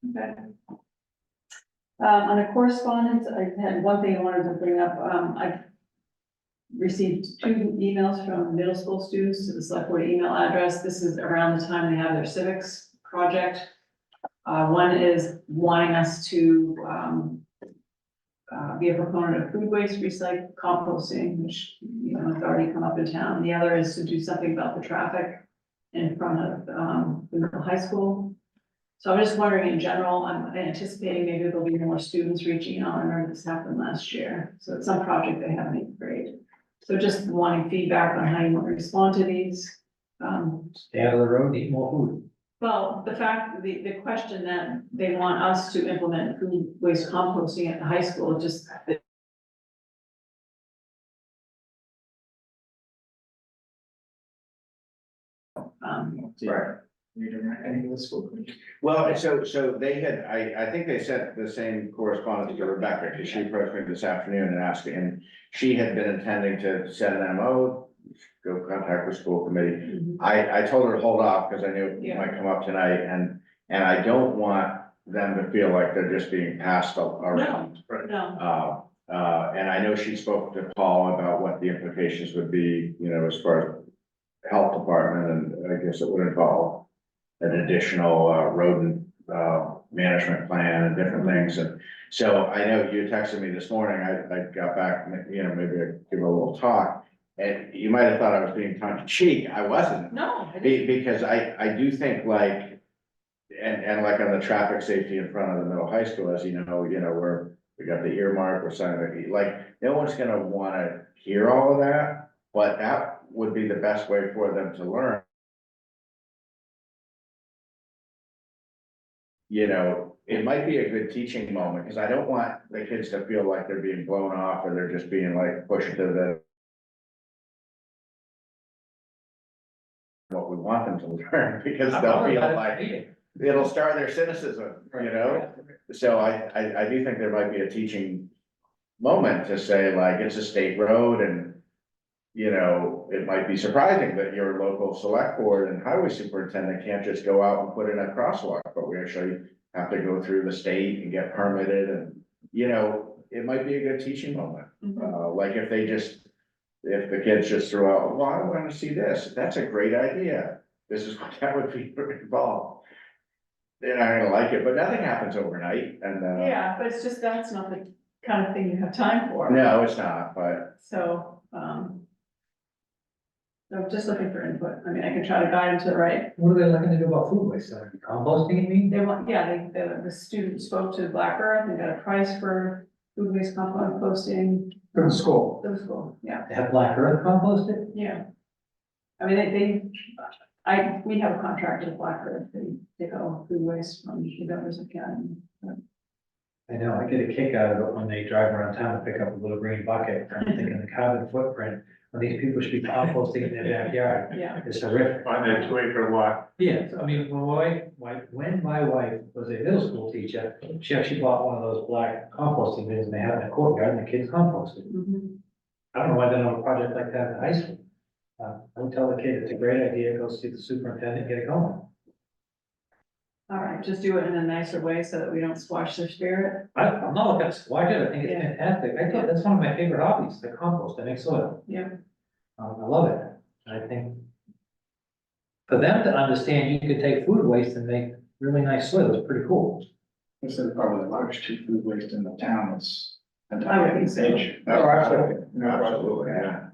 Okay. On the correspondence, I had one thing I wanted to bring up, I've received 2 emails from middle school students to the select board email address, this is around the time they have their civics project. One is wanting us to, be a proponent of food waste recycle composting, which, has already come up in town. The other is to do something about the traffic in front of, the middle high school. So I'm just wondering in general, I'm anticipating maybe there'll be more students reaching out. I remember this happened last year. So it's some project they have in 8th grade. So just wanting feedback on how you want to respond to these. Stay out of the road, eat more food. Well, the question that they want us to implement food waste composting at the high school, just. Right. We don't have any of the school. Well, so they had, I think they sent the same correspondence to Rebecca, because she approached me this afternoon and asked, and she had been intending to send an MO, go contact the school committee. Mhm. I told her to hold off, because I knew it Yeah. might come up tonight, and I don't want them to feel like they're just being passed around. No. Uh, And I know she spoke to Paul about what the implications would be, you know, as far as health department, and I guess it would involve an additional rodent management plan and different things. And so I know you texted me this morning, I got back, you know, maybe I'd give a little talk. And you might have thought I was being tongue in cheek, I wasn't. No, I didn't. Because I do think like, and like on the traffic safety in front of the middle high school, as you know, we got the earmark, we're signing, like, no one's gonna wanna hear all of that, but that would be the best way for them to learn. You know, it might be a good teaching moment, because I don't want the kids to feel like they're being blown off, or they're just being like pushed to the what we want them to learn, because they'll feel like it'll start their cynicism, you know? So I do think there might be a teaching moment to say, like, it's a state road, and you know, it might be surprising that your local select board and highway superintendent can't just go out and put in a crosswalk, but we actually have to go through the state and get permitted, and, you know, it might be a good teaching moment. Like if if the kids just throw out, well, I want to see this, that's a great idea. This is what that would be involved. They're not gonna like it, but nothing happens overnight, and, Yeah, but it's just, that's not the kind of thing you have time for. no, it's not, but, So, I'm just looking for input. I mean, I can try to guide them to the right. What are they looking to do about food waste? Composting, you mean? They want, yeah, the student spoke to Black Earth and got a price for food waste composting. From school. Those school, yeah, They have Black Earth composted? yeah. I mean, we have a contract with Black Earth, they take all food waste from the Governor's Academy. I know, I get a kick out of it when they drive around town to pick up a little green bucket. I'm thinking the carbon footprint, when these people should be composting in their backyard, Yeah, is horrific. On that 2 acre lot. Yeah, I mean, when my wife was a middle school teacher, she actually bought one of those black composting bins, and they had it in the courtyard, and the kids composted. mhm. I don't know why they don't have a project like that in high school. I would tell the kid, it's a great idea, go see the superintendent, get it going. All right, just do it in a nicer way so that we don't squash their spirit. I'm not looking to squash it, I think it's Yeah. fantastic, I thought that's one of my favorite hobbies, the compost, I make soil. Yeah. I love it, I think. For them to understand you could take food waste and make really nice soil is pretty cool. This is probably the largest food waste in the town, it's. I would think so. Oh, absolutely. No, absolutely, yeah.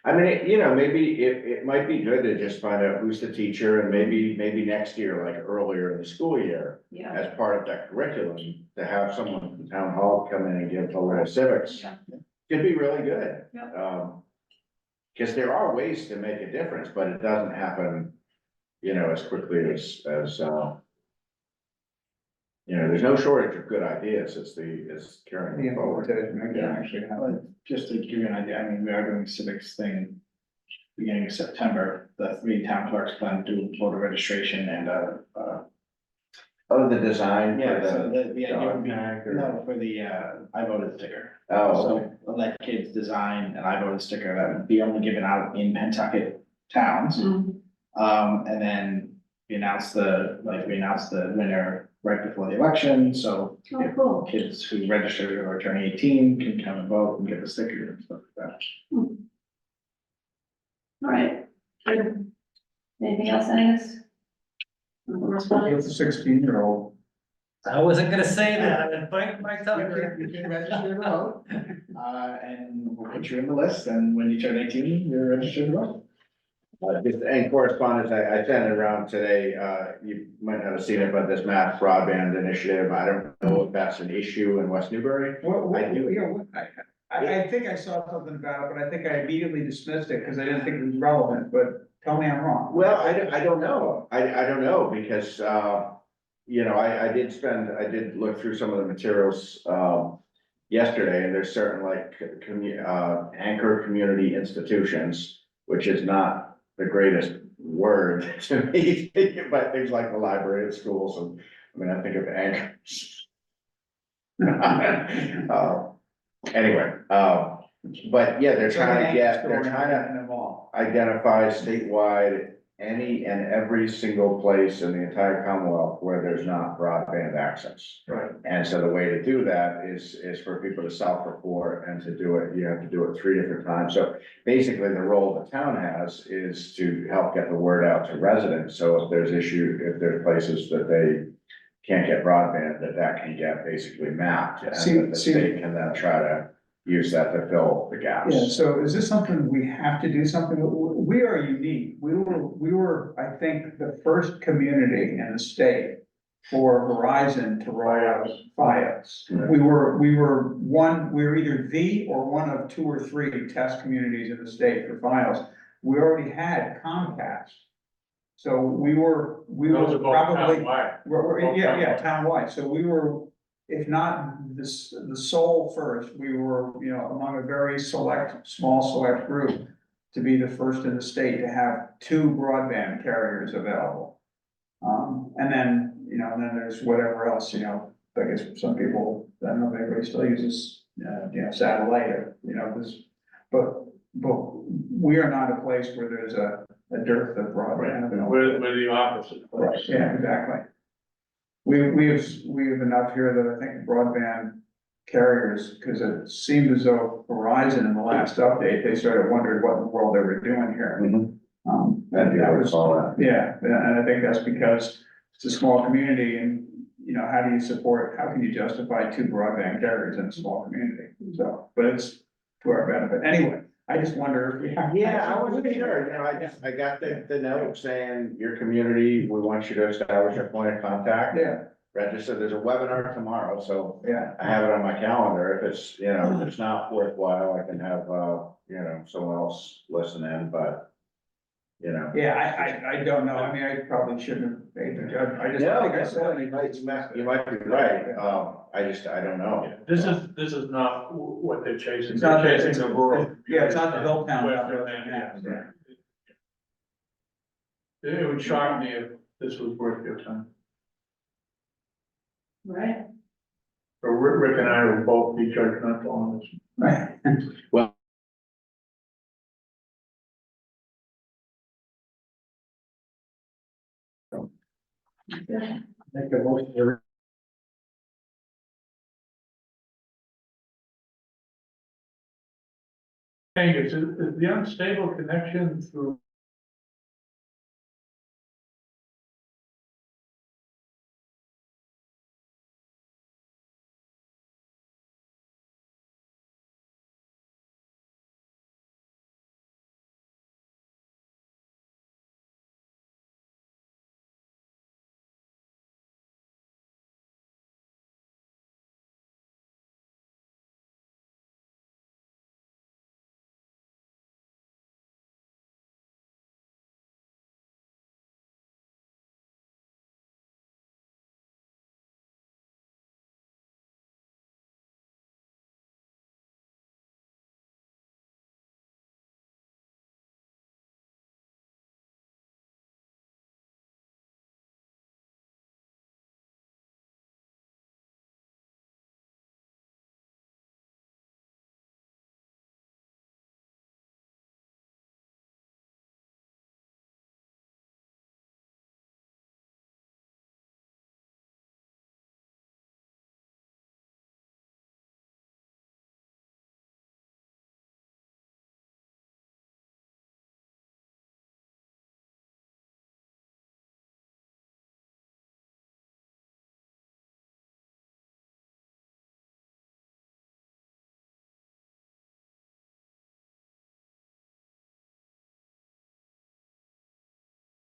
I mean, you know, maybe it might be good to just find out who's the teacher, and maybe next year, like earlier in the school year, Yeah. as part of that curriculum, to have someone from town hall come in and give a little civics. Yeah. Could be really good. Yeah. Cause there are ways to make a difference, but it doesn't happen, you know, as quickly as, you know, there's no shortage of good ideas, it's carrying The them forward. implementation, make it actually happen. But just to give you an idea, I mean, we are doing civics thing. Beginning of September, the 3 town clerks plan to do voter registration and, Oh, the design for yeah, so the the idea would be, tag or- no, for the, I voted sticker. Oh, So let kids design an I voted sticker that would be only given out in Pentucket towns. Mhm. And then we announce the winner right before the election, so Oh, cool. kids who registered or turn 18 can come and vote and get the sticker and stuff like that. All right. Good. Anything else, Angus? It's Correspondence? a 16-year-old. I wasn't gonna say that, I've been biting my tongue. You can register to vote, and we'll put you in the list, and when you turn 18, you're registered to vote. Just, and correspondence, I sent it around today, you might not have seen it, but this mass broadband initiative, I don't know if that's an issue in West Newbury. I do. I think I saw something about it, but I think I immediately dismissed it because I didn't think it was relevant, but tell me I'm wrong. Well, I don't know, I don't know, because, you know, I did look through some of the materials, yesterday, and there's certain like, anchor community institutions, which is not the greatest word to me, but things like the library and schools, and, I mean, I think of anchors. Anyway, but yeah, they're trying to identify statewide any and every single place in the entire Commonwealth where there's not broadband access. Right. And so the way to do that is for people to self-report, and to do it, you have to do it 3 different times. So basically, the role the town has is to help get the word out to residents. So if there's places that they can't get broadband, that can get basically mapped, and that the state can then try to use that to fill the gaps. Yeah, so is this something we have to do something? We are unique. We were, I think, the first community in the state for Verizon to roll out Fios. We were either the or one of 2 or 3 test communities in the state for Fios. We already had Comcast. So we were Those are both probably, townwide. yeah, townwide. So we were, if not the sole first, we were, among a very small select group to be the first in the state to have 2 broadband carriers available. And then, there's whatever else, I guess some people, I don't know if everybody still uses, satellite or, but we are not a place where there's a dearth of broadband available. We're the opposite. Right, yeah, exactly. We have enough here that I think broadband carriers, because it seemed as though Verizon in the last update, they sort of wondered what in the world they were doing here. Mhm. And that was, all that. yeah, and I think that's because it's a small community and, how can you justify 2 broadband carriers in a small community? So, but it's to our benefit. Anyway, I just wonder if we have. Yeah, I wasn't sure, I got the note saying, your community, we want you to establish a point of contact. Yeah, Register, there's a webinar tomorrow, so yeah. I have it on my calendar. If it's, if it's not worthwhile, I can have, someone else listen in, but. Yeah, I don't know. I mean, I probably shouldn't have made the judgment. I just. No, think I that's said- fine. You might be right, I don't know. This is not what they're chasing. It's not They're that- chasing the rural. Yeah, it's not the hill town. Western end, yeah. It would shock me if this was worth your time. Right? But Rick and I will both be judgmental on this. Right. Well. Make a motion to Angus, is the unstable connection through